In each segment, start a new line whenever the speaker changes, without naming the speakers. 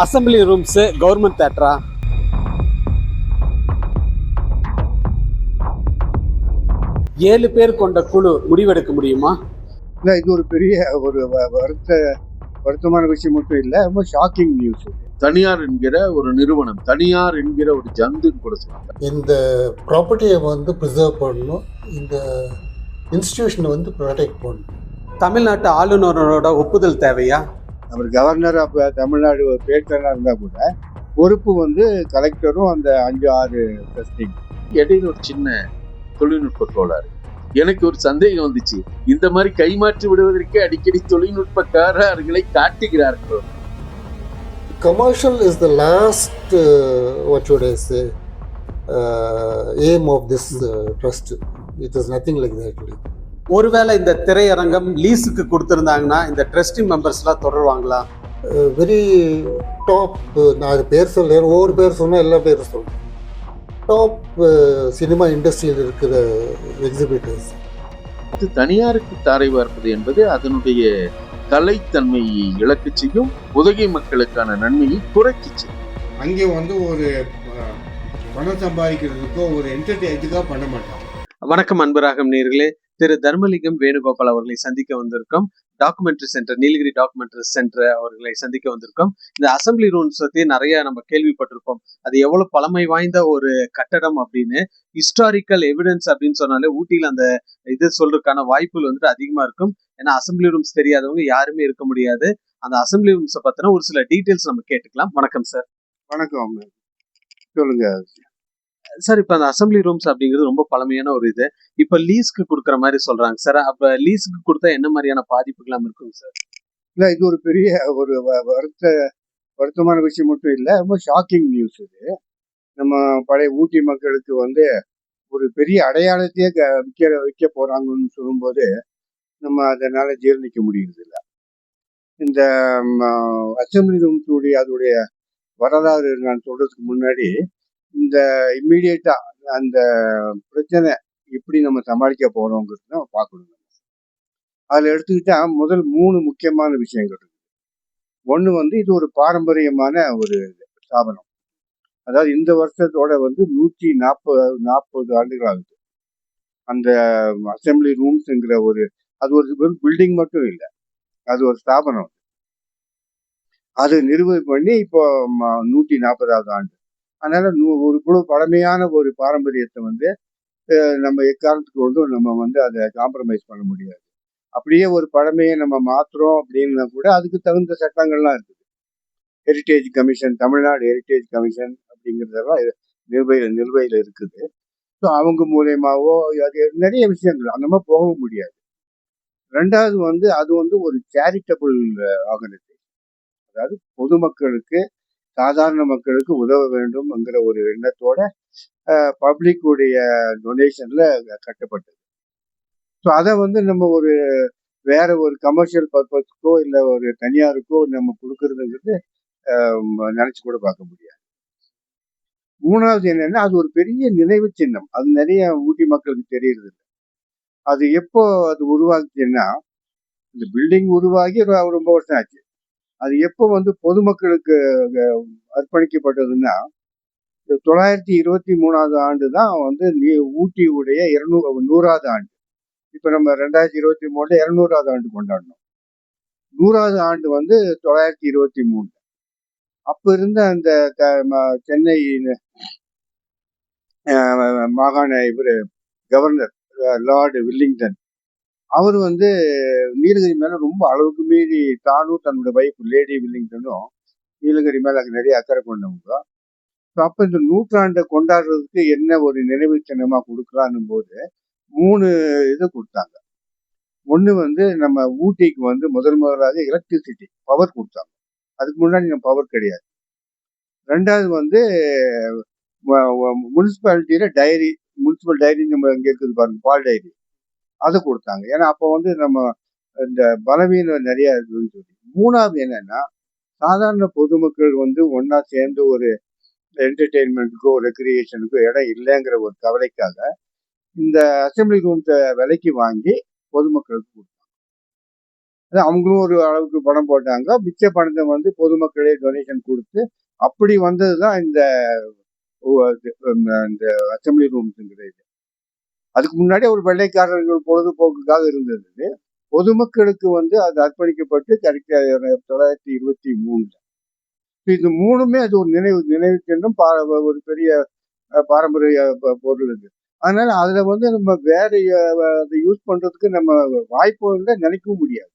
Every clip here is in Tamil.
Assembly rooms government தேட்டரா? ஏழு பேர் கொண்ட குழு முடிவெடுக்க முடியுமா?
இல்லை, இது ஒரு பெரிய ஒரு வருத்தமான விஷயம் மட்டும் இல்லை, ரொம்ப ஷாக்கிங் நியூஸ்.
தனியார் என்கிற ஒரு நிறுவனம், தனியார் என்கிற ஒரு ஜந்துன்னு கூட சொல்லுவாங்க.
இந்த ப்ராப்பர்ட்டியை ப்ரிசர்வ் பண்ணணும், இந்த இன்ஸ்டிடியூஷனை ப்ரொடெக்ட் பண்ணணும்.
தமிழ்நாட்டு ஆளுநரோட ஒப்புதல் தேவையா?
அவர் கவர்னர் அப்போ தமிழ்நாடு பேட்டனாக இருந்தால் கூட பொறுப்பு கலெக்டரும் அந்த 5-6 ட்ரஸ்டிங்.
இடையில ஒரு சின்ன தொழில்நுட்ப கோளாறு. எனக்கு ஒரு சந்தேகம் வந்துச்சு, இந்த மாதிரி கைமாற்றி விடுவதற்கே அடிக்கடி தொழில்நுட்பக்காரர்களை காட்டுகிறார்கள்.
Commercial is the last, what should I say, aim of this trust. It is nothing like that.
ஒருவேளை இந்த திரையரங்கம் லீஸுக்கு கொடுத்திருந்தாங்கன்னா இந்த ட்ரஸ்டி மெம்பர்ஸ்லாம் தொடருவாங்களா?
வெரி டாப், நான் அது பேர் சொல்ல, ஒவ்வொரு பேர் சொன்னால் எல்லா பேரும் சொல்கிறேன். டாப் சினிமா இண்டஸ்ட்ரியில் இருக்கிற எக்ஸிபிட்டர்ஸ்.
தனியாருக்கு தாரை பார்ப்பது என்பது அதனுடைய கலைத்தன்மையை இழக்க செய்யும், உதகை மக்களுக்கான நன்மையை குறைச்சி செய்யும்.
அங்கே ஒரு பணம் சம்பாதிக்கிறதுக்கோ ஒரு என்டர்டெயின்மெண்ட்டுக்காக பண்ண மாட்டாங்க.
வணக்கம் அன்பராகம் நேயர்களே, திரு தர்மலிங்கம் வேணுகோபால் அவர்களை சந்திக்க வந்திருக்கோம். Documentary centre, Nilgiri documentary centre அவர்களை சந்திக்க வந்திருக்கோம். இந்த அசம்பிளி ரூம்ஸ் பத்தி நிறைய நம்ம கேள்விப்பட்டிருப்போம். அது எவ்வளவு பழமை வாய்ந்த ஒரு கட்டடம் அப்படின்னு. ஹிஸ்டாரிக்கல் எவிடன்ஸ் அப்படின்னு சொன்னாலே ஊட்டியில அந்த இது சொல்றதுக்கான வாய்ப்புகள் அதிகமா இருக்கும். ஏன்னா அசம்பிளி ரூம்ஸ் தெரியாதவங்க யாருமே இருக்க முடியாது. அந்த அசம்பிளி ரூம்ஸை பத்தின ஒரு சில டீட்டெயில்ஸ் நம்ம கேட்டுக்கலாம். வணக்கம் சார்.
வணக்கம், சொல்லுங்க
சார். இப்ப அந்த அசம்பிளி ரூம்ஸ் அப்படிங்கிறது ரொம்ப பழமையான ஒரு இது. இப்ப லீஸ்க்கு கொடுக்குற மாதிரி சொல்றாங்க சார். அப்ப லீஸ்க்கு கொடுத்தா என்ன மாதிரியான பாதிப்புகள் இருக்குங்க சார்?
இல்ல, இது ஒரு பெரிய ஒரு வருத்தமான விஷயம் மட்டும் இல்லை, ரொம்ப ஷாக்கிங் நியூஸ். இது நம்ம பழைய ஊட்டி மக்களுக்கு ஒரு பெரிய அடையாளத்தையே விற்க போறாங்கன்னு சொல்லும்போது நம்ம அதனால ஜீர்ணிக்க முடியுது இல்லை. இந்த அசம்பிளி ரூம்ஸுடைய அதோடைய வரலாறு நான் சொல்றதுக்கு முன்னாடி இந்த இம்மீடியட்டா அந்த பிரச்சனை எப்படி நம்ம சமாளிக்க போறோங்கிறது தான் பார்க்கணும். அதில் எடுத்துக்கிட்டா முதல் 3 முக்கியமான விஷயங்கள் இருக்கு. ஒன்று இது ஒரு பாரம்பரியமான ஒரு ஸ்தாபனம். அதாவது இந்த வருஷத்தோட 140 ஆண்டுகள் ஆகுது. அந்த அசம்பிளி ரூம்ஸ்ங்கிற அது ஒரு பில்டிங் மட்டும் இல்லை, அது ஒரு ஸ்தாபனம். அது நிறுவனம் பண்ணி இப்போ 140வது ஆண்டு. அதனால ஒரு குழு பழமையான ஒரு பாரம்பரியத்தை நம்ம எக்காரணத்துக்கு நம்ம அதை காம்ப்ரமைஸ் பண்ண முடியாது. அப்படியே ஒரு பழமையை நம்ம மாத்துறோம் அப்படின்னா கூட அதுக்கு தகுந்த சட்டங்கள்லாம் இருக்குது. Heritage commission, Tamil Nadu heritage commission அப்படிங்கிறதெல்லாம் நிலுவையில் இருக்குது. ஸோ அவங்க மூலயமாவோ அது நிறைய விஷயங்கள் அந்த மாதிரி போகவும் முடியாது. ரெண்டாவது அது ஒரு சேரிட்டபிள் ஆர்கனைசேஷன். அதாவது பொதுமக்களுக்கு, சாதாரண மக்களுக்கு உதவ வேண்டும்ங்கிற ஒரு எண்ணத்தோட பப்ளிக் உடைய டொனேஷன்ல கட்டப்பட்டது. ஸோ அதை நம்ம வேற ஒரு கமர்ஷியல் பர்பஸ்க்கோ இல்லை ஒரு தனியாருக்கோ நம்ம கொடுக்கறதுங்கிறது நினைச்சு கூட பார்க்க முடியாது. மூணாவது என்னன்னா, அது ஒரு பெரிய நினைவு சின்னம். அது நிறைய ஊட்டி மக்களுக்கு தெரியறது இல்லை. அது எப்போ அது உருவாக்குச்சுன்னா, இந்த பில்டிங் உருவாகி ரொம்ப வருஷம் ஆச்சு. அது எப்போ பொதுமக்களுக்கு அர்ப்பணிக்கப்பட்டதுன்னா 923வது ஆண்டு தான் ஊட்டியுடைய 100வது ஆண்டு. இப்ப நம்ம 2023 200வது ஆண்டு கொண்டாடணும். 100வது ஆண்டு 923. அப்ப இருந்த அந்த சென்னை மாகாண கவர்னர் லார்டு வில்லிங்டன், அவர் நீலகிரி மேல ரொம்ப அளவுக்கு மீறி தானும் தன்னோட வைஃப் லேடி வில்லிங்டனும் நீலகிரி மேல நிறைய அக்கறை கொண்டவங்க. அப்ப இந்த நூற்றாண்டை கொண்டாடுறதுக்கு என்ன ஒரு நினைவு சின்னமா கொடுக்கலான்னும் போது 3 இது கொடுத்தாங்க. ஒண்ணு நம்ம ஊட்டிக்கு முதலாக எலக்ட்ரிசிட்டி பவர் கொடுத்தாங்க. அதுக்கு முன்னாடி நம்ம பவர் கிடையாது. ரெண்டாவது முனிசிபாலிட்டியில முனிசிபல் டைரி நம்ம இங்க இருக்குது பாருங்க, பால் டைரி, அதை கொடுத்தாங்க. ஏன்னா அப்போ நம்ம இந்த பலவீனம் நிறைய இருக்குதுன்னு சொல்லி. மூணாவது என்னன்னா, சாதாரண பொதுமக்கள் ஒன்னா சேர்ந்து ஒரு என்டர்டெயின்மெண்ட்டுக்கோ ரெக்ரியேஷனுக்கோ இடம் இல்லைங்கிற ஒரு கவலைக்காக இந்த அசம்பிளி ரூம்ஸை விலைக்கு வாங்கி பொதுமக்களுக்கு கொடுத்தாங்க. அது அவங்களும் ஒரு அளவுக்கு பணம் போட்டாங்க. மிச்ச பணத்தை வந்து பொதுமக்களே டொனேஷன் கொடுத்து அப்படி வந்ததுதான் இந்த இந்த அசம்பிளி ரூம்ஸுங்கிறது. அதுக்கு முன்னாடி ஒரு வெள்ளைக்காரர்கள் பொழுதுபோக்குக்காக இருந்தது. பொதுமக்களுக்கு வந்து அது அர்ப்பணிக்கப்பட்டு கரெக்டா 1923. இது மூணுமே அது ஒரு நினைவு சின்னம், ஒரு பெரிய பாரம்பரிய பொருள் இது. அதனால அதுல வந்து நம்ம வேற அதை யூஸ் பண்றதுக்கு நம்ம வாய்ப்பு இல்லை, நினைக்கவும் முடியாது.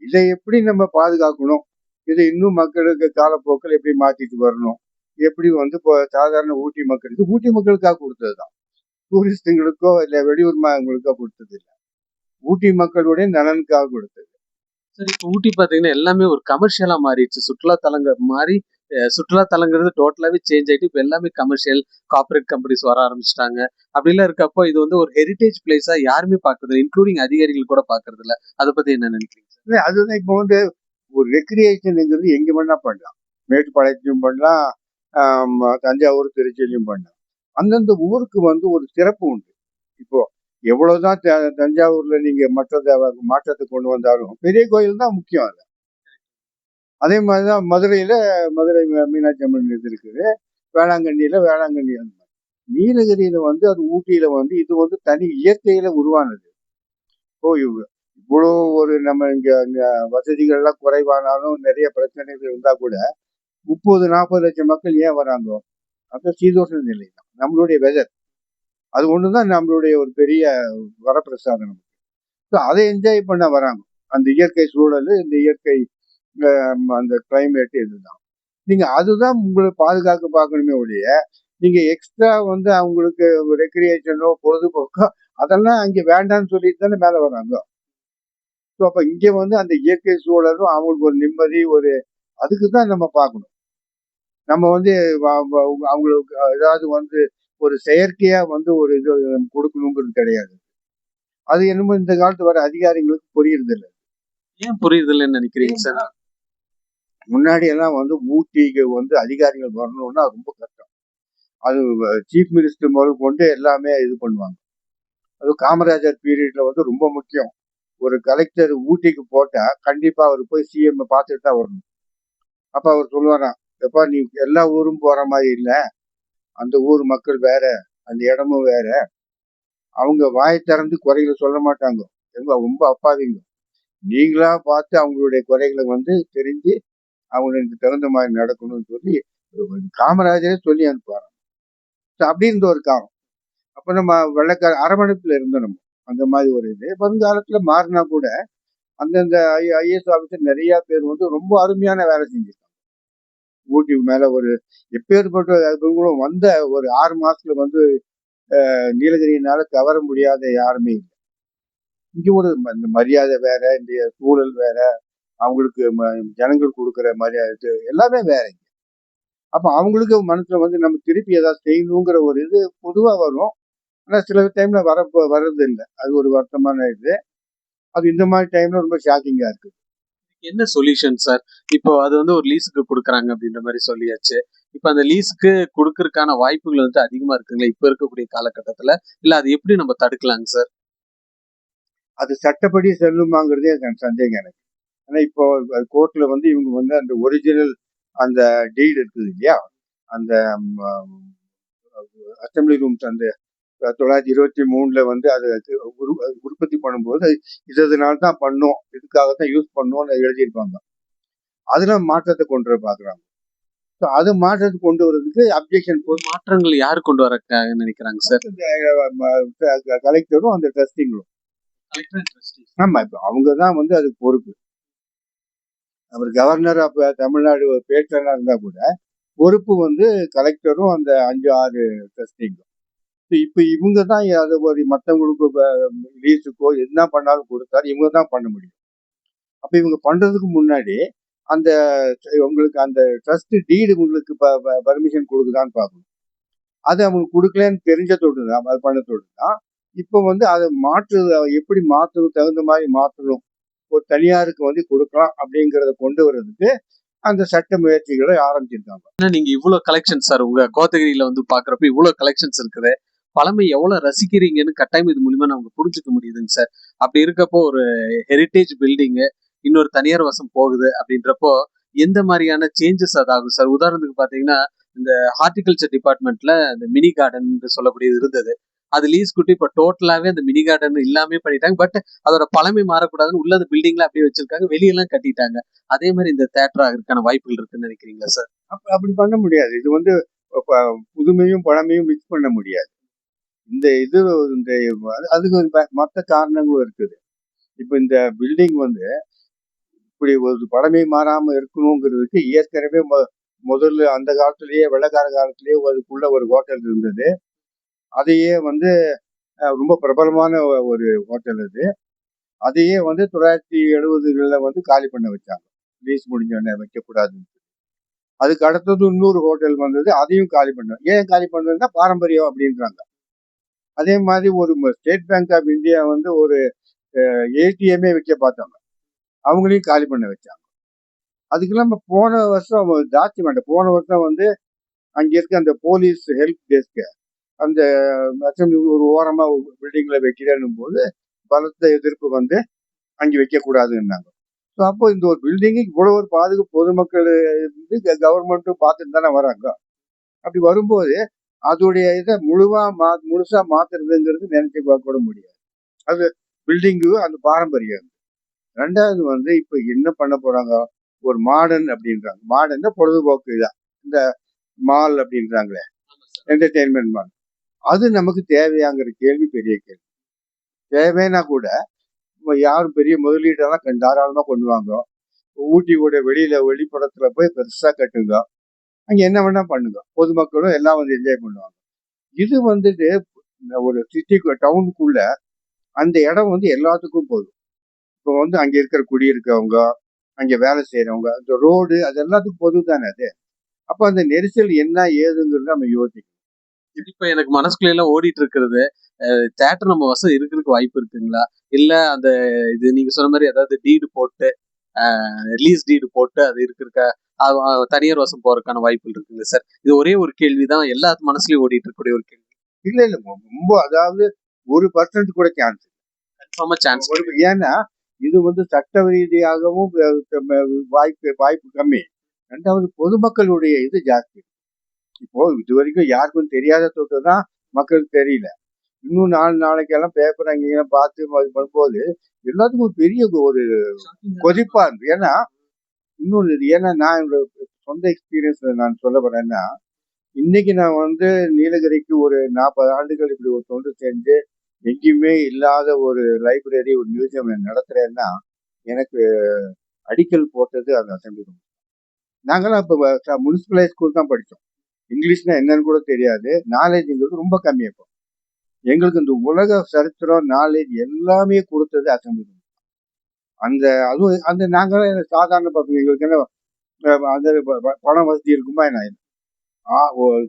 இதை எப்படி நம்ம பாதுகாக்கணும், இதை இன்னும் மக்களுக்கு காலப்போக்கில் எப்படி மாத்திட்டு வரணும், எப்படி வந்து இப்போ சாதாரண ஊட்டி மக்களுக்காக கொடுத்ததுதான், டூரிஸ்டுங்களுக்கோ இல்ல வெளியூர் மக்களுக்கோ கொடுத்தது இல்லை, ஊட்டி மக்களுடைய நலனுக்காக கொடுத்தது.
சரி, இப்போ ஊட்டி பாத்தீங்கன்னா எல்லாமே ஒரு கமர்ஷியலா மாறிடுச்சு. சுற்றுலா தலங்கள் மாறி சுற்றுலா தலங்கிறது டோட்டலாவே சேஞ்ச் ஆயிட்டு இப்ப எல்லாமே கமர்ஷியல் கார்பரேட் கம்பெனிஸ் வர ஆரம்பிச்சிட்டாங்க. அப்படிலாம் இருக்கப்போ இது வந்து ஒரு ஹெரிட்டேஜ் பிளேஸா யாருமே பாக்குறது இல்லை, இன்க்ளூடிங் அதிகாரிகள் கூட பாக்குறது இல்ல. அதை பத்தி என்ன நினைக்கிறீங்க?
அதுதான் இப்போ வந்து ஒரு ரெக்ரியேஷன்ங்கிறது எங்க வேணா பண்ணலாம். மேட்டுப்பாளையத்திலும் பண்ணலாம், தஞ்சாவூர் திருச்சியிலையும் பண்ணலாம். அந்தந்த ஊருக்கு வந்து ஒரு சிறப்பு உண்டு. இப்போ எவ்வளவுதான் தஞ்சாவூர்ல நீங்க மாற்றத்தை கொண்டு வந்தாலும் பெரிய கோயில் தான் முக்கியம். அது அதே மாதிரிதான் மதுரை மீனாட்சி அம்மன் இது இருக்குது, வேளாங்கண்ணி அந்த மாதிரி. நீலகிரியில வந்து அது ஊட்டியில வந்து இது வந்து தனி இயற்கையில உருவானது. இவ்வளோ ஒரு நம்ம இங்க வசதிகள்லாம் குறைவானாலும் நிறைய பிரச்சனைகள் இருந்தா கூட 30-40 லட்சம் மக்கள் ஏன் வராங்க? அப்ப சீதோஷ நிலை தான் நம்மளுடைய வெதர். அது ஒண்ணுதான் நம்மளுடைய ஒரு பெரிய வரப்பிரசாதம். அதை என்ஜாய் பண்ண வராங்க. அந்த இயற்கை சூழல், இந்த இயற்கை அந்த கிளைமேட் இதுதான். நீங்க அதுதான் உங்களை பாதுகாக்க பார்க்கணுமே ஒழிய, நீங்க எக்ஸ்ட்ரா வந்து அவங்களுக்கு ரெக்ரியேஷனோ பொழுதுபோக்கோ அதெல்லாம் அங்க வேண்டாம்னு சொல்லிட்டு தானே மேல வராங்க. ஸோ அப்ப இங்க வந்து அந்த இயற்கை சூழலும் அவங்களுக்கு ஒரு நிம்மதி, ஒரு அதுக்கு தான் நம்ம பார்க்கணும். நம்ம வந்து அவங்களுக்கு ஏதாவது வந்து ஒரு செயற்கையா வந்து ஒரு இது கொடுக்கணுங்கிறது கிடையாது. அது என்னமோ இந்த காலத்து வர அதிகாரிகளுக்கு புரியுறது இல்லை.
ஏன் புரியுது இல்லைன்னு நினைக்கிறீங்க சார்?
முன்னாடி எல்லாம் வந்து ஊட்டிக்கு வந்து அதிகாரிகள் வரணும்னா ரொம்ப கஷ்டம். அது சீஃப் மினிஸ்டர் முதல் கொண்டு எல்லாமே இது பண்ணுவாங்க. அது காமராஜர் பீரியட்ல வந்து ரொம்ப முக்கியம். ஒரு கலெக்டர் ஊட்டிக்கு போட்டா கண்டிப்பா அவர் போய் சிஎம் பார்த்துட்டு தான் வரணும். அப்ப அவர் சொல்லுவாராம், எப்பா நீ எல்லா ஊரும் போற மாதிரி இல்லை, அந்த ஊர் மக்கள் வேற, அந்த இடமும் வேற, அவங்க வாய் திறந்து குறைகளை சொல்ல மாட்டாங்க, ரொம்ப அப்பாவிங்க, நீங்களா பார்த்து அவங்களுடைய குறைகளை வந்து தெரிஞ்சு அவங்களுக்கு தகுந்த மாதிரி நடக்கணும்னு சொல்லி காமராஜரே சொல்லி அனுப்புவாராம். அப்படி இருந்த ஒரு காலம். அப்ப நம்ம வெள்ளக்கார அரவணைப்புல இருந்தோம் நம்ம. அந்த மாதிரி ஒரு இது வருங்காலத்துல மாறினா கூட அந்தந்த ஐஏஎஸ் ஆஃபீஸர் நிறைய பேர் வந்து ரொம்ப அருமையான வேலை செஞ்சிருக்காங்க. ஊட்டி மேல ஒரு எப்பேற்பட்ட இவங்களும் வந்த ஒரு 6 மாசத்துல வந்து நீலகிரியினால கவர முடியாத யாருமே இல்லை. இங்க ஒரு இந்த மரியாதை வேற, இந்த சூழல் வேற, அவங்களுக்கு ஜனங்கள் கொடுக்குற மரியாதை எல்லாமே வேற. அப்ப அவங்களுக்கு மனசுல வந்து நம்ம திருப்பி ஏதாவது செய்யணுங்கிற ஒரு இது பொதுவா வரும். ஆனா சில டைம்ல வர்றது இல்லை. அது ஒரு வருத்தமான இது. அது இந்த மாதிரி டைம்ல ரொம்ப ஷாக்கிங்கா இருக்கு.
என்ன சொல்யூஷன் சார்? இப்போ அது வந்து ஒரு லீஸுக்கு கொடுக்குறாங்க அப்படின்ற மாதிரி சொல்லியாச்சு. இப்ப அந்த லீஸுக்கு கொடுக்கறதுக்கான வாய்ப்புகள் வந்து அதிகமா இருக்குங்களா இப்ப இருக்கக்கூடிய காலகட்டத்துல? இல்ல அது எப்படி நம்ம தடுக்கலாங்க சார்?
அது சட்டப்படி செல்லுமாங்கிறதே சந்தேகம் எனக்கு. ஆனா இப்போ கோர்ட்ல வந்து இவங்க வந்து அந்த ஒரிஜினல் அந்த டீட் இருக்குது இல்லையா, அந்த அசம்பிளி ரூம்ஸ் அந்த 1923 வந்து அதை உற்பத்தி பண்ணும்போது இதனால தான் பண்ணோம், இதுக்காகத்தான் யூஸ் பண்ணோம்னு எழுதியிருப்பாங்க. அதுல மாற்றத்தை கொண்டு வர பாக்குறாங்க. அது மாற்றத்தை கொண்டு வர்றதுக்கு அப்ஜெக்ஷன்
மாற்றங்கள் யாரு கொண்டு வர நினைக்கிறாங்க சார்?
கலெக்டரும் அந்த ட்ரஸ்டிங்களும். ஆமா, இப்ப அவங்கதான் வந்து அதுக்கு பொறுப்பு. அவர் கவர்னர் ஆஃப் தமிழ்நாடு பேட்டனா இருந்தா கூட பொறுப்பு வந்து கலெக்டரும் அந்த 5-6 ட்ரஸ்டிங்களும். இப்ப இவங்க தான் அதை ஒரு மற்றவங்களுக்கு லீஸுக்கோ என்ன பண்ணாலும் கொடுத்தாரு இவங்க தான் பண்ண முடியும். அப்ப இவங்க பண்றதுக்கு முன்னாடி அந்த உங்களுக்கு அந்த ட்ரஸ்ட் டீடு உங்களுக்கு பர்மிஷன் கொடுக்குதான்னு பார்க்கணும். அது அவங்க கொடுக்கலன்னு தெரிஞ்சதோடு தான், அது பண்ணத்தோடு தான் இப்போ வந்து அதை எப்படி மாற்றணும், தகுந்த மாதிரி மாற்றணும், ஒரு தனியாருக்கு வந்து கொடுக்கலாம் அப்படிங்கிறத கொண்டு வர்றதுக்கு அந்த சட்ட முயற்சிகளை ஆரம்பிச்சிருக்காங்க.
நீங்க இவ்வளவு கலெக்ஷன் சார் உங்க கோத்தகிரியில வந்து பாக்குறப்ப இவ்வளவு கலெக்ஷன்ஸ் இருக்குது, பழமை எவ்வளவு ரசிக்கிறீங்கன்னு கட்டாயம் இது மூலியமா நமக்கு புரிஞ்சுக்க முடியுதுங்க சார். அப்படி இருக்கப்போ ஒரு ஹெரிட்டேஜ் பில்டிங் இன்னொரு தனியார் வசம் போகுது அப்படின்றப்போ எந்த மாதிரியான சேஞ்சஸ் அதாகும் சார்? உதாரணத்துக்கு பாத்தீங்கன்னா இந்த ஹார்டிகல்ச்சர் டிபார்ட்மெண்ட்ல இந்த மினி கார்டன் சொல்லக்கூடியது இருந்தது. அது லீஸ் குட்டி இப்ப டோட்டலாவே அந்த மினி கார்டன் இல்லாமே பண்ணிட்டாங்க. பட் அதோட பழமை மாறக்கூடாதுன்னு உள்ளது பில்டிங்ல அப்படியே வச்சிருக்காங்க, வெளியெல்லாம் கட்டிட்டாங்க. அதே மாதிரி இந்த தேட்டர் ஆகிறதுக்கான வாய்ப்புகள் இருக்குன்னு நினைக்கிறீங்களா சார்?
அப்படி பண்ண முடியாது. இது வந்து புதுமையும் பழமையும் மிக்ஸ் பண்ண முடியாது. இந்த இது இந்த அதுக்கு மற்ற காரணங்களும் இருக்குது. இப்ப இந்த பில்டிங் வந்து இப்படி ஒரு பழமை மாறாம இருக்கணுங்கிறதுக்கு ஏற்கனவே முதல்ல அந்த காலத்திலேயே வெள்ளக்கார காலத்திலேயே அதுக்குள்ள ஒரு ஹோட்டல் இருந்தது. அதையே வந்து ரொம்ப பிரபலமான ஒரு ஹோட்டல் அது. அதையே வந்து 1970களில் வந்து காலி பண்ண வச்சாங்க. லீஸ் முடிஞ்சோடனே வைக்கக்கூடாதுன்னு. அதுக்கு அடுத்தது இன்னொரு ஹோட்டல் வந்தது, அதையும் காலி பண்ணாங்க. ஏன் காலி பண்ணதுன்னா பாரம்பரியம் அப்படின்றாங்க. அதே மாதிரி ஒரு ஸ்டேட் பேங்க் ஆஃப் இந்தியா வந்து ஒரு ஏடிஎம்ஏ வைக்க பார்த்தாங்க, அவங்களையும் காலி பண்ண வச்சாங்க. அதுக்கெல்லாம் போன வருஷம் டாக்குமெண்ட் போன வருஷம் வந்து அங்கே இருக்க அந்த போலீஸ் ஹெல்ப் டெஸ்க் அந்த அசம்பிளி ஒரு ஓரமா பில்டிங்ல வைக்கிறேன்னும் போது பலத்த எதிர்ப்பு வந்து அங்கே வைக்கக்கூடாதுன்னாங்க. ஸோ அப்போ இந்த ஒரு பில்டிங்கு இவ்வளோ ஒரு பாதுகாப்பு பொதுமக்கள் இருந்து கவர்மெண்ட்டும் பார்த்துட்டு தானே வராங்க. அப்படி வரும்போது அதோடைய இதை முழுசா மாத்துறதுங்கிறது நினைச்சு பார்க்க கூட முடியாது. அது பில்டிங்கு அந்த பாரம்பரியம். ரெண்டாவது வந்து இப்ப என்ன பண்ண போறாங்க, ஒரு மாடர்ன் அப்படின்றாங்க. மாடர்ன் பொழுதுபோக்கு இதான் இந்த மால் அப்படின்றாங்களே, என்டர்டெயின்மெண்ட் மால். அது நமக்கு தேவையாங்கிற கேள்வி பெரிய கேள்வி. தேவைன்னா கூட யாரும் பெரிய முதலீடெல்லாம் தாராளமா கொண்டு வாங்க. ஊட்டியோட வெளிப்புறத்துல போய் பெருசா கட்டுங்க, அங்க என்ன வேணா பண்ணுங்க, பொதுமக்களும் எல்லாம் வந்து என்ஜாய் பண்ணுவாங்க. இது வந்துட்டு ஒரு சிட்டிக்கு டவுனுக்குள்ள அந்த இடம் வந்து எல்லாத்துக்கும் போதும். இப்போ வந்து அங்க இருக்கிற குடியிருக்கவங்க, அங்க வேலை செய்யறவங்க, அந்த ரோடு அது எல்லாத்துக்கும் பொது தானே அது. அப்ப அந்த நெரிசல் என்ன ஏதுங்கிறது நம்ம யோசிக்கணும்.
இப்ப எனக்கு மனசுக்குள்ள எல்லாம் ஓடிட்டு இருக்கிறது, தேட்டர் நம்ம வசதி இருக்கிறதுக்கு வாய்ப்பு இருக்குங்களா? இல்ல அந்த இது நீங்க சொன்ன மாதிரி ஏதாவது டீடு போட்டு ரிலீஸ் டீடு போட்டு அது இருக்கிற தனியார் வசம் போறதுக்கான வாய்ப்புகள் இருக்குங்க சார்? இது ஒரே ஒரு கேள்விதான் எல்லா மனசுலயும் ஓடிட்டு இருக்கக்கூடிய ஒரு கேள்வி.
இல்ல இல்ல ரொம்ப அதாவது 1% கூட சான்ஸ்
கன்ஃபார்மா சான்ஸ்.
ஏன்னா இது வந்து சட்ட ரீதியாகவும் வாய்ப்பு கம்மி. ரெண்டாவது பொதுமக்களுடைய இது ஜாஸ்தி. இப்போ இது வரைக்கும் யாருக்கும் தெரியாத தொட்டு தான் மக்களுக்கு தெரியல. இன்னும் நாளைக்கெல்லாம் பேப்பர் அங்கேயும் பார்த்து பண்ணும்போது எல்லாத்துக்கும் பெரிய ஒரு கொதிப்பா இருக்கு. ஏன்னா இன்னொன்று இது, ஏன்னா நான் என்னோட சொந்த எக்ஸ்பீரியன்ஸ்ல நான் சொல்ல வரேன்னா, இன்னைக்கு நான் வந்து நீலகிரிக்கு ஒரு 40 ஆண்டுகள் இப்படி ஒரு தொண்டு செஞ்சு எங்கேயுமே இல்லாத ஒரு லைப்ரரி ஒரு மியூசியம் நடத்துறேன்னா எனக்கு அடிக்கல் போட்டது அந்த அசம்பிளி ரூம். நாங்களாம் இப்போ முனிசிபல் ஹை ஸ்கூல் தான் படித்தோம். இங்கிலீஷ்னா என்னன்னு கூட தெரியாது. நாலேஜுங்கிறது ரொம்ப கம்மி. இப்போ எங்களுக்கு இந்த உலக சரித்திரம் நாலேஜ் எல்லாமே கொடுத்தது அசம்பிளி ரூம். அதுவும் அந்த நாங்களாம் சாதாரண பசங்க, எங்களுக்கு என்ன அந்த பணம் வசதி இருக்குமா என்ன?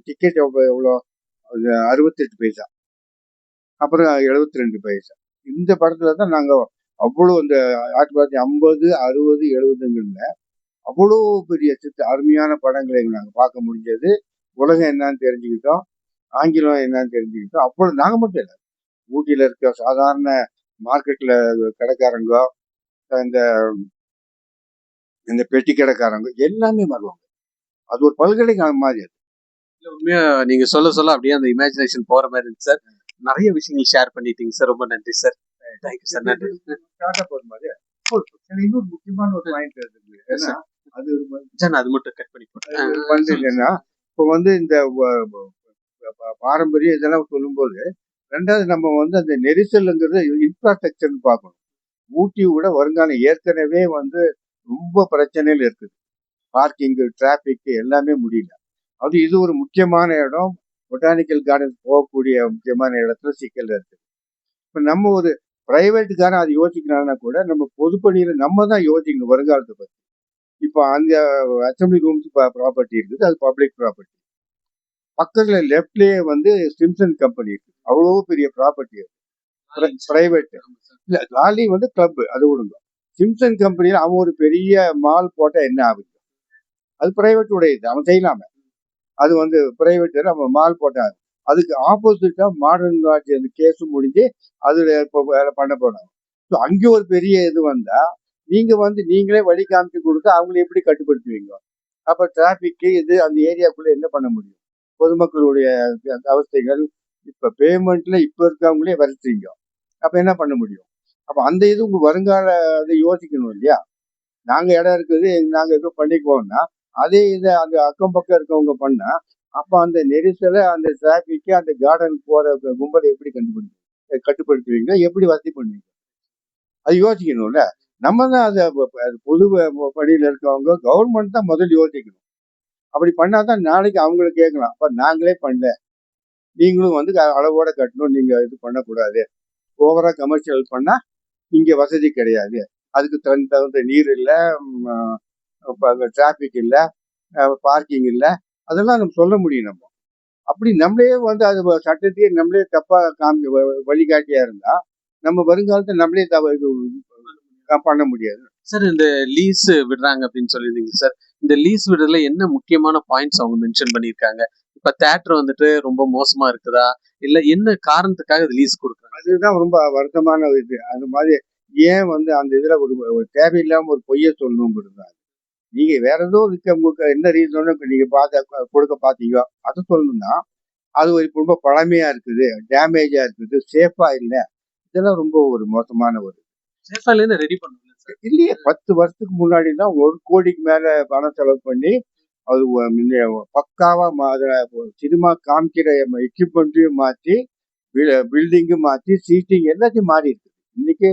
டிக்கெட் எவ்வளோ? 68 பைசா, அப்புறம் 72 பைசா. இந்த படத்துல தான் நாங்க அவ்வளோ இந்த 1950, 60, 70ங்கள்ல அவ்வளோ பெரிய அருமையான படங்களை நாங்கள் பார்க்க முடிஞ்சது. உலகம் என்னன்னு தெரிஞ்சுக்கிட்டோம், ஆங்கிலம் என்னன்னு தெரிஞ்சுக்கிட்டோம். அப்போ நாங்கள் மட்டும் இல்லை, ஊட்டியில இருக்க சாதாரண மார்க்கெட்ல கடைக்காரங்க, இந்த இந்த பெட்டி கடைக்காரங்க எல்லாமே வருவாங்க. அது ஒரு பல்கலைக்கழகம் மாதிரி. அது
உண்மையா நீங்க சொல்ல அப்படியே அந்த இமேஜினேஷன் போற மாதிரி இருக்கு சார். நிறைய விஷயங்கள் ஷேர் பண்ணிட்டீங்க சார். ரொம்ப நன்றி சார். Thank you sir. நன்றி.
போற மாதிரி இன்னொரு முக்கியமான ஒரு பாயிண்ட் இருக்குது. ஏன்னா
அது மட்டும் கட் பண்ணி போட்டேன்.
என்னன்னா இப்போ வந்து இந்த பாரம்பரியம் இதெல்லாம் சொல்லும்போது, ரெண்டாவது நம்ம வந்து அந்த நெரிசல்ங்கிறது இன்ஃப்ராஸ்ட்ரக்சர்னு பார்க்கணும். ஊட்டியோட வருங்காலம் ஏற்கனவே வந்து ரொம்ப பிரச்சனைகள் இருக்குது. பார்க்கிங், டிராபிக் எல்லாமே முடியல. அது இது ஒரு முக்கியமான இடம். பொட்டானிக்கல் கார்டன் போகக்கூடிய முக்கியமான இடத்துல சிக்கல் இருக்கு. இப்ப நம்ம ஒரு பிரைவேட்டுக்காரன் அது யோசிக்கிறான்னா கூட நம்ம பொதுப்பணியில நம்ம தான் யோசிக்கணும் வருங்காலத்தை பத்தி. இப்போ அந்த அசம்பிளி ரூம்ஸ் ப்ராப்பர்ட்டி இருக்குது, அது பப்ளிக் ப்ராப்பர்ட்டி. பக்கத்துல லெப்ட்லயே வந்து சிம்சன் கம்பெனி இருக்கு, அவ்வளோ பெரிய ப்ராப்பர்ட்டி. பிரைவேட் இல்ல, லாலி வந்து கிளப், அது விடுங்க. சிம்சன் கம்பெனியில அவன் ஒரு பெரிய மால் போட்டா என்ன ஆகுது? அது பிரைவேட் உடையது, அவன் செய்யலாம. அது வந்து பிரைவேட் அவன் மால் போட்டாங்க. அதுக்கு ஆப்போசிட்டா மாடர்ன் ராஜ் அந்த கேஸும் முடிஞ்சு அதுல இப்போ வேலை பண்ண போறாங்க. ஸோ அங்கே ஒரு பெரிய இது வந்தா நீங்க வந்து நீங்களே வழி காமிச்சு கொடுத்து அவங்களை எப்படி கட்டுப்படுத்துவீங்க? அப்ப டிராபிக் இது அந்த ஏரியாக்குள்ள என்ன பண்ண முடியும்? பொதுமக்களுடைய அந்த அவஸ்தைகள் இப்ப பேமெண்ட்ல இப்ப இருக்கவங்களே வருத்தீங்க. அப்ப என்ன பண்ண முடியும்? அப்ப அந்த இது உங்க வருங்கால அதை யோசிக்கணும் இல்லையா? நாங்க இடம் இருக்குது நாங்க ஏதோ பண்ணிக்குவோம்னா அதே இதை அந்த அக்கம் பக்கம் இருக்கவங்க பண்ணா அப்ப அந்த நெரிசலை அந்த டிராபிக் அந்த கார்டன் போற கும்பலை எப்படி கட்டுப்படுத்துவீங்க? எப்படி வசதி பண்ணுவீங்க? அது யோசிக்கணும்ல. நம்ம தான் அது அது பொது பணியில இருக்கவங்க கவர்மெண்ட் தான் முதல் யோசிக்கணும். அப்படி பண்ணாதான் நாளைக்கு அவங்கள கேட்கலாம். அப்ப நாங்களே பண்ணல, நீங்களும் வந்து அளவோட கட்டணும், நீங்க இது பண்ணக்கூடாது. ஓவரா கமர்ஷியல் பண்ணா இங்க வசதி கிடையாது, அதுக்கு தகுந்த நீர் இல்லை, டிராபிக் இல்லை, பார்க்கிங் இல்லை, அதெல்லாம் நம்ம சொல்ல முடியும். நம்ம அப்படி நம்மளே வந்து அது சட்டத்தையே நம்மளே தப்பா வழிகாட்டியா இருந்தா நம்ம வருங்காலத்தை நம்மளே பண்ண முடியாது.
சார் இந்த லீஸ் விடுறாங்க அப்படின்னு சொல்லியிருந்தீங்க சார். இந்த லீஸ் விடுறதுல என்ன முக்கியமான பாயிண்ட்ஸ் அவங்க மென்ஷன் பண்ணியிருக்காங்க? இப்ப தியேட்டர் வந்துட்டு ரொம்ப மோசமா இருக்குதா, இல்ல என்ன காரணத்துக்காக இது லீஸ் கொடுக்குறாங்க?
அதுதான் ரொம்ப வருத்தமான இது. அது மாதிரி ஏன் வந்து அந்த இதுல ஒரு தேவையில்லாம ஒரு பொய்ய சொல்லணும் இருந்தாங்க. நீங்க வேற ஏதோ இருக்க உங்களுக்கு என்ன ரீசன் நீங்க கொடுக்க பாத்தீங்க அதை சொல்லணும்னா அது ஒரு ரொம்ப பழமையா இருக்குது, டேமேஜா இருக்குது, சேஃபா இல்லை, இதெல்லாம் ரொம்ப ஒரு மோசமான ஒரு
சேஃபா இல்லைன்னு ரெடி பண்ணுங்க
இல்லையே. 10 வருஷத்துக்கு முன்னாடி தான் 1 கோடிக்கு மேல பணம் செலவு பண்ணி அது பக்காவா சினிமா காமிக்கிற எக்யூப்மெண்ட்டையும் மாற்றி பில்டிங்கும் மாற்றி சீட்டிங் எல்லாத்தையும் மாறி இருக்கு. இன்னைக்கு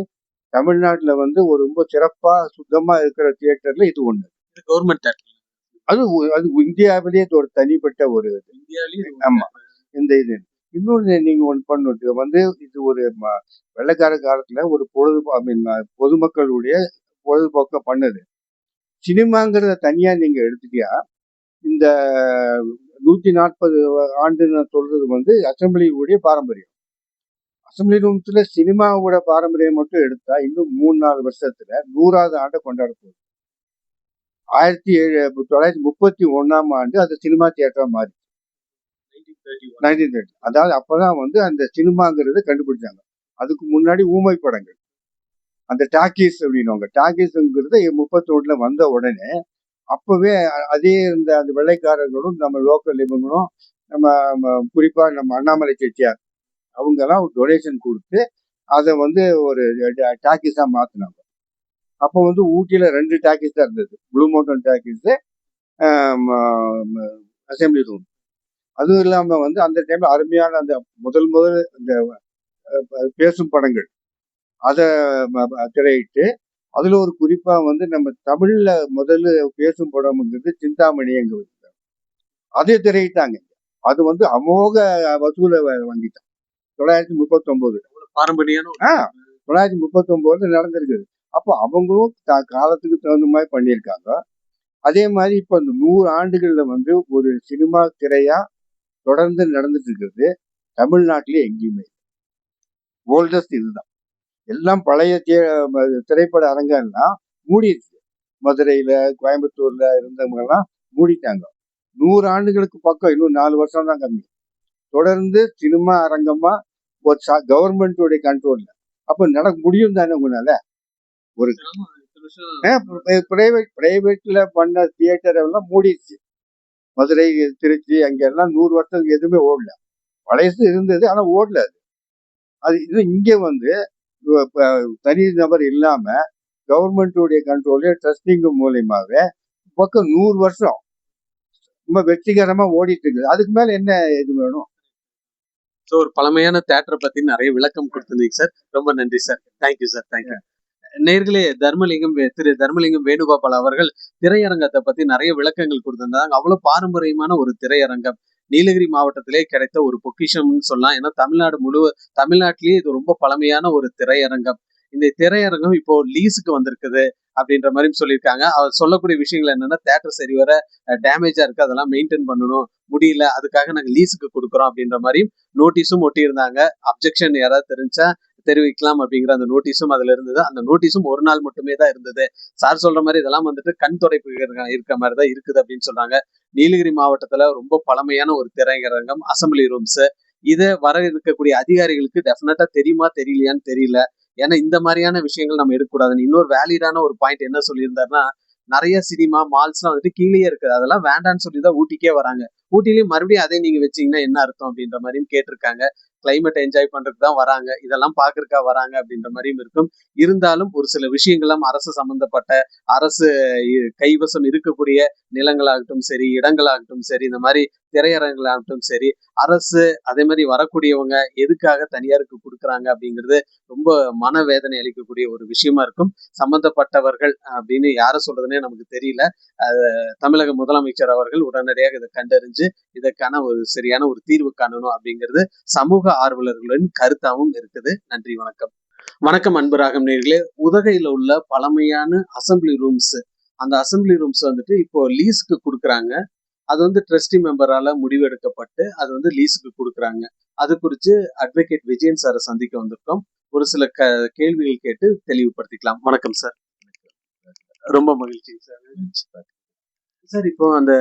தமிழ்நாட்டுல வந்து ஒரு ரொம்ப சிறப்பா சுத்தமா இருக்கிற தியேட்டர்ல இது ஒண்ணு.
கவர்மெண்ட் தியேட்டர்
அது அது இந்தியாவிலேயே ஒரு தனிப்பட்ட ஒரு ஆமா இந்த இது. இன்னொன்று நீங்க ஒன்று பண்ணுறது வந்து இது ஒரு வெள்ளைக்கார காலத்துல ஒரு பொதுமக்களுடைய பொழுதுபோக்க பண்ணுது. சினிமாங்கிறத தனியா நீங்க எடுத்துட்டியா இந்த 140 ஆண்டுன்னு சொல்றது வந்து அசம்பிளியுடைய பாரம்பரியம். அசம்பிளி ரூம்ஸ்ல சினிமாவோட பாரம்பரியம் மட்டும் எடுத்தா இன்னும் 3-4 வருஷத்துல 100வது ஆண்டை கொண்டாட போகுது. 1931ஆம் ஆண்டு அது சினிமா தியேட்டரா மாறி 1930. அதாவது அப்பதான் வந்து அந்த சினிமாங்கிறத கண்டுபிடிச்சாங்க. அதுக்கு முன்னாடி ஊமை படங்கள், அந்த டாக்கீஸ் அப்படின்னுவாங்க. டாக்கீஸ்ங்கிறது 31ல வந்த உடனே அப்பவே அதே இருந்த அந்த வெள்ளைக்காரர்களும் நம்ம லோக்கல் இவங்களும் நம்ம குறிப்பா நம்ம அண்ணாமலை செட்டியார் அவங்க எல்லாம் டொனேஷன் கொடுத்து அதை வந்து ஒரு டாக்கீஸா மாத்தினாங்க. அப்போ வந்து ஊட்டியில 2 டாக்கீஸ் தான் இருந்தது, blue mountain talkies, assembly room. அதுவும் இல்லாம வந்து அந்த டைம்ல அருமையான அந்த முதல் அந்த பேசும் படங்கள் அதை திரையிட்டு அதுல ஒரு குறிப்பா வந்து நம்ம தமிழ்ல முதல்ல பேசும் படம்ங்கிறது சிந்தாமணி எங்க வச்சிருக்காங்க, அதே திரையிட்டாங்க. அது வந்து அமோக வசூலை வாங்கிட்டாங்க 939.
பாரம்பரியம்
939 நடந்திருக்குது. அப்போ அவங்களும் காலத்துக்கு தகுந்த மாதிரி பண்ணியிருக்காங்க. அதே மாதிரி இப்ப இந்த 100 ஆண்டுகள்ல வந்து ஒரு சினிமா திரையா தொடர்ந்து நடந்துட்டு இருக்கிறது தமிழ்நாட்டிலே எங்கேயுமே. ஓல்டஸ்ட் இதுதான். எல்லாம் பழைய திரைப்பட அரங்கெல்லாம் மூடிடுச்சு. மதுரையில கோயம்புத்தூர்ல இருந்தவங்க எல்லாம் மூடிட்டாங்க. 100 ஆண்டுகளுக்கு பக்கம் இன்னும் 4 வருஷம் தான் கம்மி. தொடர்ந்து சினிமா அரங்கமா ஒரு கவர்மெண்டோடைய கண்ட்ரோல்ல அப்ப நடக்க முடியும் தானே உங்களால? ஒரு பிரைவேட்ல பண்ண தியேட்டர் எல்லாம் மூடிடுச்சு. மதுரை, திருச்சி அங்கெல்லாம் 100 வருஷத்துக்கு எதுவுமே ஓடல. பழையசு இருந்தது ஆனா ஓடல. அது இது இங்க வந்து தனி நபர் இல்லாம கவர்மெண்டோடைய கண்ட்ரோல்ல ட்ரஸ்டிங் மூலியமாவே பக்கம் 100 வருஷம் ரொம்ப வெற்றிகரமா ஓடிட்டு இருக்குது. அதுக்கு மேல என்ன இது வேணும்?
ஸோ ஒரு பழமையான தியேட்டரை பத்தி நிறைய விளக்கம் கொடுத்துருந்தீங்க சார். ரொம்ப நன்றி சார். Thank you sir. தேங்க்யூ. நேர்களே, திரு தர்மலிங்கம் வேணுகோபால் அவர்கள் திரையரங்கத்தை பத்தி நிறைய விளக்கங்கள் கொடுத்திருந்தாங்க. அவ்வளவு பாரம்பரியமான ஒரு திரையரங்கம் நீலகிரி மாவட்டத்திலே கிடைத்த ஒரு பொக்கிஷம்னு சொல்லலாம். ஏன்னா தமிழ்நாட்டிலேயே இது ரொம்ப பழமையான ஒரு திரையரங்கம். இந்த திரையரங்கம் இப்போ லீஸுக்கு வந்திருக்குது அப்படின்ற மாதிரி சொல்லியிருக்காங்க. அவர் சொல்லக்கூடிய விஷயங்கள் என்னன்னா, தியேட்டர் சரிவர டேமேஜா இருக்கு, அதெல்லாம் மெயின்டைன் பண்ணணும், முடியல, அதுக்காக நாங்க லீஸுக்கு கொடுக்குறோம் அப்படின்ற மாதிரியும் நோட்டீஸும் ஒட்டியிருந்தாங்க. அப்ஜெக்ஷன் யாராவது தெரிஞ்சா தெரிவிக்கலாம் அப்படிங்கிற அந்த நோட்டீஸும் அதுல இருந்தது. அந்த நோட்டீஸும் ஒரு நாள் மட்டுமே தான் இருந்தது. சார் சொல்ற மாதிரி இதெல்லாம் வந்துட்டு கண் துடைப்பு இருக்க மாதிரிதான் இருக்குது அப்படின்னு சொல்றாங்க. நீலகிரி மாவட்டத்துல ரொம்ப பழமையான ஒரு திரையரங்கம் அசம்பிளி ரூம்ஸ். இதை வர இருக்கக்கூடிய அதிகாரிகளுக்கு டெஃபினட்டா தெரியுமா தெரியலையான்னு தெரியல. ஏன்னா இந்த மாதிரியான விஷயங்கள் நம்ம எடுக்கக்கூடாதுன்னு இன்னொரு வேலிடான ஒரு பாயிண்ட் என்ன சொல்லியிருந்தாருன்னா, நிறைய சினிமா மால்ஸ்லாம் வந்துட்டு கீழேயே இருக்குது, அதெல்லாம் வேண்டான்னு சொல்லி தான் ஊட்டிக்கே வராங்க. ஊட்டிலையும் மறுபடியும் அதே நீங்க வச்சீங்கன்னா என்ன அர்த்தம் அப்படின்ற மாதிரியும் கேட்டிருக்காங்க. கிளைமேட் என்ஜாய் பண்றதுக்கு தான் வராங்க, இதெல்லாம் பாக்குறதுக்கா வராங்க அப்படின்ற மாதிரியும் இருக்கும். இருந்தாலும் ஒரு சில விஷயங்கள்லாம் அரசு சம்பந்தப்பட்ட அரசு கைவசம் இருக்கக்கூடிய நிலங்களாகட்டும் சரி, இடங்களாகட்டும் சரி, இந்த மாதிரி திரையரங்களாகட்டும் சரி, அரசு அதே மாதிரி வரக்கூடியவங்க எதுக்காக தனியாருக்கு கொடுக்குறாங்க அப்படிங்கிறது ரொம்ப மனவேதனை அளிக்கக்கூடிய ஒரு விஷயமா இருக்கும். சம்பந்தப்பட்டவர்கள் அப்படின்னு யாரை சொல்றதுன்னே நமக்கு தெரியல. தமிழக முதலமைச்சர் அவர்கள் உடனடியாக இதை கண்டறிஞ்சு இதற்கான ஒரு சரியான ஒரு தீர்வு காணணும் அப்படிங்கிறது சமூக ஆர்வலர்களின் கருத்தாகவும் இருக்குது. நன்றி, வணக்கம். வணக்கம் அன்பராகம் நேயர்களே. உதகையில உள்ள பழமையான அசம்பிளி ரூம்ஸ், அந்த அசம்பிளி ரூம்ஸ் வந்துட்டு இப்போ லீஸுக்கு கொடுக்குறாங்க. அது வந்து ட்ரஸ்டி மெம்பரால முடிவெடுக்கப்பட்டு அது வந்து லீஸுக்கு கொடுக்குறாங்க. அது குறித்து அட்வொகேட் விஜயன் சாரை சந்திக்க வந்திருக்கோம். ஒரு சில கேள்விகள் கேட்டு தெளிவுபடுத்திக்கலாம். வணக்கம் சார். ரொம்ப மகிழ்ச்சி சார். சார், இப்போ அந்த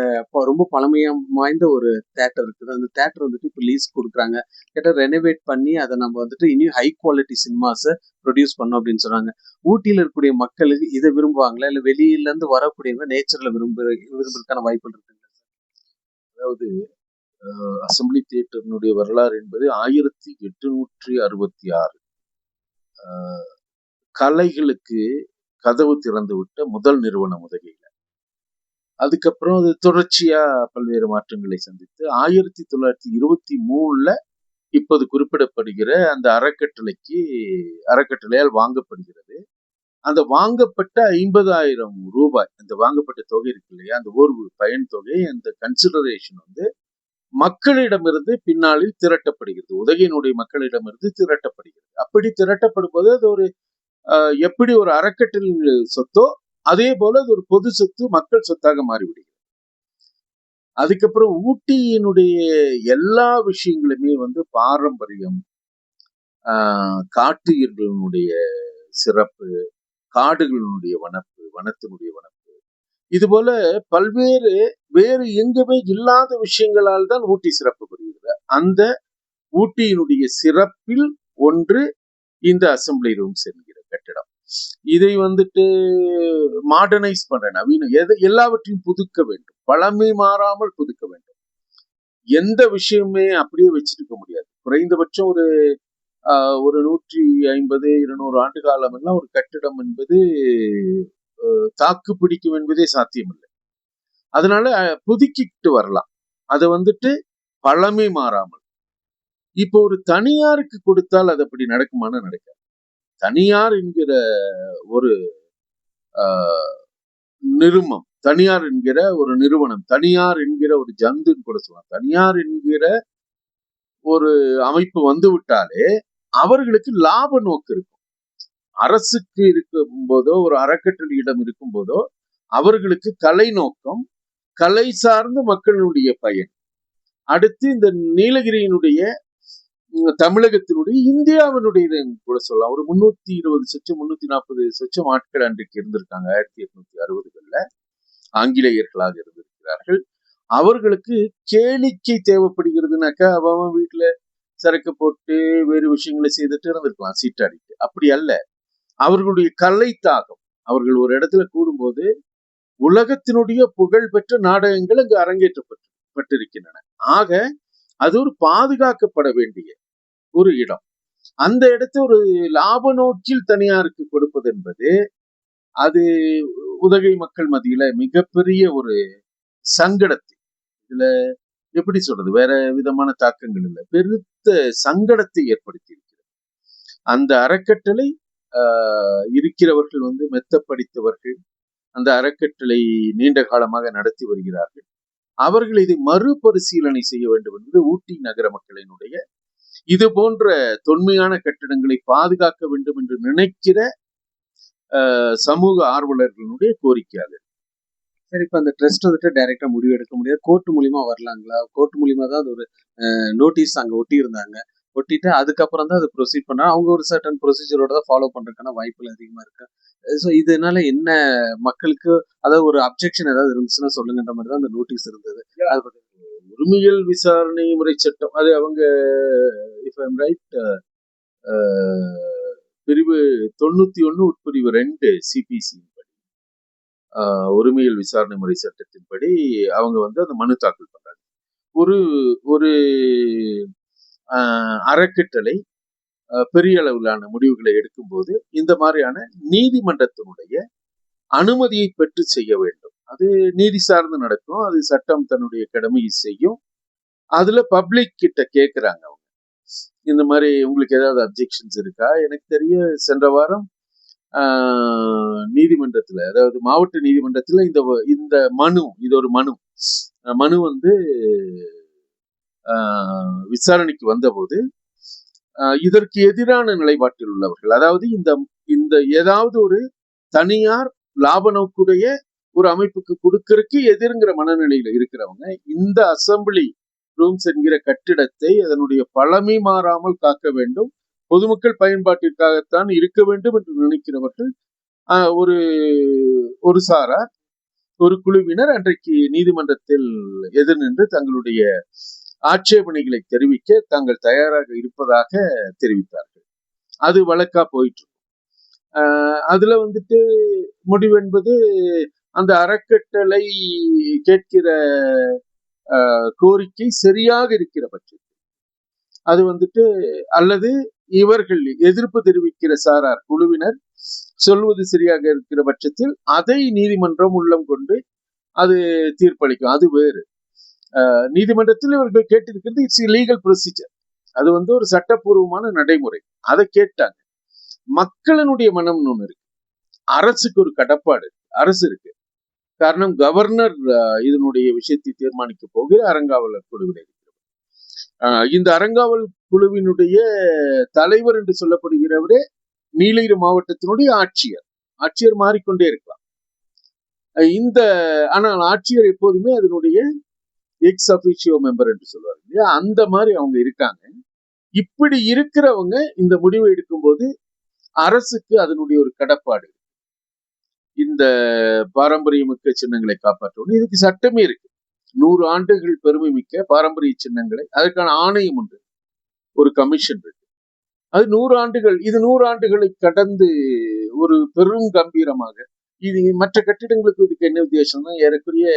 ரொம்ப பழமையா வாய்ந்த ஒரு தேட்டர் இருக்குது. அந்த தேட்டர் வந்துட்டு இப்போ லீஸ் கொடுக்குறாங்க. கேட்டால் ரெனோவேட் பண்ணி அதை நம்ம வந்துட்டு இன்னும் ஹை குவாலிட்டி சினிமாஸை ப்ரொடியூஸ் பண்ணோம் அப்படின்னு சொன்னாங்க. ஊட்டியில் இருக்கக்கூடிய மக்களுக்கு இதை விரும்புவாங்களா, இல்லை வெளியிலேருந்து வரக்கூடியவங்க நேச்சரில் விரும்புறதுக்கான வாய்ப்புகள் இருக்குங்களா?
அதாவது அசம்பிளி தியேட்டர்னுடைய வரலாறு என்பது 1866 கலைகளுக்கு கதவு திறந்து விட்ட முதல் நிறுவனம் உதகையில. அதுக்கப்புறம் அது தொடர்ச்சியா பல்வேறு மாற்றங்களை சந்தித்து 1923 இப்போது குறிப்பிடப்படுகிற அந்த அறக்கட்டளையால் வாங்கப்படுகிறது. அந்த வாங்கப்பட்ட 50,000 ரூபாய், அந்த வாங்கப்பட்ட தொகை இருக்கு இல்லையா, அந்த ஓர்வு பயன் தொகை, அந்த கன்சிடரேஷன் வந்து மக்களிடமிருந்து பின்னாளில் திரட்டப்படுகிறது. உதகையினுடைய மக்களிடமிருந்து திரட்டப்படுகிறது. அப்படி திரட்டப்படும் போது அது ஒரு எப்படி ஒரு அறக்கட்டளை சொத்தோ அதே போல அது ஒரு பொது சொத்து, மக்கள் சொத்தாக மாறிவிடுகிறது. அதுக்கப்புறம் ஊட்டியினுடைய எல்லா விஷயங்களுமே வந்து பாரம்பரியம், காட்டுயிர்களுடைய சிறப்பு, காடுகளினுடைய வனத்தினுடைய வனப்பு, இது போல பல்வேறு வேறு எங்குமே இல்லாத விஷயங்களால் தான் ஊட்டி சிறப்பு பெறுகிறது. அந்த ஊட்டியினுடைய சிறப்பில் ஒன்று இந்த அசம்பிளி ரூம்ஸ் என்கிற கட்டிடம். இதை வந்துட்டு மாடர்னைஸ் பண்ற எல்லாவற்றையும் புதுக்க வேண்டும், பழமை மாறாமல் புதுக்க வேண்டும். எந்த விஷயமே அப்படியே வச்சிருக்க முடியாது. குறைந்தபட்சம் ஒரு 150-200 ஆண்டு காலம் எல்லாம் ஒரு கட்டிடம் என்பது தாக்கு பிடிக்கும் என்பதே சாத்தியமில்லை. அதனால புதுக்கிட்டு வரலாம், அதை வந்துட்டு பழமை மாறாமல். இப்போ ஒரு தனியாருக்கு கொடுத்தால் அது அப்படி நடக்குமான்னு நடக்காது. தனியார் என்கிற ஒரு நிறுவனம், தனியார் என்கிற ஒரு நிறுவனம், தனியார் என்கிற ஒரு ஜந்துன்னு கூட சொல்லலாம், தனியார் என்கிற ஒரு அமைப்பு வந்து விட்டாலே அவர்களுக்கு லாப நோக்கு இருக்கும். அரசுக்கு இருக்கும் போதோ ஒரு அறக்கட்டளையிடம் இருக்கும் போதோ அவர்களுக்கு கலை நோக்கம், கலை சார்ந்த மக்களுடைய பயன். அடுத்து இந்த நீலகிரியினுடைய, தமிழகத்தினுடைய, இந்தியாவினுடைய கூட சொல்லலாம், ஒரு 340 சொச்சம் ஆட்கள் அன்றைக்கு இருந்திருக்காங்க. 1860களில் ஆங்கிலேயர்களாக இருந்திருக்கிறார்கள். அவர்களுக்கு கேளிக்கை தேவைப்படுகிறதுனாக்கா அவன் வீட்டுல சரக்கு போட்டு வேறு விஷயங்களை செய்துட்டு இருந்திருக்கலாம், சீட்டாடிட்டு. அப்படி அல்ல, அவர்களுடைய கலை தாகம். அவர்கள் ஒரு இடத்துல கூடும்போது உலகத்தினுடைய புகழ் பெற்ற நாடகங்கள் அங்கு அரங்கேற்றப்பட்டிருக்கின்றன. ஆக அது ஒரு பாதுகாக்கப்பட வேண்டிய ஒரு இடம். அந்த இடத்தை ஒரு லாப நோக்கில் தனியாருக்கு கொடுப்பது என்பது அது உதகை மக்கள் மத்தியில மிகப்பெரிய ஒரு சங்கடத்தை, இதுல எப்படி சொல்றது, வேற விதமான தாக்கங்கள் இல்லை, பெருத்த சங்கடத்தை ஏற்படுத்தி இருக்கிறது. அந்த அறக்கட்டளை இருக்கிறவர்கள் வந்து மெத்த படித்தவர்கள், அந்த அறக்கட்டளை நீண்ட காலமாக நடத்தி வருகிறார்கள். அவர்கள் இதை மறுபரிசீலனை செய்ய வேண்டும் என்பது ஊட்டி நகர மக்களினுடைய, இது போன்ற தொன்மையான கட்டிடங்களை பாதுகாக்க வேண்டும் என்று நினைக்கிற சமூக ஆர்வலர்களுடைய கோரிக்கையாக.
சரி, இப்போ அந்த ட்ரஸ்ட் வந்துட்டு டைரக்டா முடிவு எடுக்க முடியாது, கோர்ட் மூலியமா வரலாங்களா? கோர்ட் மூலியமா தான் அது ஒரு நோட்டீஸ் அங்க ஒட்டி இருந்தாங்க, ஒட்டிட்டு அதுக்கப்புறம் தான் அது ப்ரொசீட் பண்ணா அவங்க ஒரு சர்டன் ப்ரொசீஜரோட தான் ஃபாலோ பண்றதுக்கான வாய்ப்புகள் அதிகமா இருக்கு. ஸோ இதனால என்ன மக்களுக்கு அதாவது ஒரு அப்ஜெக்ஷன் ஏதாவது இருந்துச்சுன்னா சொல்லுங்கன்ற மாதிரி தான் அந்த நோட்டீஸ் இருந்தது.
ஒரு உரிமையல் விசாரணை முறை சட்டம், அது அவங்க இஃப் ஐம் ரைட் பிரிவு 91 உட்பிரிவு 2 சிபிசி உரிமையல் விசாரணை முறை சட்டத்தின்படி அவங்க வந்து அந்த மனு தாக்கல் பண்றாங்க. ஒரு ஒரு அறக்கட்டளை பெரிய அளவிலான முடிவுகளை எடுக்கும்போது இந்த மாதிரியான நீதிமன்றத்தினுடைய அனுமதியை பெற்று செய்ய வேண்டும். அது நீதி சார்ந்து நடக்கும். அது சட்டம் தன்னுடைய கடமையை செய்யும். அதுல பப்ளிக் கிட்ட கேட்கிறாங்க அவங்க, இந்த மாதிரி உங்களுக்கு ஏதாவது அப்ஜெக்ஷன்ஸ் இருக்கா? எனக்கு தெரிய சென்ற வாரம் நீதிமன்றத்துல, அதாவது மாவட்ட நீதிமன்றத்துல இந்த மனு, இது ஒரு மனு வந்து விசாரணைக்கு வந்தபோது இதற்கு எதிரான நிலைப்பாட்டில் உள்ளவர்கள், அதாவது இந்த ஏதாவது ஒரு தனியார் லாப நோக்குடைய ஒரு அமைப்புக்கு கொடுக்கறதுக்கு எதிர்ங்கிற மனநிலையில இருக்கிறவங்க இந்த அசம்பிளி ரூம்ஸ் என்கிற கட்டிடத்தை அதனுடைய பழமை மாறாமல் காக்க வேண்டும், பொதுமக்கள் பயன்பாட்டிற்காகத்தான் இருக்க வேண்டும் என்று நினைக்கிறவர்கள் ஒரு சாரார், ஒரு குழுவினர் அன்றைக்கு நீதிமன்றத்தில் எதிர் நின்று தங்களுடைய ஆட்சேபனைகளை தெரிவிக்க தாங்கள் தயாராக இருப்பதாக தெரிவித்தார்கள். அது வழக்கா போயிட்டு இருக்கும். அதுல வந்துட்டு முடிவு என்பது அந்த அறக்கட்டளை கேட்கிற கோரிக்கை சரியாக இருக்கிற பட்சத்தில் அது வந்துட்டு, அல்லது இவர்கள் எதிர்ப்பு தெரிவிக்கிற சாரார் குழுவினர் சொல்வது சரியாக இருக்கிற பட்சத்தில் அதை நீதிமன்றம் உள்ளம் கொண்டு அது தீர்ப்பளிக்கும். அது வேறு. நீதிமன்றத்தில் இவர்கள் கேட்டிருக்கிறது இட்ஸ் லீகல் ப்ரொசீஜர், அது வந்து ஒரு சட்டப்பூர்வமான நடைமுறை. அதை கேட்டாங்க. மக்களினுடைய மனம்னு ஒண்ணு இருக்கு, அரசுக்கு ஒரு கடப்பாடு அரசு இருக்கு. காரணம், கவர்னர் இதனுடைய விஷயத்தை தீர்மானிக்க போகிற அறங்காவலர் குழுவில் இருக்கிறது. இந்த அறங்காவல் குழுவினுடைய தலைவர் என்று சொல்லப்படுகிறவரே நீலகிரி மாவட்டத்தினுடைய ஆட்சியர் மாறிக்கொண்டே இருக்கலாம். ஆனால் ஆட்சியர் எப்போதுமே அதனுடைய எக்ஸ் அபிஷியோ மெம்பர் என்று சொல்லுவாங்க இல்லையா, அந்த மாதிரி அவங்க இருக்காங்க. இப்படி இருக்கிறவங்க இந்த முடிவை எடுக்கும் போது அரசுக்கு அதனுடைய ஒரு கடப்பாடு, இந்த பாரம்பரியமிக்க சின்னங்களை காப்பாற்றணும். இதுக்கு சட்டமே இருக்கு. 100 ஆண்டுகள் பெருமை மிக்க பாரம்பரிய சின்னங்களை, அதற்கான ஆணையம் உண்டு, ஒரு கமிஷன் இருக்கு. அது 100 ஆண்டுகள், இது 100 ஆண்டுகளை கடந்து ஒரு பெரும் கம்பீரமாக, இது மற்ற கட்டிடங்களுக்கு இதுக்கு என்ன வித்தியாசம்னா, ஏறக்குரிய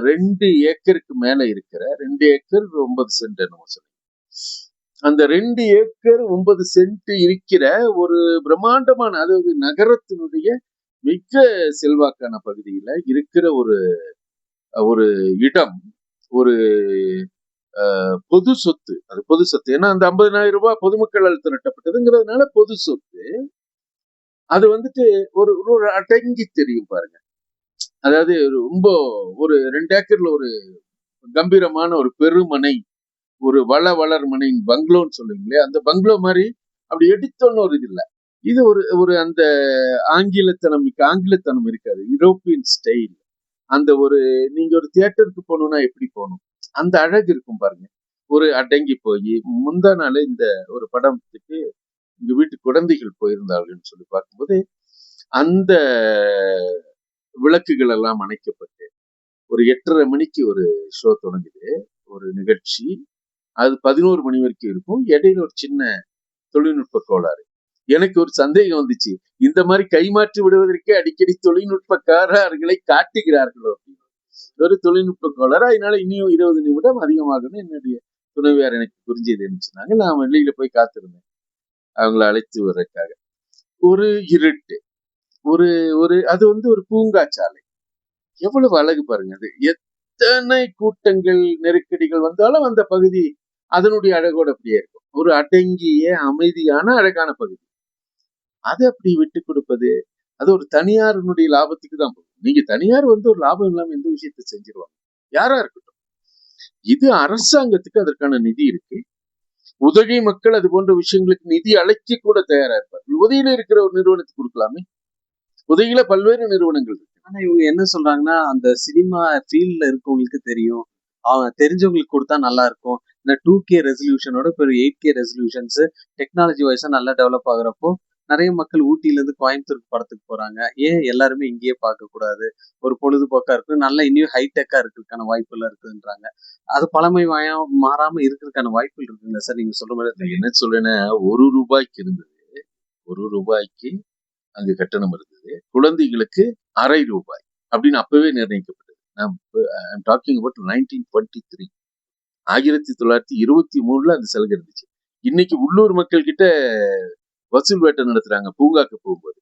2 ஏக்கருக்கு மேல இருக்கிற 2 ஏக்கர் 9 சென்ட் நம்ம சொல்லுவோம். அந்த 2 ஏக்கர் 9 சென்ட் இருக்கிற ஒரு பிரம்மாண்டமான, அதாவது நகரத்தினுடைய மிக செல்வாக்கான பகுதியில இருக்கிற ஒரு இடம், ஒரு பொது சொத்து. அது பொது சொத்து. ஏன்னா அந்த 50,000 ரூபாய் பொதுமக்களால் திரட்டப்பட்டதுங்கிறதுனால பொது சொத்து. அது வந்துட்டு ஒரு அடங்கி தெரியும் பாருங்க. அதாவது ரொம்ப ஒரு 2 ஏக்கர்ல ஒரு கம்பீரமான ஒரு பெருமனை, ஒரு வளர் மனை, பங்களோன்னு சொல்லுவீங்களே, அந்த பங்களோ மாதிரி அப்படி எடுத்தோன்னு ஒரு இது இல்லை. இது ஒரு அந்த ஆங்கிலத்தனம் இருக்காது, யூரோப்பியன் ஸ்டைல். அந்த நீங்க ஒரு தியேட்டருக்கு போகணும்னா எப்படி போகணும், அந்த அழகு இருக்கும் பாருங்க. ஒரு அடங்கி போய், முந்தா நாள் இந்த ஒரு படத்துக்கு எங்க வீட்டு குழந்தைகள் போயிருந்தார்கள்னு சொல்லி பார்க்கும்போது, அந்த விளக்குகள் எல்லாம் அணைக்கப்பட்டு ஒரு 8:30 மணிக்கு ஒரு ஷோ தொடங்குது, ஒரு நிகழ்ச்சி. அது 11 மணி வரைக்கும் இருக்கும். இடையில ஒரு சின்ன தொழில்நுட்ப கோளாறு. எனக்கு ஒரு சந்தேகம் வந்துச்சு, இந்த மாதிரி கைமாற்றி விடுவதற்கே அடிக்கடி தொழில்நுட்பக்காரர்களை காட்டுகிறார்களோ அப்படின்னு. ஒரு தொழில்நுட்ப கோளாறு. அதனால இன்னும் 20 நிமிடம் அதிகமாகணும் என்னுடைய துணைவியார் எனக்கு புரிஞ்சது சொன்னாங்க. நான் வெளியில போய் காத்திருந்தேன் அவங்களை அழைத்து வர்றதுக்காக. ஒரு இருட்டு, அது ஒரு பூங்காச்சாலை. எவ்வளவு அழகு பாருங்க. அது எத்தனை கூட்டங்கள் நெருக்கடிகள் வந்தாலும் அந்த பகுதி அதனுடைய அழகோடு அப்படியே இருக்கும். ஒரு அடங்கிய அமைதியான அழகான பகுதி. அதை அப்படி விட்டு கொடுப்பது, அது ஒரு தனியாருடைய லாபத்துக்கு தான் போகும். நீங்க தனியார் ஒரு லாபம் இல்லாம எந்த விஷயத்தை செஞ்சிருவாங்க, யாரா இருக்கட்டும். இது அரசாங்கத்துக்கு அதற்கான நிதி இருக்கு. உதகை மக்கள் அது போன்ற விஷயங்களுக்கு நிதி அழைக்க கூட தயாரா இருப்பார்கள். உதவியில இருக்கிற ஒரு நிறுவனத்துக்கு கொடுக்கலாமே. உதவியில பல்வேறு நிறுவனங்கள் இருக்கு.
ஆனா இவங்க என்ன சொல்றாங்கன்னா, அந்த சினிமா ஃபீல்ட்ல இருக்கவங்களுக்கு தெரியும், அவங்க தெரிஞ்சவங்களுக்கு கொடுத்தா நல்லா இருக்கும். இந்த 2K ரெசல்யூஷனோட இப்போ 8K ரெசல்யூஷன்ஸ் டெக்னாலஜி வைஸா நல்லா டெவலப் ஆகுறப்போ நிறைய மக்கள் ஊட்டியில இருந்து கோயம்புத்தூருக்கு படத்துக்கு போறாங்க. ஏன் எல்லாருமே இங்கேயே பார்க்க கூடாது? ஒரு பொழுதுபோக்கா இருக்கு, நல்லா இன்னும் ஹைடெக்கா இருக்கிறதுக்கான வாய்ப்புகள் இருக்குன்றாங்க. அது மாறாம இருக்கிறதுக்கான வாய்ப்புகள் இருக்குங்களா சார்? நீங்க சொல்ற மாதிரி
என்ன சொல்றேன்னா, ₹1 இருந்தது. ₹1 அங்கு கட்டணம் இருந்தது. குழந்தைகளுக்கு ₹1/2 அப்படின்னு அப்பவே நிர்ணயிக்கப்பட்டது. நான் டாக்கிங் அபவுட் 1923. 1923ல அந்த சலுகை இருந்துச்சு. இன்னைக்கு உள்ளூர் மக்கள் கிட்ட வசூல் வேட்டை நடத்துறாங்க பூங்காக்கு போகும்போது.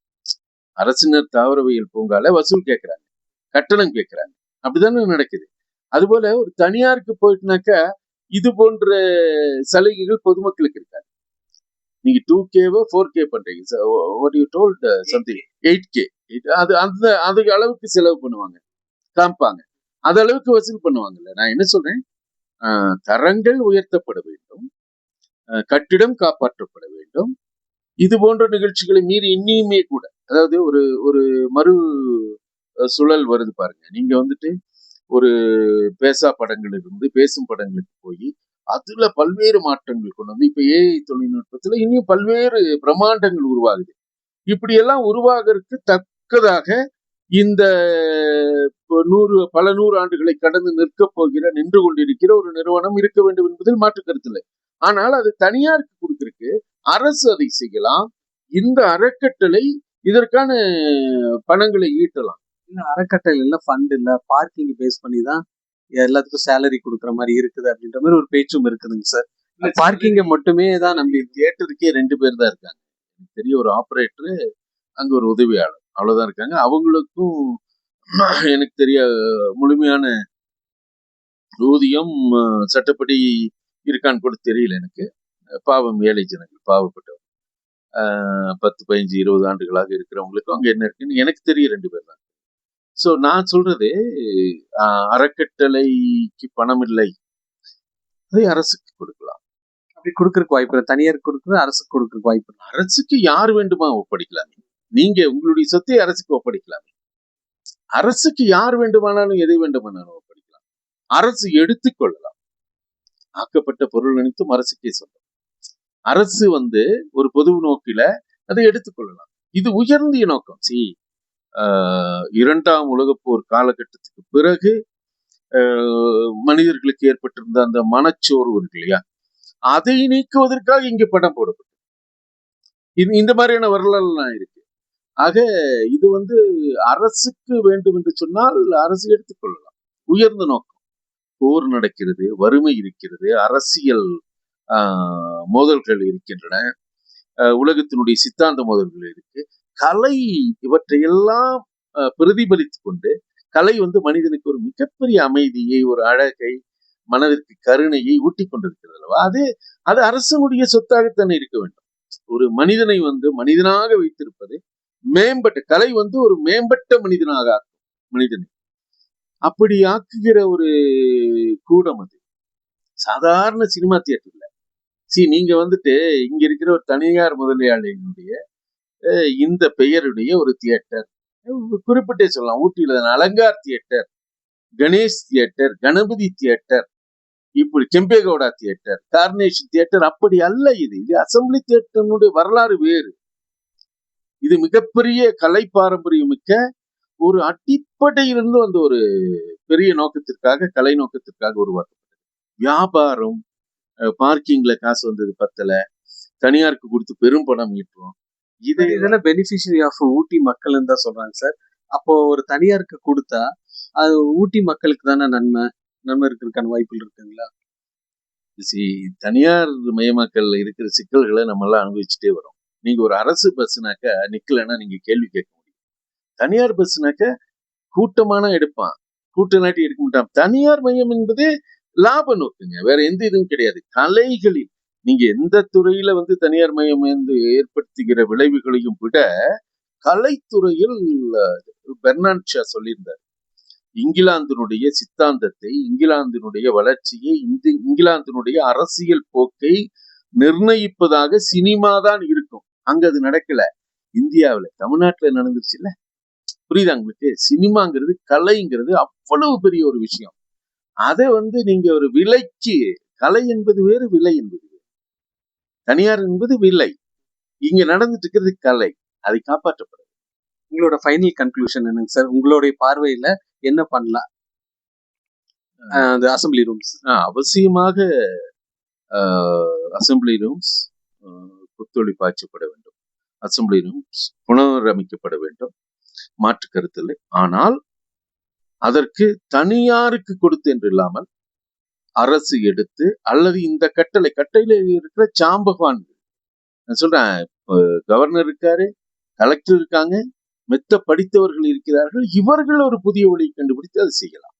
அரசினர் தாவரவியல் பூங்கால வசூல் கேட்கறாங்க, கட்டணம் கேட்கறாங்க. அப்படிதானே நடக்குது. அதுபோல ஒரு தனியாருக்கு போயிட்டுனாக்கா இது போன்ற சலுகைகள் பொதுமக்களுக்கு இருக்காது. நீங்க 2K 4K பண்றீங்க. What you told something 8K. அது அந்த அதுக்கு அளவுக்கு செலவு பண்ணுவாங்க, காமிப்பாங்க. அது அளவுக்கு வசூல் பண்ணுவாங்கல்ல. நான் என்ன சொல்றேன், தரங்கள் உயர்த்தப்பட வேண்டும், கட்டிடம் காப்பாற்றப்பட வேண்டும். இது போன்ற நிகழ்ச்சிகளை மீறி இன்னியுமே கூட, அதாவது ஒரு ஒரு மறு சுழல் வருது பாருங்க. நீங்க வந்துட்டு ஒரு பேசா படங்கள் இருந்து பேசும் படங்களுக்கு போய் அதுல பல்வேறு மாற்றங்கள் கொண்டு வந்து இப்ப ஏஐ தொழில்நுட்பத்துல இன்னும் பல்வேறு பிரம்மாண்டங்கள் உருவாகுது. இப்படி எல்லாம் உருவாகிறதுக்கு தக்கதாக இந்த பல 100 ஆண்டுகளை கடந்து நின்று கொண்டிருக்கிற ஒரு நிறுவனம் இருக்க வேண்டும் என்பதில் மாற்று கருத்து இல்லை. ஆனால் அது தனியாருக்கு கொடுத்திருக்கு, அரசு அதை செய்யலாம். இந்த அறக்கட்டளை இதற்கான பணங்களை ஈட்டலாம்.
அறக்கட்டளை இல்ல, ஃபண்ட் இல்ல, பார்க்கிங் பேஸ் பண்ணி தான் எல்லாத்துக்கும் சேலரி கொடுக்குற மாதிரி இருக்குது அப்படின்ற மாதிரி ஒரு பேச்சும் இருக்குதுங்க சார். பார்க்கிங்க மட்டுமே தான் நம்பி.
தியேட்டருக்கே 2 பேர் தான் இருக்காங்க. பெரிய ஒரு ஆபரேட்டர், அங்க ஒரு உதவியாளர், அவ்வளவுதான் இருக்காங்க. அவங்களுக்கும் எனக்கு தெரிய முழுமையான ஊதியம் சட்டப்படி இருக்கான்னு கூட தெரியல எனக்கு. பாவம், ஏழை ஜனங்கள், பாவப்பட்டவர். 10, 15, 20 ஆண்டுகளாக இருக்கிறவங்களுக்கும் அங்க என்ன இருக்குன்னு எனக்கு தெரிய 2 பேர் தான். சோ நான் சொல்றது, அறக்கட்டளைக்கு பணம் இல்லை, அதை அரசுக்கு கொடுக்கலாம்.
அப்படி கொடுக்கறதுக்கு வாய்ப்பு இல்லை. தனியார் கொடுக்குறது, அரசுக்கு கொடுக்கறதுக்கு வாய்ப்பு இல்லை.
அரசுக்கு யார் வேண்டுமா ஒப்படைக்கலாமே. நீங்க உங்களுடைய சொத்தை அரசுக்கு ஒப்படைக்கலாமே. அரசுக்கு யார் வேண்டுமானாலும் எதை வேண்டுமானாலும் ஒப்படைக்கலாம். அரசு எடுத்துக்கொள்ளலாம். ஆக்கப்பட்ட பொருள் அனைத்தும் அரசுக்கே சொந்தம். அரசு ஒரு பொது நோக்கில அதை எடுத்துக்கொள்ளலாம். இது உயர்ந்திய நோக்கம். இரண்டாம் உலகப்போர் காலகட்டத்துக்கு பிறகு மனிதர்களுக்கு ஏற்பட்டிருந்த அந்த மனச்சோர்வு இருக்கு இல்லையா, அதை நீக்குவதற்காக இங்கு படம் போடப்பட்டது. இந்த மாதிரியான வரலாறுலாம் இருக்கு. ஆக இது அரசுக்கு வேண்டும் என்று சொன்னால் அரசு எடுத்துக்கொள்ளலாம். உயர்ந்த நோக்கம். போர் நடக்கிறது, வறுமை இருக்கிறது, அரசியல் மோதல்கள் இருக்கின்றன, உலகத்தினுடைய சித்தாந்த மோதல்கள் இருக்கு, கலை இவற்றையெல்லாம் பிரதிபலித்துக் கொண்டு கலை மனிதனுக்கு ஒரு மிகப்பெரிய அமைதியை, ஒரு அழகை, மனதிற்கு கருணையை ஊட்டி கொண்டிருக்கிறது அல்லவா. அது அரசனுடைய சொத்தாகத்தானே இருக்க வேண்டும். ஒரு மனிதனை மனிதனாக வைத்திருப்பது மேம்பட்ட கலை ஒரு மேம்பட்ட மனிதனாக ஆக்கும் மனிதனை. அப்படி ஆக்குகிற ஒரு கூடம் அது. சாதாரண சினிமா தியேட்டர் இல்ல. நீங்க இங்க இருக்கிற ஒரு தனியார் முதலியாளினுடைய இந்த பெயருடைய ஒரு தியேட்டர் குறிப்பிட்டே சொல்லலாம். ஊட்டியில Alankar theatre, Ganesh theatre, Ganapathi theatre, இப்படி கெம்பேகவுடா தியேட்டர், கார்னேஷன் தியேட்டர். அப்படி அல்ல. இது அசம்பிளி தியேட்டருடைய வரலாறு வேறு. இது மிகப்பெரிய கலை பாரம்பரியம் மிக்க ஒரு அடிப்படையிலிருந்து ஒரு பெரிய நோக்கத்திற்காக, கலை நோக்கத்திற்காக உருவாக்கப்பட்டது. வியாபாரம், பார்க்கிங்ல காசு வந்தது பத்தல, தனியாருக்கு கொடுத்து பெரும் பணம் ஈட்டுறோம்.
இதெல்லாம் பெனிஃபிஷியரி ஆஃப் ஊட்டி மக்கள் தான் சொல்றாங்க சார். அப்போ ஒரு தனியாருக்கு கொடுத்தா அது ஊட்டி மக்களுக்கு தானே நன்மை இருக்கிறதுக்கான வாய்ப்புகள் இருக்குங்களா?
தனியார் மயமாக்கல் இருக்கிற சிக்கல்களை நம்ம எல்லாம் அனுபவிச்சுட்டே வரோம். நீங்க ஒரு அரசு பஸ்னாக்க நிக்கலன்னா நீங்க கேள்வி கேட்க முடியும். தனியார் பஸ்னாக்க கூட்டமான எடுப்பான், கூட்ட நாட்டி எடுக்க மாட்டான். தனியார் மையம் என்பது லாப நோக்குங்க, வேற எந்த இதுவும் கிடையாது. கலைகளில் நீங்க எந்த துறையில தனியார் மையம் ஏற்படுத்துகிற விளைவுகளையும் விட கலைத்துறையில் பெர்னார்ட் ஷா சொல்லியிருந்தார். இங்கிலாந்தினுடைய சித்தாந்தத்தை, இங்கிலாந்தினுடைய வளர்ச்சியை, இங்கிலாந்தினுடைய அரசியல் போக்கை நிர்ணயிப்பதாக சினிமா தான் இருக்கும். அங்க அது நடக்கல. இந்தியாவில, தமிழ்நாட்டுல நடந்துருச்சு இல்ல. புரியுதா உங்களுக்கு? சினிமாங்கிறது, கலைங்கிறது அவ்வளவு பெரிய ஒரு விஷயம். அதை நீங்க ஒரு விலைக்கு, கலை என்பது வேறு, விலை என்பது வேறு. தனியார் என்பது விலை. இங்க நடந்துட்டு இருக்கிறது கலை, அதை காப்பாற்றப்படும்.
உங்களோட ஃபைனல் கன்க்ளூஷன் என்னங்க சார்? உங்களுடைய பார்வையில என்ன பண்ணலாம் அந்த அசம்பிளி ரூம்ஸ்?
அவசியமாக அசம்பிளி ரூம்ஸ் புத்துழைப்பாய்ச்சப்பட வேண்டும். அசம்பிளி ரூம்ஸ் புனரமைக்கப்பட வேண்டும், மாற்று கருத்து இல்லை. ஆனால் அதற்கு தனியாருக்கு கொடுத்து என்று இல்லாமல் அரசு எடுத்து, அல்லது இந்த கட்டளையில இருக்கிற சாம்பவான், நான் சொல்றேன், கவர்னர் இருக்காரு, கலெக்டர் இருக்காங்க, மெத்த படித்தவர்கள் இருக்கிறார்கள், இவர்கள் ஒரு புதிய வழியை கண்டுபிடித்து அதை செய்யலாம்.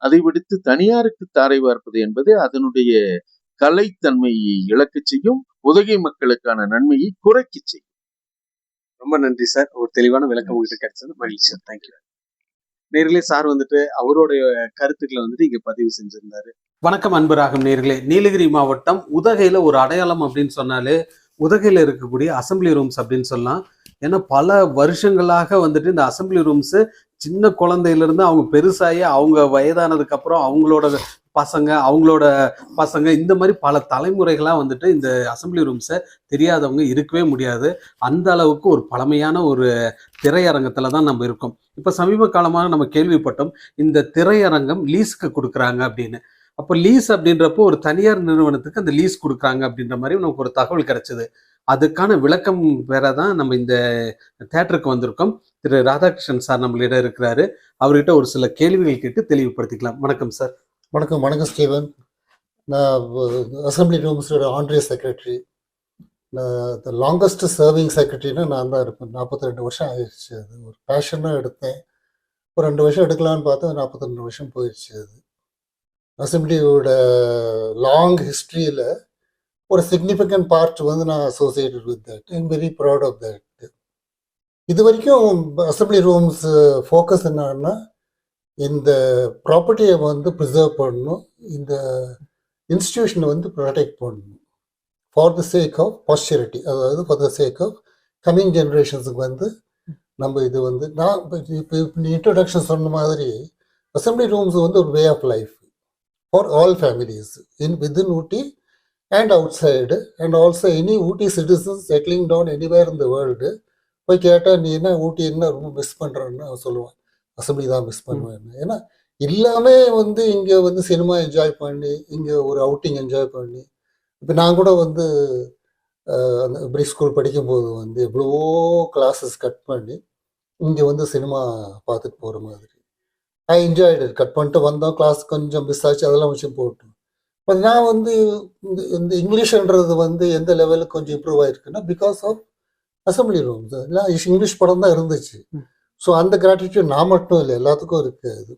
அதை விடுத்து தனியாருக்கு தாரை பார்ப்பது என்பது அதனுடைய கலைத்தன்மையை இழக்க செய்யும், உதகை மக்களுக்கான நன்மையை குறைக்க செய்யும்.
ரொம்ப நன்றி சார், ஒரு தெளிவான விளக்கம் உங்ககிட்ட கிடைச்சது. மகிழ்ச்சி சார், தேங்க்யூ. நேர்களே, சார் வந்துட்டு அவருடைய கருத்துக்களை வந்துட்டு இங்க பதிவு செஞ்சிருந்தாரு. வணக்கம் அன்பராகும் நேர்களே. நீலகிரி மாவட்டம் உதகையில ஒரு அடையாளம் அப்படின்னு சொன்னாலே உதகையில இருக்கக்கூடிய அசம்பிளி ரூம்ஸ் அப்படின்னு சொல்லலாம். ஏன்னா பல வருஷங்களாக வந்துட்டு இந்த அசம்பிளி ரூம்ஸ் சின்ன குழந்தையில இருந்து அவங்க பெருசாகி அவங்க வயதானதுக்கு அப்புறம் அவங்களோட பசங்க இந்த மாதிரி பல தலைமுறைகளாக வந்துட்டு இந்த அசம்பிளி ரூம்ஸை தெரியாதவங்க இருக்கவே முடியாது. அந்த அளவுக்கு ஒரு பழமையான ஒரு திரையரங்கத்துல தான் நம்ம இருக்கோம். இப்போ சமீப காலமாக நம்ம கேள்விப்பட்டோம் இந்த திரையரங்கம் லீஸுக்கு கொடுக்குறாங்க அப்படின்னு. அப்போ லீஸ் அப்படின்றப்போ ஒரு தனியார் நிறுவனத்துக்கு அந்த லீஸ் கொடுக்குறாங்க அப்படின்ற மாதிரி நமக்கு ஒரு தகவல் கிடைச்சது. அதுக்கான விளக்கம் வேற தான் நம்ம இந்த தேட்டருக்கு வந்திருக்கோம். திரு ராதாகிருஷ்ணன் சார் நம்மளிடம் இருக்கிறாரு. அவர்கிட்ட ஒரு சில கேள்விகள் கேட்டு தெளிவுபடுத்திக்கலாம். வணக்கம் சார்.
வணக்கம் ஸ்டீவன். நான் அசம்பிளி ரூம்ஸோட ஆன்ரே செக்ரட்டரி. நான் லாங்கஸ்ட் சர்விங் செக்ரட்டரின்னு நான் தான் இருப்பேன். 42 வருஷம் ஆயிடுச்சு. அது ஒரு பேஷனாக எடுத்தேன். ஒரு 2 வருஷம் எடுக்கலான்னு பார்த்தா 42 வருஷம் போயிடுச்சு. அது அசம்பிளியோட லாங் ஹிஸ்ட்ரியில் ஒரு சிக்னிஃபிகண்ட் பார்ட் வந்து நான் associated with that. I'm very proud of that. இது வரைக்கும் அசம்பிளி ரூம்ஸ் ஃபோக்கஸ் என்னன்னா, இந்த ப்ராப்பர்ட்டியை வந்து ப்ரிசர்வ் பண்ணணும், இந்த இன்ஸ்டிடியூஷனை வந்து ப்ரொடெக்ட் பண்ணணும் for the sake of posterity, அதாவது for the sake of coming ஜென்ரேஷன்ஸுக்கு வந்து நம்ம இது வந்து நான் இப்போ இன்ட்ரடக்ஷன் சொன்ன மாதிரி அசம்பிளி ரூம்ஸ் வந்து ஒரு way of life for all families within Ooty and outside, and also any Ooty citizens settling down anywhere in the world. போய் கேட்டால் நீ என்ன ஊட்டி என்ன ரொம்ப மிஸ் பண்ணுறன்னு சொல்லுவான். அசம்பிளி தான் மிஸ் பண்ணுவேன். ஏன்னா எல்லாமே வந்து இங்கே வந்து சினிமா என்ஜாய் பண்ணி, இங்கே ஒரு அவுட்டிங் என்ஜாய் பண்ணி, இப்போ நான் கூட வந்து அந்த பிரிக் ஸ்கூல் படிக்கும்போது வந்து எவ்வளவோ கிளாஸஸ் கட் பண்ணி இங்கே வந்து சினிமா பார்த்துட்டு போகிற மாதிரி ஐ என்ஜாய்டு. கட் பண்ணிட்டு வந்தோம், கிளாஸ் கொஞ்சம் மிஸ் ஆச்சு, அதெல்லாம் வச்சு போட்டோம். பட் நான் வந்து இந்த இங்கிலீஷ்ன்றது வந்து எந்த லெவலுக்கு கொஞ்சம் இம்ப்ரூவ் ஆயிருக்குன்னா பிகாஸ் ஆஃப் அசம்பிளி ரூம்ஸ். எல்லாம் இங்கிலீஷ் படம் தான் இருந்துச்சு. ஸோ அந்த கிராட்டிடியூட் நான் மட்டும் இல்லை, எல்லாத்துக்கும் இருக்குது. அது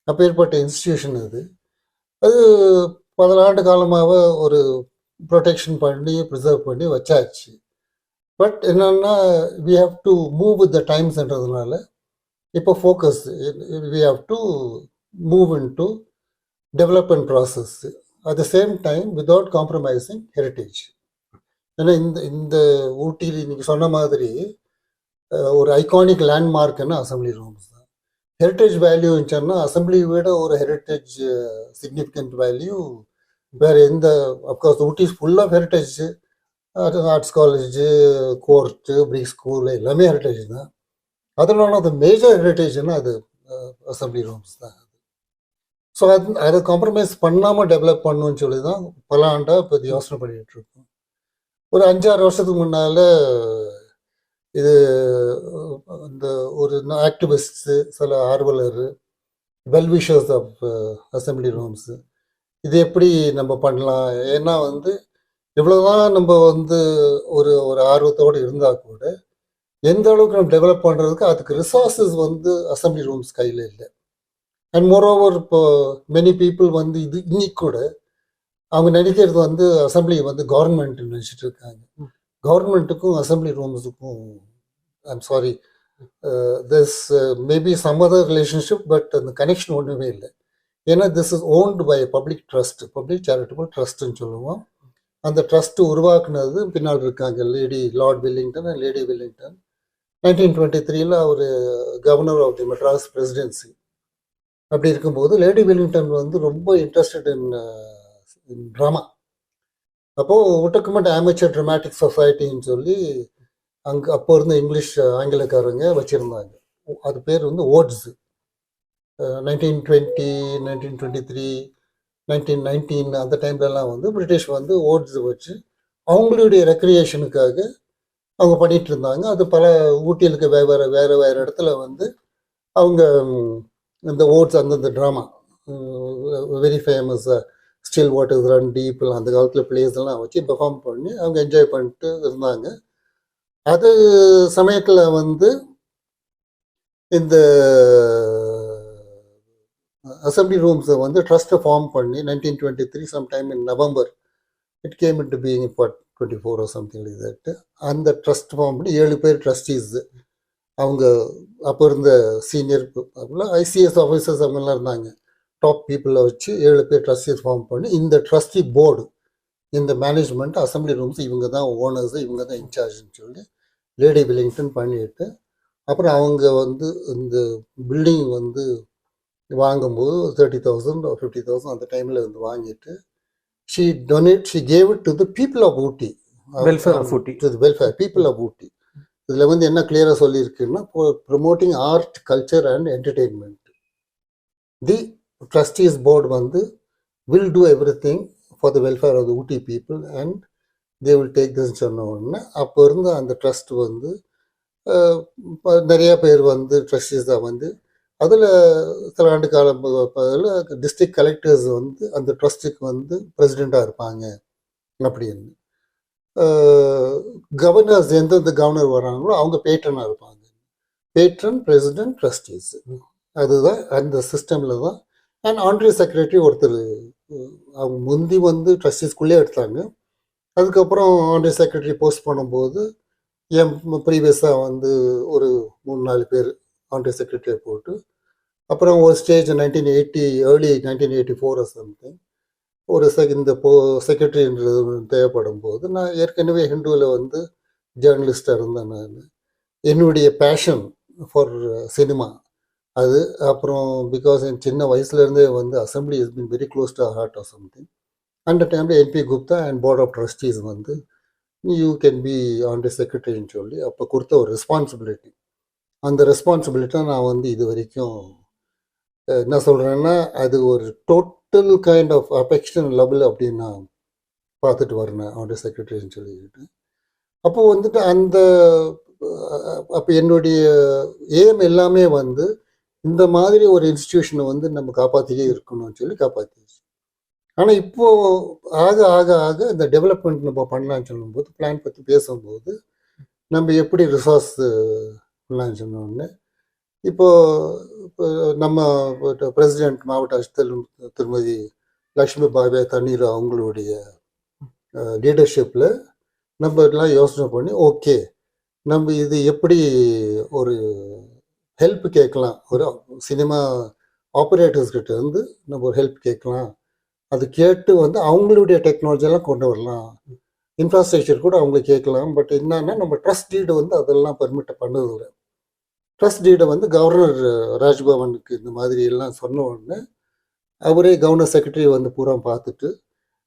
அப்பேற்பட்ட இன்ஸ்டிடியூஷன் அது 14 காலமாக ஒரு ப்ரொடெக்ஷன் பண்ணி ப்ரிசர்வ் பண்ணி வச்சாச்சு. பட் என்னன்னா we have to move with the டைம்ஸ்ன்றதுனால இப்போ focus we have to move into development process at the same time without compromising heritage. ஏன்னா இந்த ஊட்டியில் இன்னைக்கு சொன்ன மாதிரி ஒரு ஐகானிக் லேண்ட்மார்க்னா அசம்பிளி ரூம்ஸ் தான். ஹெரிட்டேஜ் வேல்யூ இருந்துச்சுன்னா அசம்பிளி விட ஒரு ஹெரிட்டேஜ் சிக்னிஃபிகண்ட் வேல்யூ வேறு எந்த, of course Ooty is full of heritage. Arts college, court, brick school எல்லாமே ஹெரிட்டேஜ் தான். அதில் ஒன் ஆஃப் த மேஜர் ஹெரிட்டேஜ்னா அது அசம்பிளி ரூம்ஸ் தான். ஸோ அதை காம்ப்ரமைஸ் பண்ணாமல் டெவலப் பண்ணணும்னு சொல்லி தான் பல ஆண்டாக இப்போ யோசனை பண்ணிகிட்டு இருக்கோம். ஒரு 5-6 வருஷத்துக்கு முன்னால் இது இந்த ஒரு ஆக்டிவிஸ்ட்ஸு, சில ஆர்வலர், வெல்விஷர்ஸ் ஆஃப் அசம்பிளி ரூம்ஸு இது எப்படி நம்ம பண்ணலாம், ஏன்னா வந்து இவ்வளோதான் நம்ம வந்து ஒரு ஆர்வத்தோடு இருந்தால் கூட எந்த அளவுக்கு நம்ம டெவலப் பண்ணுறதுக்கு அதுக்கு ரிசோர்ஸஸ் வந்து அசம்பிளி ரூம்ஸ் கையில் இல்லை. அண்ட் மோரோவர் இப்போ மெனி பீப்புள் வந்து இது இன்னைக்கு கூட அவங்க நினைக்கிறது வந்து அசம்பிளி வந்து கவர்மெண்ட் நினச்சிட்டு இருக்காங்க. கவர்மெண்ட்டுக்கும் அசம்பிளி ரூம்ஸுக்கும் I'm sorry this maybe some other relationship, but அந்த கனெக்ஷன் ஒன்றுமே இல்லை. ஏன்னா this is owned by public trust, public charitable ட்ரஸ்ட்னு சொல்லுவோம். அந்த ட்ரஸ்ட்டு உருவாக்குனது பின்னால் இருக்காங்க Lord Willingdon and Lady Willingdon. 1923 அவர் governor of the Madras presidency. அப்படி இருக்கும்போது லேடி வில்லிங்டன் வந்து ரொம்ப இன்ட்ரெஸ்டட் இன் ட்ராமா. அப்போது உட்டக்குமெண்ட் அமேச்சர் ட்ராமாட்டிக் சொசைட்டின்னு சொல்லி அங்கே அப்போ இருந்த இங்கிலீஷ் ஆங்கிலக்காரங்க வச்சுருந்தாங்க. அது பேர் வந்து ஓட்ஸ். 1920, 1923, 1919 அந்த டைம்லலாம் வந்து பிரிட்டிஷ் வந்து ஓட்ஸ் வச்சு அவங்களுடைய ரெக்ரியேஷனுக்காக அவங்க பண்ணிட்டு இருந்தாங்க. அது பல ஊட்டிகளுக்கு வேறு இடத்துல வந்து அவங்க இந்த ஓட்ஸ் அந்தந்த drama very famous still waters run deep அந்த காலத்தில் பிளேஸ் எல்லாம் வச்சு பெர்ஃபார்ம் பண்ணி அவங்க என்ஜாய் பண்ணிட்டு இருந்தாங்க. அது சமயத்தில் வந்து இந்த அசம்பிளி ரூம்ஸை வந்து ட்ரஸ்ட்டை ஃபார்ம் பண்ணி 1923 sometime in November it came in to being for 24 or something like that. அந்த ட்ரஸ்ட் ஃபார்ம் பண்ணி 7 பேர் ட்ரஸ்டீஸ். அவங்க அப்போ இருந்த சீனியர் ஐசிஎஸ் ஆஃபீஸர்ஸ் அவங்கெல்லாம் இருந்தாங்க. டாப் பீப்புளை வச்சு 7 பேர் ட்ரஸ்டீஸ் ஃபார்ம் பண்ணி இந்த ட்ரஸ்டி போர்டு இந்த மேனேஜ்மெண்ட் அசம்பிளி ரூம்ஸ் இவங்க தான் ஓனர்ஸ், இவங்க தான் இன்சார்ஜ்னு சொல்லி லேடி வில்லிங்டன் பண்ணிட்டு அப்புறம் அவங்க வந்து இந்த பில்டிங் வந்து வாங்கும்போது 30,000 or 50,000 அந்த டைமில் வந்து வாங்கிட்டு she gave it to the people of Ooty.
Welfare of Ooty.
To the welfare people of Ooty. இதில் வந்து என்ன கிளியராக சொல்லியிருக்குன்னா promoting art culture and entertainment. The trustees board வந்து will do everything for the welfare of the Ooty people and they will take this சொன்ன உடனே அப்போ இருந்த அந்த ட்ரஸ்ட் வந்து நிறைய பேர் வந்து ட்ரஸ்டீஸாக வந்து அதில் சில ஆண்டு காலம் டிஸ்ட்ரிக்ட் கலெக்டர்ஸ் வந்து அந்த ட்ரஸ்ட்டுக்கு வந்து பிரசிடெண்ட்டாக இருப்பாங்க அப்படின்னு. கவர்னர்ஸ் எந்தெந்த கவர்னர் வராங்களோ அவங்க பேட்ரனாக இருப்பாங்க. பேட்ரன், பிரசிடென்ட், ட்ரஸ்டீஸ், அதுதான் அந்த சிஸ்டமில் தான். அண்ட் ஆன்ட்ரி செக்ரட்டரி ஒருத்தர் அவங்க முந்தி வந்து ட்ரஸ்டீஸ்குள்ளே எடுத்தாங்க. அதுக்கப்புறம் ஆன்ட்ரி செக்ரட்டரி போஸ்ட் பண்ணும்போது என் ப்ரீவியஸாக வந்து ஒரு 3-4 பேர் ஆன்ட்ரி செக்ரட்டரியை போட்டு அப்புறம் ஒரு ஸ்டேஜ் 1980 ஏர்லி 1984 சம்திங் ஒரு இந்த செக்ரட்டரின்றது தேவைப்படும் போது நான் ஏற்கனவே ஹிந்துவில் வந்து ஜேர்னலிஸ்டாக இருந்தேன். நான் என்னுடைய பேஷன் ஃபார் சினிமா அது அப்புறம் பிகாஸ் என் சின்ன வயசுலேருந்தே வந்து assembly is been very close to heart or something. அந்த டைமில் N P Gupta and board of trustees வந்து யூ கேன் பி ஆன்ட்ரி செக்ரட்டரின்னு சொல்லி அப்போ கொடுத்த ஒரு ரெஸ்பான்சிபிலிட்டி. அந்த ரெஸ்பான்சிபிலிட்டியை நான் வந்து இது வரைக்கும் என்ன சொல்கிறேன்னா அது ஒரு total kind of affection level அப்படின்னு நான் பார்த்துட்டு வரேன் ஆன்ட்ரி செக்ரட்டரின்னு சொல்லிக்கிட்டு. அப்போ வந்துட்டு அந்த அப்போ என்னுடைய ஏம் எல்லாமே வந்து இந்த மாதிரி ஒரு இன்ஸ்டிடியூஷனை வந்து நம்ம காப்பாற்றியே இருக்கணும்னு சொல்லி காப்பாற்றிடுச்சு. ஆனால் இப்போது ஆக ஆக ஆக இந்த டெவலப்மெண்ட் நம்ம பண்ணலான்னு சொல்லும்போது பிளான் பற்றி பேசும்போது நம்ம எப்படி ரிசோர்ஸ் பண்ணலான்னு சொன்னோடனே இப்போது நம்ம பிரசிடென்ட் மாவட்ட ஆட்சித்தலைவர் திருமதி லக்ஷ்மி பாபே தண்ணீர் அவங்களுடைய லீடர்ஷிப்பில் நம்ம எல்லாம் யோசனை பண்ணி ஓகே நம்ம இது எப்படி ஒரு ஹெல்ப் கேட்கலாம், ஒரு சினிமா ஆப்ரேட்டர்ஸ்கிட்ட இருந்து நம்ம ஒரு ஹெல்ப் கேட்கலாம். அது கேட்டு வந்து அவங்களுடைய டெக்னாலஜியெல்லாம் கொண்டு வரலாம், இன்ஃப்ராஸ்ட்ரக்சர் கூட அவங்க கேட்கலாம். பட் என்னன்னா நம்ம ட்ரஸ்ட் டீடை வந்து அதெல்லாம் பெர்மிட் பண்ணதில்லை. ட்ரஸ்ட் டீடை வந்து கவர்னர் ராஜ்பவனுக்கு இந்த மாதிரி எல்லாம் சொன்ன உடனே அவரே கவர்னர் செக்ரட்டரி வந்து பூரா பார்த்துட்டு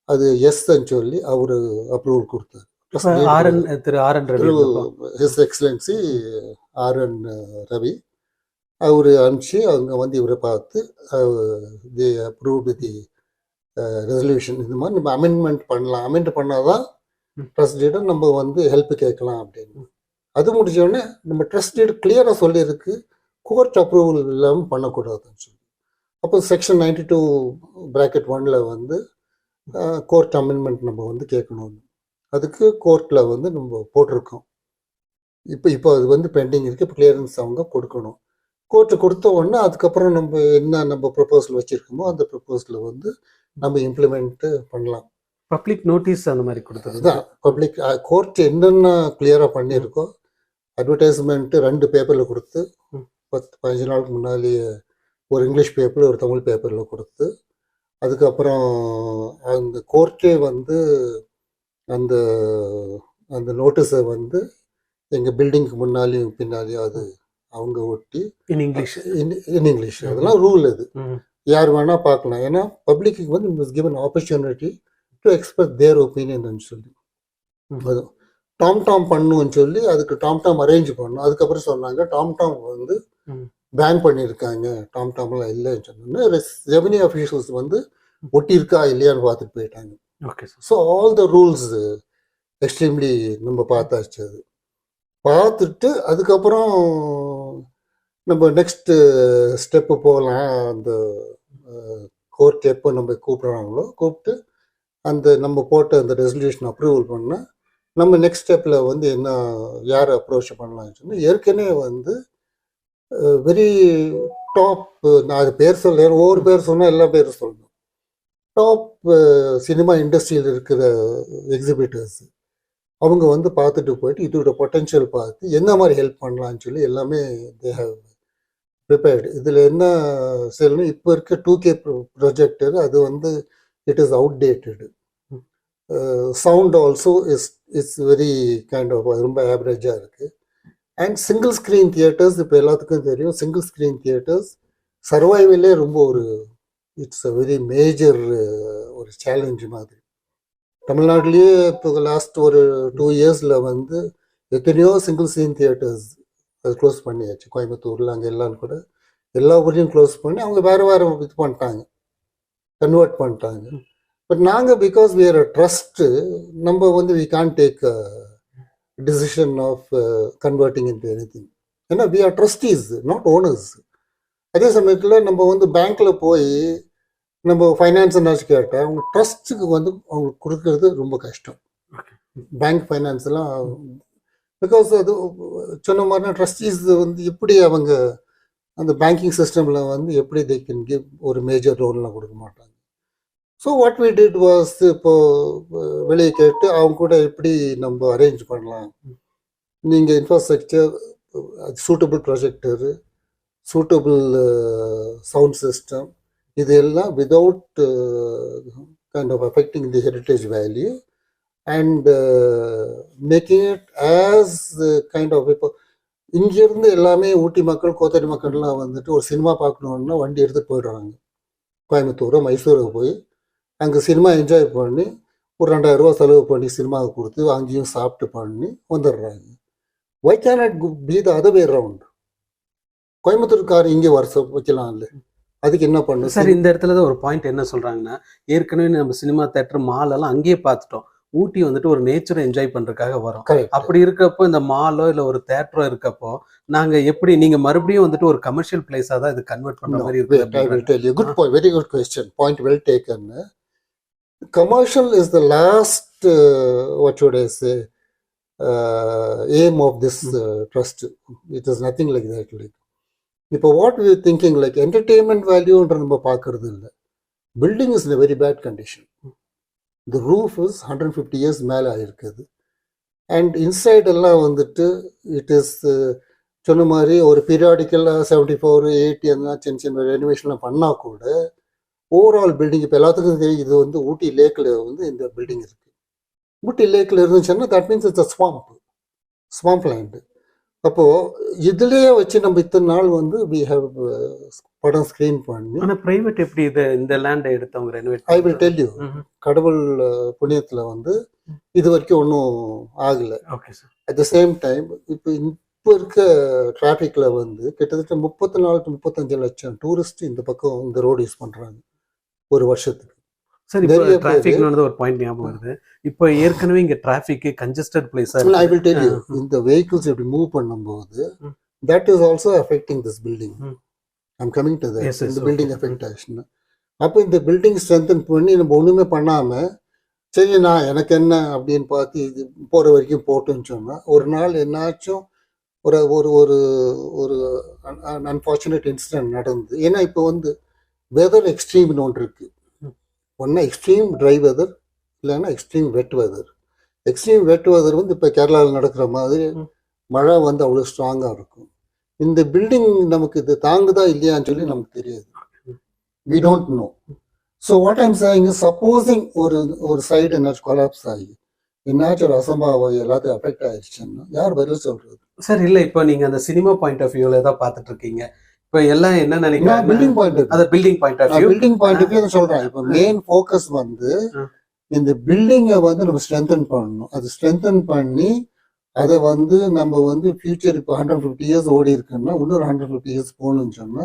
அது எஸ்ன்னு சொல்லி அவர் அப்ரூவல் கொடுத்தார். ஹிஸ் எக்ஸலன்சி ஆர்என் ரவி அவர் அனுப்பிச்சு அவங்க வந்து இவரை பார்த்து தி அப்ரூவ் தி ரெசல்யூஷன். இந்த மாதிரி நம்ம அமெண்ட்மெண்ட் பண்ணலாம், அமெண்ட் பண்ணால் தான் ட்ரஸ்ட் டீடை நம்ம வந்து ஹெல்ப் கேட்கலாம் அப்படின்னு. அது முடிஞ்சோடனே நம்ம ட்ரஸ்ட் டீடு கிளியராக சொல்லியிருக்கு கோர்ட் அப்ரூவல் இல்லாமல் பண்ணக்கூடாதுன்னு சொல்லி. அப்போ செக்ஷன் 92(1) வந்து கோர்ட் அமெண்ட்மெண்ட் நம்ம வந்து கேட்கணும். அதுக்கு கோர்ட்டில் வந்து நம்ம போட்டிருக்கோம். இப்போ அது வந்து பெண்டிங் இருக்குது. இப்போ கிளியரன்ஸ் அவங்க கொடுக்கணும். கோர்ட்டு கொடுத்த உடனே அதுக்கப்புறம் நம்ம என்ன நம்ம ப்ரொபோசல் வச்சுருக்கோமோ அந்த ப்ரொபோசலை வந்து நம்ம இம்ப்ளிமெண்ட்டு பண்ணலாம்.
பப்ளிக் நோட்டீஸ் அந்த மாதிரி கொடுத்தது
தான் பப்ளிக் கோர்ட் என்னென்ன கிளியராக பண்ணியிருக்கோ அட்வர்டைஸ்மெண்ட்டு 2 பேப்பரில் கொடுத்து 10-15 நாளுக்கு முன்னாலேயே ஒரு இங்கிலீஷ் பேப்பர் ஒரு தமிழ் பேப்பரில் கொடுத்து அதுக்கப்புறம் அந்த கோர்ட்டே வந்து அந்த அந்த நோட்டீஸை வந்து எங்கள் பில்டிங்க்கு முன்னாலேயும் பின்னாலேயும் அது அவங்க ஒட்டி
இன்
இங்கிலீஷ் அதெல்லாம் ரூல். அது யார் வேணால் பார்க்கலாம். ஏன்னா பப்ளிக்கு வந்து given opportunity to express there opinion சொல்லி அது டாம் பண்ணுன்னு சொல்லி அதுக்கு டாம் அரேஞ்ச் பண்ணோம். அதுக்கப்புறம் சொன்னாங்க டாம் வந்து பேன் பண்ணியிருக்காங்க, டாம்லாம் இல்லைன்னு சொன்னோன்னா ரெவன்யூ அஃபீஷியல்ஸ் வந்து ஒட்டியிருக்கா இல்லையான்னு பார்த்துட்டு போயிட்டாங்க.
Okay sir.
So all the rules extremely நம்ம பார்த்தாச்சு. அது பார்த்துட்டு அதுக்கப்புறம் நம்ம நெக்ஸ்ட்டு ஸ்டெப்பு போகலாம். அந்த கோர்ட் எப்போ நம்ம கூப்பிட்றாங்களோ கூப்பிட்டு அந்த நம்ம போட்ட அந்த ரெசல்யூஷன் அப்ரூவல் பண்ணால் நம்ம நெக்ஸ்ட் ஸ்டெப்பில் வந்து என்ன யாரை அப்ரோச் பண்ணலாம்னு சொன்னால் ஏற்கனவே வந்து வெரி டாப், நான் அது பேர் சொல்ல ஒவ்வொரு பேர் சொன்னால் எல்லா பேரும் சொல்லணும், டாப் சினிமா இண்டஸ்ட்ரியில் இருக்கிற எக்ஸிபிட்டர்ஸ் அவங்க வந்து பார்த்துட்டு போயிட்டு இதோட பொட்டென்ஷியல் பார்த்து என்ன மாதிரி ஹெல்ப் பண்ணலான்னு சொல்லி எல்லாமே தே ஹவ் ப்ரிப்பேர்டு. இதில் என்ன சொல்லணும், இப்போ இருக்க 2K ப்ரொஜெக்டர் அது வந்து it is outdated. Sound also it's very kind of ரொம்ப ஆவரேஜாக இருக்குது. அண்ட் சிங்கிள் ஸ்க்ரீன் தியேட்டர்ஸ் இப்போ எல்லாத்துக்கும் தெரியும், சிங்கிள் ஸ்க்ரீன் தியேட்டர்ஸ் சர்வைவலே ரொம்ப ஒரு இட்ஸ் அ வெரி மேஜர் ஒரு சேலஞ்சு மாதிரி. தமிழ்நாட்டிலேயே இப்போ லாஸ்ட் ஒரு 2 இயர்ஸில் வந்து எத்தனையோ சிங்கிள் ஸ்க்ரீன் தியேட்டர்ஸ் அது க்ளோஸ் பண்ணியாச்சு. கோயம்புத்தூரில் அங்கே எல்லாம் கூட எல்லா ஊரையும் க்ளோஸ் பண்ணி அவங்க வேறு இது பண்ணிட்டாங்க, கன்வெர்ட் பண்ணிட்டாங்க. பட் நாங்கள் because we are a trust, நம்ம வந்து we can't take decision of converting into anything. ஏன்னா we are trustees not owners. அதே சமயத்தில் நம்ம வந்து பேங்க்கில் போய் நம்ம ஃபைனான்ஸ் என்னாச்சு கேட்டால் அவங்க ட்ரஸ்ட்டுக்கு வந்து அவங்களுக்கு கொடுக்கறது ரொம்ப கஷ்டம். பேங்க் ஃபைனான்ஸ்லாம் பிகாஸ் அது சொன்ன மாதிரினா ட்ரஸ்டீஸ் வந்து எப்படி அவங்க அந்த பேங்கிங் சிஸ்டமில் வந்து எப்படி தே கேன் கிவ் ஒரு மேஜர் ரோல்லாம் கொடுக்க மாட்டாங்க. So what we did was இப்போது வெளியே கேட்டு அவங்க கூட எப்படி நம்ம அரேஞ்ச் பண்ணலாம், நீங்கள் infrastructure, suitable projector, suitable sound system, இது எல்லாம் without kind of affecting the heritage value and making it as kind of. இப்போ இங்கேருந்து எல்லாமே ஊட்டி மக்கள் கோத்தடி மக்கள்லாம் வந்துட்டு ஒரு சினிமா பார்க்கணுன்னா வண்டி எடுத்துகிட்டு போயிடுறாங்க, கோயம்புத்தூரோ மைசூருக்கு போய் அங்கே சினிமா என்ஜாய் பண்ணி ஒரு 2000 ரூபா செலவு பண்ணி சினிமாவுக்கு கொடுத்து அங்கேயும் சாப்பிட்டு பண்ணி வந்துடுறாங்க. Why can it be the other way round? கோயம்புத்தூர்கார் இங்கே வருஷம் வைக்கலாம் இல்லை, அதுக்கு என்ன பண்ணும்
சார்? இந்த இடத்துல தான் ஒரு பாயிண்ட் என்ன சொல்றாங்கன்னா, ஏற்கனவே நம்ம சினிமா தேட்டர் மால் எல்லாம் அங்கேயே பார்த்துட்டோம். ஊட்டி வந்துட்டு ஒரு நேச்சரை என்ஜாய் பண்றதுக்காக வரும். அப்படி இருக்கப்போ இந்த மாலோ இல்ல ஒரு தேட்டரோ இருக்கப்போ நாங்க எப்படி நீங்க மறுபடியும் வந்துட்டு ஒரு கமர்ஷியல் பிளேஸா தான் இது கன்வெர்ட் பண்ற மாதிரி இருக்கு?
Good point, very good question, point well taken. Commercial is the last what should I say aim of this trust. It is nothing like that. Like இப்போ what we thinking like entertainment வேல்யூன்ற நம்ம பார்க்கறது இல்லை. Building is in very bad condition. The roof is 150 years மேலே ஆகிருக்குது. அண்ட் இன்சைட் எல்லாம் வந்துட்டு இட் இஸ் சொன்ன மாதிரி ஒரு பீரியாடிக்கலாக 74, 80 அந்த சின்ன சின்ன ரெனோவேஷன்லாம் பண்ணால் கூட ஓவரால் பில்டிங் இப்போ எல்லாத்துக்கும் தெரியும். இது வந்து ஊட்டி லேக்கில் வந்து இந்த பில்டிங் இருக்குது. ஊட்டி லேக்கில் இருந்துச்சுன்னா that means it's a swamp land. அப்போது இதுலேயே வச்சு நம்ம இத்தனை நாள் வந்து வி ஹவ் படம் ஸ்க்ரீன் பண்ணி.
ஆனால் ப்ரைவேட் எப்படி இது இந்த லேண்டை எடுத்தவங்க renovate?
I will tell you, கடவுள் புண்ணியத்தில் வந்து இது வரைக்கும் ஒன்றும் ஆகலை.
Okay sir.
At the same time இப்போ இருக்க டிராஃபிக்கில் வந்து கிட்டத்தட்ட 34 to 35 லட்சம் டூரிஸ்ட் இந்த பக்கம் இந்த ரோடு யூஸ் பண்ணுறாங்க ஒரு வருஷத்துக்கு.
சார் இப்போ டிராஃபிக்னு ஒரு பாயிண்ட் ஞாபகம் வருது. இப்போ ஏற்கனவே இங்கே டிராஃபிக் கன்ஜஸ்டட் பிளேஸா இருக்கு.
ஐ வில் டெல் யூ, இந்த வெஹிக்கிள்ஸ் இப்படி மூவ் பண்ணும்போது that is also affecting this building. I'm coming to that. இந்த பில்டிங் அஃபெக்ட் ஆச்சுன்னா அப்போ இந்த பில்டிங் ஸ்ட்ரென்தன் பண்ணி நம்ம ஒன்றுமே பண்ணாமல் சரி நான் எனக்கு என்ன அப்படின்னு பார்த்து இது போகிற வரைக்கும் போட்டுன்னு சொன்னால் ஒரு நாள் என்னாச்சும் ஒரு ஒரு ஒரு ஒரு அன்ஃபார்ச்சுனேட் இன்சிடென்ட் நடந்து. ஏன்னா இப்போ வந்து வெதர் எக்ஸ்ட்ரீம்னு ஒன்று இருக்குது. ஒன்றா எக்ஸ்ட்ரீம் ட்ரை வெதர், இல்லைன்னா எக்ஸ்ட்ரீம் வெட் வெதர். எக்ஸ்ட்ரீம் வெட் வெதர் வந்து இப்போ கேரளாவில் நடக்கிற மாதிரி மழை வந்து அவ்வளோ ஸ்ட்ராங்காக இருக்கும். இந்த பில்டிங் நமக்கு இது தாங்குதா இல்லையான்னு சொல்லி நமக்கு தெரியாது. We don't know. So what I'm saying, supposing ஒரு சைடு என்னாச்சும் கொலாப்ஸ் ஆகி என்னாச்சும் ஒரு அசம்பாவம் எல்லாத்தையும் அஃபெக்ட் ஆயிடுச்சுன்னா யார் பதில் சொல்றது?
சார் இல்லை, இப்போ நீங்க அந்த சினிமா பாயிண்ட் ஆஃப் வியூல தான் பார்த்துட்டு இருக்கீங்க. இப்போ எல்லாம் என்ன நினைக்கிறேன்,
பில்டிங் பாயிண்ட்
அது பில்டிங் பாயிண்ட் ஆஃப் வியூ
சொல்றேன். இப்போ மெயின் ஃபோக்கஸ் வந்து இந்த பில்டிங்கை வந்து நம்ம ஸ்ட்ரென்தன் பண்ணணும். அது ஸ்ட்ரென்தன் பண்ணி அதை வந்து நம்ம வந்து ஃபியூச்சர் இப்போ 150 இயர்ஸ் ஓடி இருக்குன்னா இன்னொரு 150 இயர்ஸ் போகணும்னு சொன்னா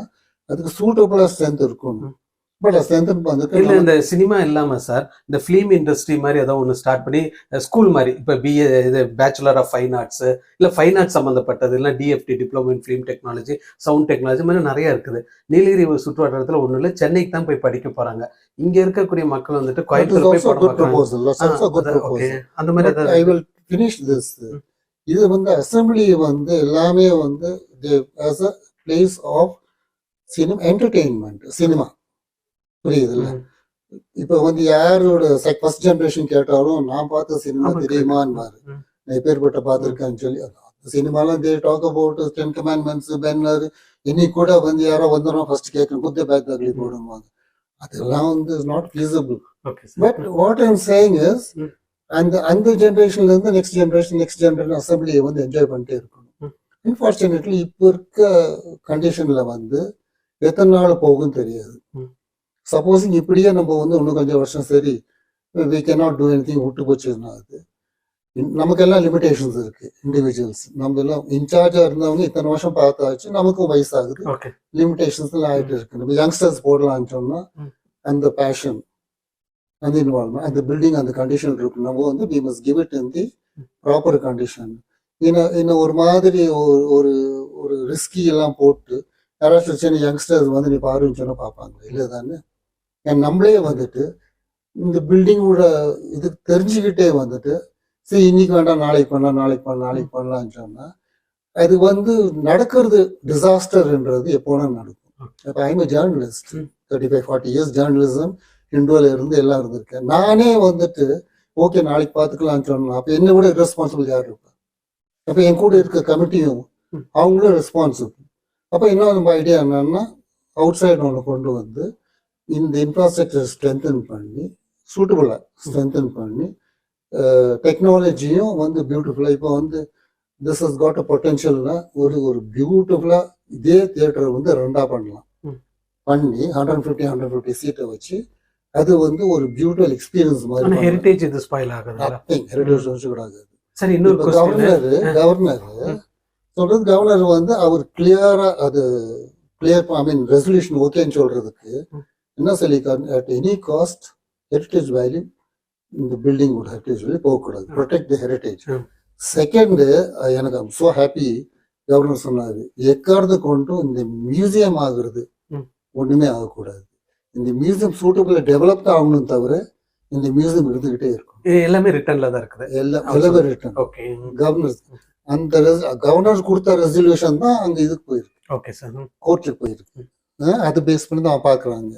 அதுக்கு சூட்டபுளா ஸ்ட்ரென்த் இருக்கணும். பட் ஸ்ட்ரென்தன்
இல்ல
வந்துட்டு
இந்த சினிமா இல்லாம சார் இந்த ஃபிலிம் இண்டஸ்ட்ரி மாதிரி ஏதோ ஒன்று ஸ்டார்ட் பண்ணி ஸ்கூல் மாதிரி இப்போ பிஏ இது பேச்சுலர் ஆஃப் ஃபைன் ஆர்ட்ஸ் இல்லை ஃபைன் ஆர்ட்ஸ் சம்மந்தப்பட்டது இல்லை TFT diploma in film technology sound technology மாதிரி நிறைய இருக்குது. நீலகிரி சுற்று வட்டாரத்தில் ஒன்றும் இல்லை, சென்னைக்கு தான் போய் படிக்க போறாங்க. இங்க இருக்கக்கூடிய மக்கள் வந்துட்டு கோயம்புத்தூர் போய் படம் பார்க்கறாங்க. அந்த மாதிரி ஏதாவது
ஐ வில் ஃபினிஷ் திஸ். இது வந்து அசம்பிளி வந்து எல்லாமே வந்து as a place of cinema entertainment cinema புரியுதுல்ல. இப்போ வந்து யாரோட ஃபர்ஸ்ட் ஜெனரேஷன் கேட்டாலும் நான் பார்த்த சினிமா தெரியுமான்னு நான் எப்பேற்பட்ட பார்த்துருக்கேன்னு சொல்லி சினிமாலாம் தே டாக் அபவுட் 10 commandments பென்னர் இன்னைக்கு கூட வந்து யாரோ வந்துடும் ஃபர்ஸ்ட் கேட்கணும் குத்த பேக் தகலி போடுவாங்க. அதெல்லாம் வந்து not feasible. But what I'm saying is அந்த ஜென்ரேஷன்ல இருந்து நெக்ஸ்ட் ஜென்ரேஷன் அசம்பிளியை வந்து என்ஜாய் பண்ணிட்டே இருக்கணும். அன்பார்ச்சுனேட்லி இப்போ இருக்க கண்டிஷன்ல வந்து எத்தனை நாள் போகும் தெரியாது. சப்போஸிங் இப்படியே நம்ம வந்து இன்னும் கொஞ்சம் வருஷம் சரி வி கேனாட் டூ எனிதிங் விட்டு போச்சுன்னா அது நமக்கெல்லாம் லிமிடேஷன்ஸ் இருக்கு. இண்டிவிஜுவல்ஸ் நம்ம எல்லாம் இன்சார்ஜா இருந்தவங்க இத்தனை வருஷம் பார்த்தாச்சு, நமக்கும் வயசாகுது, லிமிடேஷன்ஸ் எல்லாம் ஆயிட்டு இருக்கு. நம்ம யங்ஸ்டர்ஸ் போடலாம்னு சொன்னா அந்த பேஷன் அந்த இன்வால்வ்மெண்ட் அந்த பில்டிங் அந்த கண்டிஷன் இருக்கு. நம்ம வந்து we must give it in the proper condition. இன்னும் ஒரு மாதிரி ஒரு ஒரு ரிஸ்கி எல்லாம் போட்டு யாராச்சும் சின்ன யங்ஸ்டர்ஸ் வந்து நீ பாருன்னு சொன்னா பார்ப்பாங்க இல்லை தானே. நம்மளே வந்துட்டு இந்த பில்டிங்கோட இது தெரிஞ்சுக்கிட்டே வந்துட்டு சரி இன்னைக்கு வேண்டாம் நாளைக்கு பண்ணலாம்னு சொன்னா அது வந்து நடக்கிறது டிசாஸ்டர்ன்றது எப்போனா நடக்கும். இப்போ I'm a journalist 35-40 years journalism இண்டோல இருந்து எல்லாம் இருந்திருக்கேன். நானே வந்துட்டு ஓகே நாளைக்கு பார்த்துக்கலாம்னு சொன்னா அப்போ என்ன விட ரெஸ்பான்சிபிள் யார் இருப்பேன்? அப்போ என் கூட இருக்க கமிட்டியும் அவங்களும் ரெஸ்பான்சிபிள். அப்போ இன்னும் நம்ம ஐடியா என்னன்னா அவுட் சைடு ஒன்று கொண்டு வந்து இந்த இன்ஃப்ராஸ்ட்ரக்சர் ஸ்ட்ரென்தன் பண்ணி சூட்டபுளாக ஸ்ட்ரென்தன் பண்ணி டெக்னாலஜியும் வந்து பியூட்டிஃபுல்லாக இப்போ வந்து திஸ் ஹஸ் காட் அ பொட்டென்ஷியல்னா ஒரு பியூட்டிஃபுல்லாக இதே தியேட்டரை வந்து ரெண்டாக பண்ணலாம். பண்ணி 150 சீட்டை வச்சு அது வந்து ஒரு பியூட்டிஃபுல் எக்ஸ்பீரியன்ஸ் மாதிரி.
ஹெரிட்டேஜ் இது ஸ்பாயில் ஆகுது.
ஹெரிட்டேஜ் கூட ஆகாது.
சரி இன்னொரு
கவர்னர் சொல்றது கவர்னர் வந்து அவர் கிளியரா அது கிளியர் ஐ மீன் ரெசல்யூஷன் ஓகேன்னு சொல்றதுக்கு என்ன சொல்லியிருக்காரு, at any cost heritage value இந்த பில்டிங்கோட ஹெரிட்டேஜ் வேல்யூ போகக்கூடாது, ப்ரொடெக்ட் தி ஹெரிட்டேஜ். செகண்ட் எனக்கு ஐம் ஸோ ஹாப்பி கவர்னர் சொன்னாரு எக்காரது கொண்டும் இந்த மியூசியம் ஆகுறது ஒண்ணுமே ஆகக்கூடாது. இந்த மியூசியம் சூட்டபிள் டெவலப் ஆகணும் தவிர இந்த மியூசியம் இருந்துகிட்டே இருக்கும்.
எல்லாமே ரிட்டர்ன்ல தான் இருக்குது.
எல்லாமே ரிட்டர்ன். கவர்னர் அந்த கவர்னர் கொடுத்த ரெசல்யூஷன் தான் அங்க இதுக்கு போயிருக்கு, கோர்ட்டுக்கு போயிருக்கு. அது பேஸ் பண்ணி தான் பாக்குறாங்க.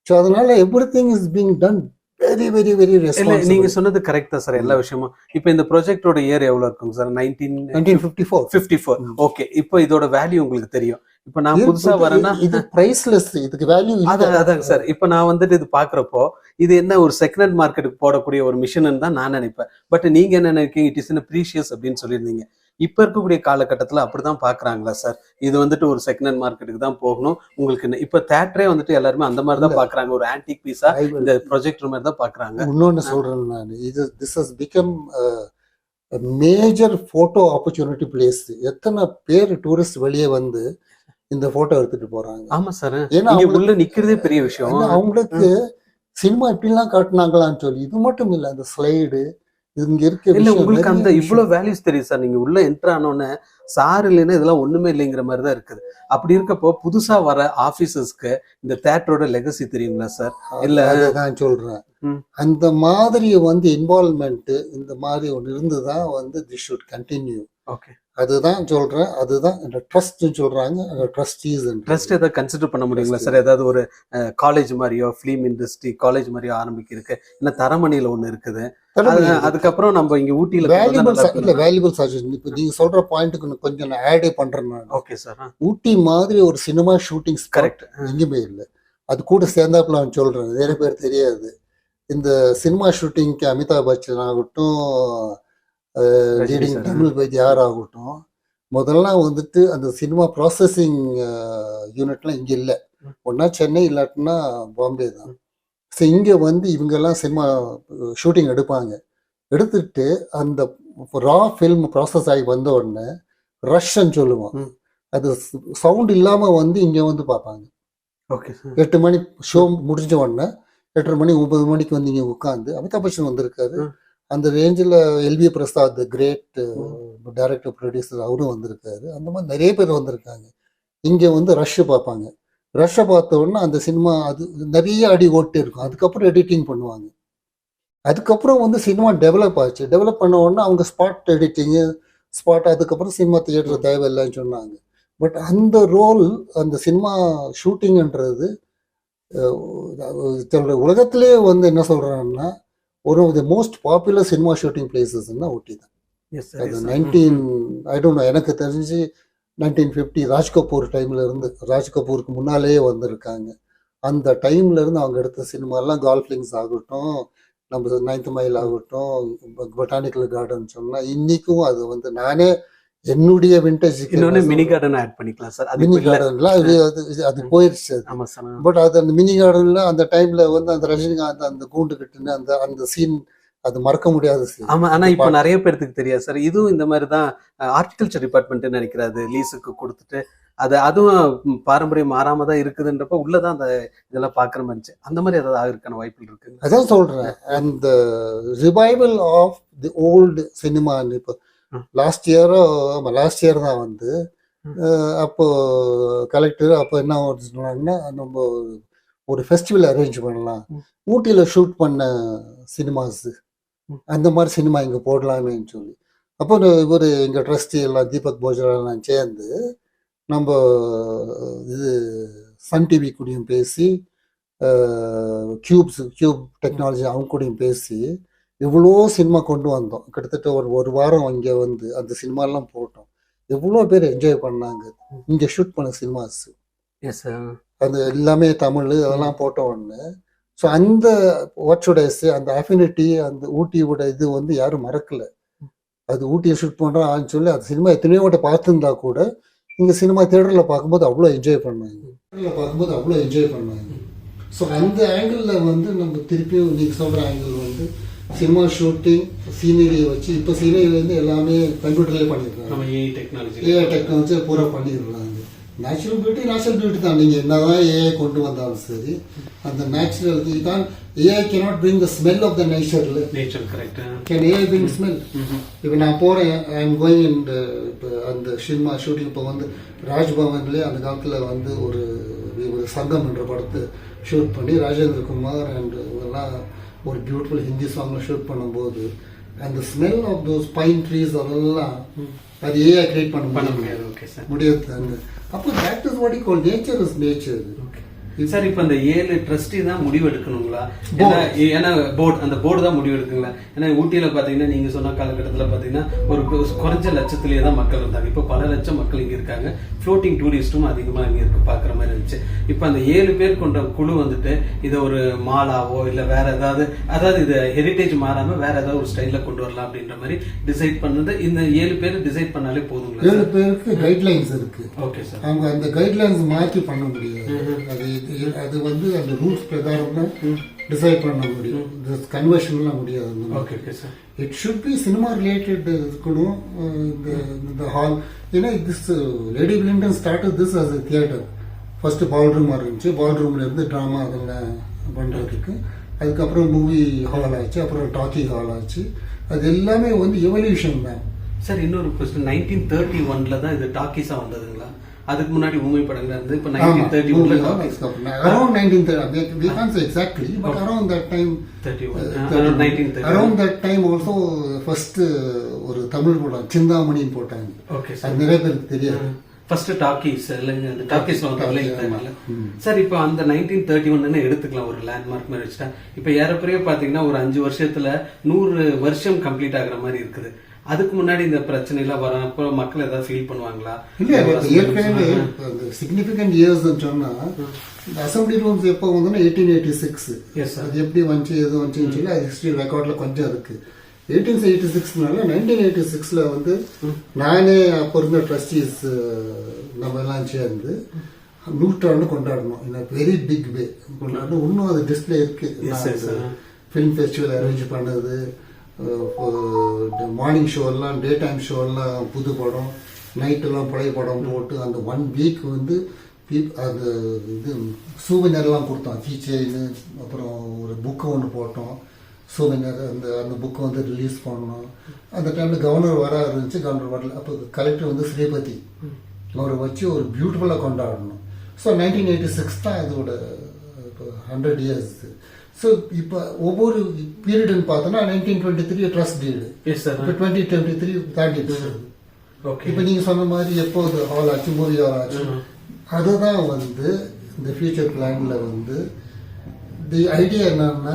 ஸோ அதனால every thing is being done very very very responsible.
நீங்க சொன்னது கரெக்ட் தான் சார் எல்லா விஷயமும். இப்போ இந்த ப்ராஜெக்டோட இயர் எவ்வளவு இருக்குங்க சார்? 1954. ஓகே, இப்போ இதோட வேல்யூ உங்களுக்கு தெரியும். இப்போ நான் புதுசா வரேன்னா
இது பிரைஸ்லெஸ், இதுக்கு வேல்யூ
அதாங்க சார். இப்போ நான் வந்துட்டு இது பாக்குறப்போ இது என்ன ஒரு செகண்ட் ஹேண்ட் மார்க்கெட்டுக்கு போடக்கூடிய ஒரு மிஷின் தான் நான் நினைப்பேன். பட் நீங்க என்ன நினைக்கிறீங்க? இட் இஸ் இன் ப்ரீஷியஸ் அப்படின்னு சொல்லியிருந்தீங்க. இப்ப இருக்கக்கூடிய காலகட்டத்துல அப்படிதான் பாக்குறாங்களா சார்? இது வந்துட்டு ஒரு செகண்ட் ஹேண்ட் மார்க்கெட்டுக்கு தான் போகணும் உங்களுக்கு. இப்ப தியேட்டரே வந்துட்டு எல்லாருமே அந்த மாதிரி தான் பாக்குறாங்க, ஒரு ஆன்டிக் பீஸா இந்த ப்ரொஜெக்டர் மாதிரி தான் பாக்குறாங்க.
இன்னொன்னு சொல்றேன் நான், இது this has become major photo opportunity place. எத்தனை பேர் டூரிஸ்ட் வெளியே வந்து இந்த போட்டோ எடுத்துட்டு போறாங்க.
ஆமா சார், ஏன்னா உள்ள நிக்கிறதே பெரிய விஷயம்.
அவங்களுக்கு சினிமா இப்படிலாம் காட்டினாங்களான்னு சொல்லி. இது மட்டும் இல்ல, அந்த ஸ்லைடு இங்க இருக்க
இல்ல உங்களுக்கு அந்த இவ்வளவு வேல்யூஸ் தெரியும் சார். நீங்க உள்ள என்டர் ஆனோன்னு சார் இல்லைன்னா இதெல்லாம் ஒண்ணுமே இல்லைங்கிற மாதிரி தான் இருக்குது. அப்படி இருக்கப்போ புதுசா வர ஆபீசர்ஸ்க்கு இந்த தியேட்டரோட லெகசி தெரியுங்களா சார்? இல்ல
நான் சொல்றேன், அந்த மாதிரி வந்து இன்வால்வ்மெண்ட் இந்த மாதிரி ஒன்று இருந்துதான் வந்து திஸ் ஷுட் கண்டினியூ.
ஓகே,
அதுதான் சொல்றேன். அதுதான் இந்த ட்ரஸ்ட் சொல்றாங்க.
ட்ரஸ்ட் ஏதாவது கன்சிடர் பண்ண முடியுங்களா சார்? ஏதாவது ஒரு காலேஜ் மாதிரியோ ஃபிலிம் இண்டஸ்ட்ரி காலேஜ் மாதிரியோ ஆரம்பிக்கிறதுக்கு என்ன தரமணியில ஒண்ணு இருக்குது. அதுக்கப்புறம் நம்ம இங்க ஊட்டியில
வேல்யூபிள் சஜஷன். இப்போ நீங்க சொல்ற பாயிண்ட்டுக்கு கொஞ்சம் நான் ஆட் பண்றேன்.
ஓகே சார்,
ஊட்டி மாதிரி ஒரு சினிமா ஷூட்டிங் கரெக்ட் எங்கேயுமே இல்லை. அது கூட சேர்ந்தாப்புல நான் சொல்றேன், நிறைய பேர் தெரியாது. இந்த சினிமா ஷூட்டிங்க்கு அமிதாப் பச்சன் ஆகட்டும், லீடிங் தமிழ் வைத்திய யார் ஆகட்டும், முதல்ல வந்துட்டு அந்த சினிமா ப்ராசஸிங் யூனிட்லாம் இங்கே இல்லை. ஒன்னா சென்னை இல்லாட்டினா பாம்பே தான். ஸோ இங்கே வந்து இவங்கெல்லாம் சினிமா ஷூட்டிங் எடுப்பாங்க. எடுத்துட்டு அந்த ரா ஃபில்ம் ப்ராசஸ் ஆகி வந்த உடனே ரஷ்ன்னு சொல்லுவோம். அது சவுண்ட் இல்லாமல் வந்து இங்கே வந்து பார்ப்பாங்க.
Okay sir.
8 மணி ஷோ முடிஞ்ச உடனே 8:30 மணி 9 மணிக்கு வந்து இங்கே உட்காந்து அமிதாப் பச்சன் வந்திருக்காரு. அந்த ரேஞ்சில் L V Prasad great director producer அவரும் வந்திருக்காரு. அந்த மாதிரி நிறைய பேர் வந்திருக்காங்க. இங்கே வந்து ரஷ்ஷு பார்ப்பாங்க. ரஷ்ஷை பார்த்த உடனே அந்த சினிமா அது நிறைய அடி ஓட்டு இருக்கும். அதுக்கப்புறம் எடிட்டிங் பண்ணுவாங்க. அதுக்கப்புறம் வந்து சினிமா டெவலப் ஆச்சு. டெவலப் பண்ண உடனே அவங்க ஸ்பாட் எடிட்டிங்கு ஸ்பாட் அதுக்கப்புறம் சினிமா தியேட்டர் தேவையில்லைன்னு சொன்னாங்க. பட் அந்த ரோல் அந்த சினிமா ஷூட்டிங்ன்றது உலகத்திலே வந்து என்ன சொல்கிறாங்கன்னா ஒரு the most popular cinema shooting பிளேசஸ்ன்னா ஊட்டி தான். அது 19 ஐ டோன்ட் நோ, எனக்கு தெரிஞ்சு 1950 ராஜ் கபூர் டைம்ல இருந்து, ராஜ் கபூருக்கு முன்னாலேயே வந்திருக்காங்க. அந்த டைம்ல இருந்து அவங்க எடுத்த சினிமாலாம் கால்ஃப் லிங்க்ஸ் ஆகட்டும், நம்ம 9th மைல் ஆகட்டும், பொட்டானிக்கல் கார்டன் சொன்னா இன்னைக்கும் அது வந்து நானே என்னுடைய விண்டேஜுக்கு
இன்னொன்னு மினி கார்டன் ஆட் பண்ணிக்கலாம் சார்.
மினி கார்டன்லாம் அது போயிடுச்சு.
ஆமா சார்.
பட் அது அந்த மினி கார்டன்ல அந்த டைம்ல வந்து அந்த ரஜினிகாந்த் அந்த கூண்டு கட்டுன்னு அந்த சீன் அது மறக்க முடியாத சீன்.
ஆமா, ஆனா இப்ப நிறைய பேருக்கு தெரியாது சார். இதுவும் இந்த மாதிரி தான் ஹார்டிகல்ச்சர் டிபார்ட்மெண்ட் நினைக்கிறாரு லீஸுக்கு கொடுத்துட்டு அதுவும் பாரம்பரியம் மாறாம தான் இருக்குதுன்றப்ப உள்ளதான் அந்த இதெல்லாம் பாக்குற மாதிரி அந்த மாதிரி ஏதாவது ஆகிருக்கான வாய்ப்புகள் இருக்கு.
அதான் சொல்றேன், அந்த revival of the old cinema. இப்போ லாஸ்ட் இயர் தான் வந்து அப்போ கலெக்டர் அப்போ என்ன சொன்னாங்கன்னா, நம்ம ஒரு ஃபெஸ்டிவல் அரேஞ்ச் பண்ணலாம், ஊட்டியில ஷூட் பண்ண சினிமாஸ் அந்த மாதிரி சினிமா இங்கே போடலான்னு சொல்லி. அப்போ இவர் எங்கள் ட்ரஸ்டி எல்லாம் தீபக் போஜரெல்லாம் சேர்ந்து நம்ம இது சன் டிவி கூடயும் பேசி கியூப் டெக்னாலஜி அவங்க கூடயும் பேசி எவ்வளோ சினிமா கொண்டு வந்தோம். கிட்டத்தட்ட ஒரு வாரம் இங்கே வந்து அந்த சினிமாலாம் போட்டோம். எவ்வளோ பேர் என்ஜாய் பண்ணாங்க இங்கே ஷூட் பண்ண சினிமாஸ். அது எல்லாமே தமிழ் அதெல்லாம் போட்ட உடனே. ஸோ அந்த வாட்சுடைஸு அந்த அஃபினிட்டி அந்த ஊட்டியோட இது வந்து யாரும் மறக்கலை. அது ஊட்டியை ஷூட் பண்ணுறோம் சொல்லி அந்த சினிமா எத்தனையோ வாட்ட பார்த்துருந்தா கூட இங்கே சினிமா தியேட்டரில் பார்க்கும்போது அவ்வளோ என்ஜாய் பண்ணாங்க. ஸோ அந்த ஆங்கிளில் வந்து நம்ம திருப்பியும் நீங்கள் சொல்கிற ஆங்கிள் வந்து சினிமா ஷூட்டிங் சீனரியை வச்சு இப்போ சீனரி வந்து எல்லாமே கம்ப்யூட்டர்லேயே பண்ணிடுறாங்க. ஏஐ டெக்னாலஜி பூரா பண்ணிடுறாங்க. நேச்சுரல் பியூட்டி தான். நீங்கள் என்னதான் ஏஐ கொண்டு வந்தாலும் சரி, அந்த நேச்சுரல் தான். AI cannot bring the smell of the nature.
Correct.
Can AI bring smell? இப்போ நான் போகிறேன், ஐ எம் கோயிங் அண்ட் இப்போ அந்த சினிமா ஷூட்டிங் இப்போ வந்து ராஜ்பவன்லேயே அந்த காலத்தில் வந்து ஒரு சங்கம் என்ற படத்தை ஷூட் பண்ணி ராஜேந்திர குமார் அண்ட் இதெல்லாம் ஒரு பியூட்டிஃபுல் ஹிந்தி சாங்ல ஷூட் பண்ணும்போது அந்த smell of those pine trees அதெல்லாம் அது ஏஐ கிரியேட் பண்ண முடியாது. அப்போ that is what you call nature is nature.
Sir இப்போ அந்த 7 ட்ரஸ்டி தான் முடிவு எடுக்கணுங்களா? ஏன்னா அந்த போர்டு தான் முடிவு எடுக்குங்களா? ஏன்னா ஊட்டியில பாத்தீங்கன்னா நீங்க சொன்ன காலகட்டத்தில் பாத்தீங்கன்னா ஒரு குறைஞ்ச லட்சத்திலேயே தான் மக்கள் இருந்தாங்க. இப்போ பல லட்சம் மக்கள் இங்க இருக்காங்க. ஃப்ளோட்டிங் டூரிஸ்டும் அதிகமா இங்க இருக்கு பாக்குற மாதிரி இருந்துச்சு. இப்போ அந்த 7 பேர் கொண்ட குழு வந்துட்டு இதை ஒரு மாலாவோ இல்ல வேற அதாவது இது ஹெரிட்டேஜ் மாறாம வேற ஏதாவது ஒரு ஸ்டைல்ல கொண்டு வரலாம் அப்படின்ற மாதிரி டிசைட் பண்ணது. இந்த 7 பேர் டிசைட் பண்ணாலே போதுங்களா?
7 பேருக்கு கைட்லைன்ஸ் இருக்கு.
Okay sir.
அவங்க அந்த கைட்லைன்ஸ் மாற்றி பண்ண முடியாது. அது வந்து அந்த ரூல்ஸ் பிரகாரம் தான் டிசைட் பண்ண முடியும். கன்வர்ஷன்லாம் முடியாது.
Okay sir.
It should be cinema related இருக்கணும். இந்த ஹால் ஏன்னா this lady Willingdon started this as a theatre. First ballroom இருந்துச்சு. பால்ரூம்ல இருந்து ட்ராமா அதெல்லாம் பண்றதுக்கு. அதுக்கப்புறம் மூவி ஹால் ஆச்சு. அப்புறம் டாக்கி ஹால் ஆச்சு. அது எல்லாமே வந்து எவல்யூஷன் தான்.
சார் இன்னொரு கொஸ்டின், 1931 தான் இது டாக்கீஸா வந்ததுங்களா? அதுக்கு முன்னாடி ஊமை படங்கள் இருந்து இப்போ 1931 talkies
around 1930 we can't say exactly but around that time 1930 around that time also first ஒரு தமிழ் படம் சிந்தாமணின்னு போட்டாங்க.
Okay
sir. அது நிறைய பேருக்கு தெரியாது.
ஃபர்ஸ்ட் டாக்கீஸ் இல்லைங்க, அந்த டாக்கீஸ்ல வந்து சார். இப்போ அந்த 1931 எடுத்துக்கலாம் ஒரு லேண்ட்மார்க் மாதிரி வச்சுட்டா. இப்போ ஏறக்குறைய பாத்தீங்கன்னா ஒரு 5 வருஷத்துல 100 வருஷம் கம்ப்ளீட் ஆகுற மாதிரி இருக்குது. அதுக்கு முன்னாடி இந்த பிரச்சனை எல்லாம் வரப்போ மக்கள் ஏதாவது ஃபீல் பண்ணுவாங்களா?
இல்ல ஏற்கனவே சிக்னிபிகன்ட் இயர்ஸ் சொன்னா இந்த அசம்பிளி ரூம்ஸ் எப்போ வந்தோம்னா 1886. அது எப்படி வந்துச்சு எது வந்துச்சுன்னு சொல்லி அது ஹிஸ்டரி ரெக்கார்ட்ல கொஞ்சம் இருக்கு. 1886னால 1986ல வந்து நானே அப்போ இருந்த ட்ரஸ்டீஸ் நம்ம எல்லாம் சேர்ந்து நூற்றாண்டு கொண்டாடணும் in a very big way கொண்டாடணும். இன்னும் அது டிஸ்பிளே இருக்கு. ஃபிலிம் ஃபெஸ்டிவல் அரேஞ்ச் பண்ணது, மார்னிங் ஷோ எல்லாம், டே டைம் ஷோ எல்லாம், புது படம், நைட்டெல்லாம் பழைய படம் போட்டு அந்த 1 வீக் வந்து அந்த இது சூவெனர்லாம் கொடுத்தோம். கீ செயின், அப்புறம் ஒரு புக்கு ஒன்று போட்டோம் சூவெனர். அந்த புக்கை வந்து ரிலீஸ் பண்ணோம். அந்த டைமில் கவர்னர் வர இருந்துச்சு, கவர்னர் வரல. அப்போ கலெக்டர் வந்து ஸ்ரீபதி அவரை வச்சு ஒரு பியூட்டிஃபுல்லாக கொண்டாடணும். ஸோ 1986 தான் அதோட 100 இயர்ஸ். ஸோ இப்போ ஒவ்வொரு பீரியட்னு பார்த்தோன்னா 1923 ட்ரஸ்ட் டீடு, இப்போ 2023 தாண்டிடுச்சு. இப்போ நீங்கள் சொன்ன மாதிரி எப்போது ஹால் ஆச்சு, மூவி ஹால் ஆச்சு, அதுதான் வந்து இந்த ஃபியூச்சர் பிளானில் வந்து தி ஐடியா என்னன்னா,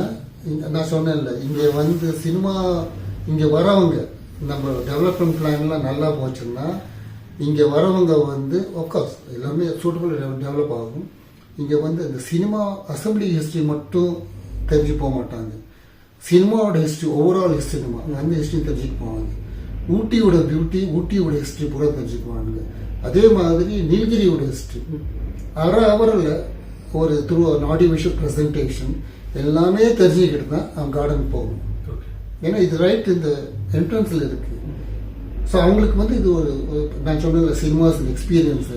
நான் சொன்னேன்ல, இங்கே வந்து சினிமா இங்கே வரவங்க நம்ம டெவலப்மெண்ட் பிளான்லாம் நல்லா போச்சுன்னா இங்கே வரவங்க வந்து அஃப்கோர்ஸ் எல்லாமே சூட்டபிள் டெவலப் ஆகும். இங்கே வந்து இந்த சினிமா அசம்பிளி ஹிஸ்ட்ரி மட்டும் தெரிஞ்சு போக மாட்டாங்க. சினிமாவோட ஹிஸ்ட்ரி, ஓவரால் சினிமா அந்த ஹிஸ்ட்ரி தெரிஞ்சுட்டு போவாங்க. ஊட்டியோட பியூட்டி, ஊட்டியோட ஹிஸ்ட்ரி பூரா தெரிஞ்சுக்குவாங்க. அதே மாதிரி நீலகிரியோட ஹிஸ்ட்ரி அவரில் ஒரு த்ரூ ஆடியோ விஷுவல் ப்ரெசன்டேஷன் எல்லாமே தெரிஞ்சுக்கிட்டு தான் அவன் கார்டன் போகணும். ஏன்னா இது ரைட் இந்த என்ட்ரன்ஸில் இருக்கு. ஸோ அவங்களுக்கு வந்து இது ஒரு நான் சொன்ன சினிமாஸ் எக்ஸ்பீரியன்ஸ்.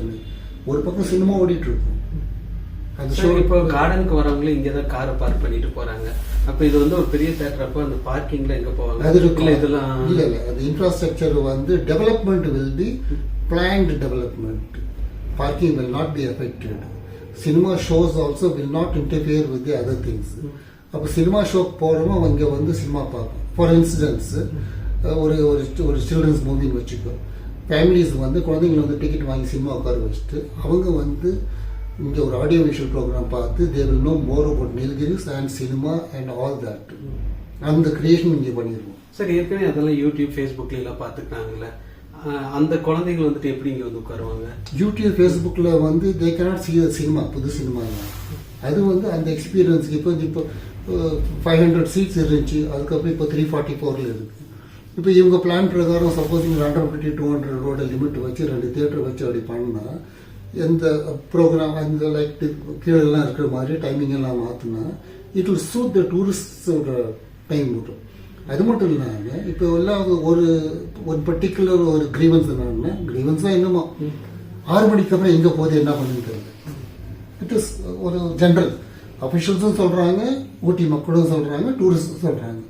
ஒரு பக்கம் சினிமா ஓடிட்டு இருக்கும்.
அந்த ஷோ இப்போ கார்டனுக்கு வரவங்களே இங்கே தான் காரை பார்க் பண்ணிட்டு போறாங்க. அப்போ இது வந்து ஒரு பெரிய தேட்டர். அப்போ அந்த பார்க்கிங்ல எங்க போவாங்க?
அது இல்லை,
இதெல்லாம்
இல்லை அது இன்ஃப்ராஸ்ட்ரக்சர் வந்து development will be planned development. Parking will not be affected. Cinema shows also will not interfere with the other things. அப்போ சினிமா ஷோக்கு போகிறோமோ இங்கே வந்து சினிமா பார்ப்போம். ஃபார் இன்சிடென்ஸ் ஒரு ஒரு சில்ட்ரன்ஸ் மூவின்னு வச்சுக்கோ, ஃபேமிலிஸ் வந்து குழந்தைங்களை வந்து டிக்கெட் வாங்கி சினிமா உட்கார வச்சுட்டு அவங்க வந்து இங்கே ஒரு ஆடியோ விஷுவல் ப்ரோக்ராம் பார்த்து they will know more about Nilgiris and cinema and all that. அந்த கிரியேஷன் இங்கே பண்ணிடுவோம்.
சரி, ஏற்கனவே அதெல்லாம் யூடியூப் ஃபேஸ்புக்ல எல்லாம் பார்த்துக்கிட்டாங்கல்ல, அந்த குழந்தைகள் வந்துட்டு எப்படி இங்கே வந்து உட்காருவாங்க?
யூடியூப் ஃபேஸ்புக்கில் வந்து தே கேனாட் சீ சினிமா, புது சினிமா. அது வந்து அந்த எக்ஸ்பீரியன்ஸுக்கு இப்போ 500 சீட்ஸ் இருந்துச்சு, அதுக்கப்புறம் இப்போ 344 இருக்குது. இப்போ இவங்க பிளான் பிரகாரம் சப்போஸ் இங்கே 150-200 ரோட லிமிட் வச்சு 2 தியேட்டர் வச்சு அப்படி பண்ணால் எந்த ப்ரோக்ராம் அந்த லைக் கீழெல்லாம் இருக்கிற மாதிரி டைமிங் எல்லாம் மாற்றினா இட் வில் சூட் த டூரிஸ்டோட டைம் மட்டும். அது மட்டும் இல்லாமல் இப்போ எல்லாம் ஒரு பர்டிகுலர் ஒரு கிரீவன்ஸ் என்னன்னா, கிரீவன்ஸ் தான் என்னமோ 6 மணிக்கு அப்புறம் எங்கே போகுது என்ன பண்ணுன்னு தெரியல. இட் இஸ் ஒரு ஜென்ரல் அஃபிஷியல்ஸும் சொல்கிறாங்க, ஊட்டி மக்களும் சொல்கிறாங்க, டூரிஸ்டும் சொல்கிறாங்க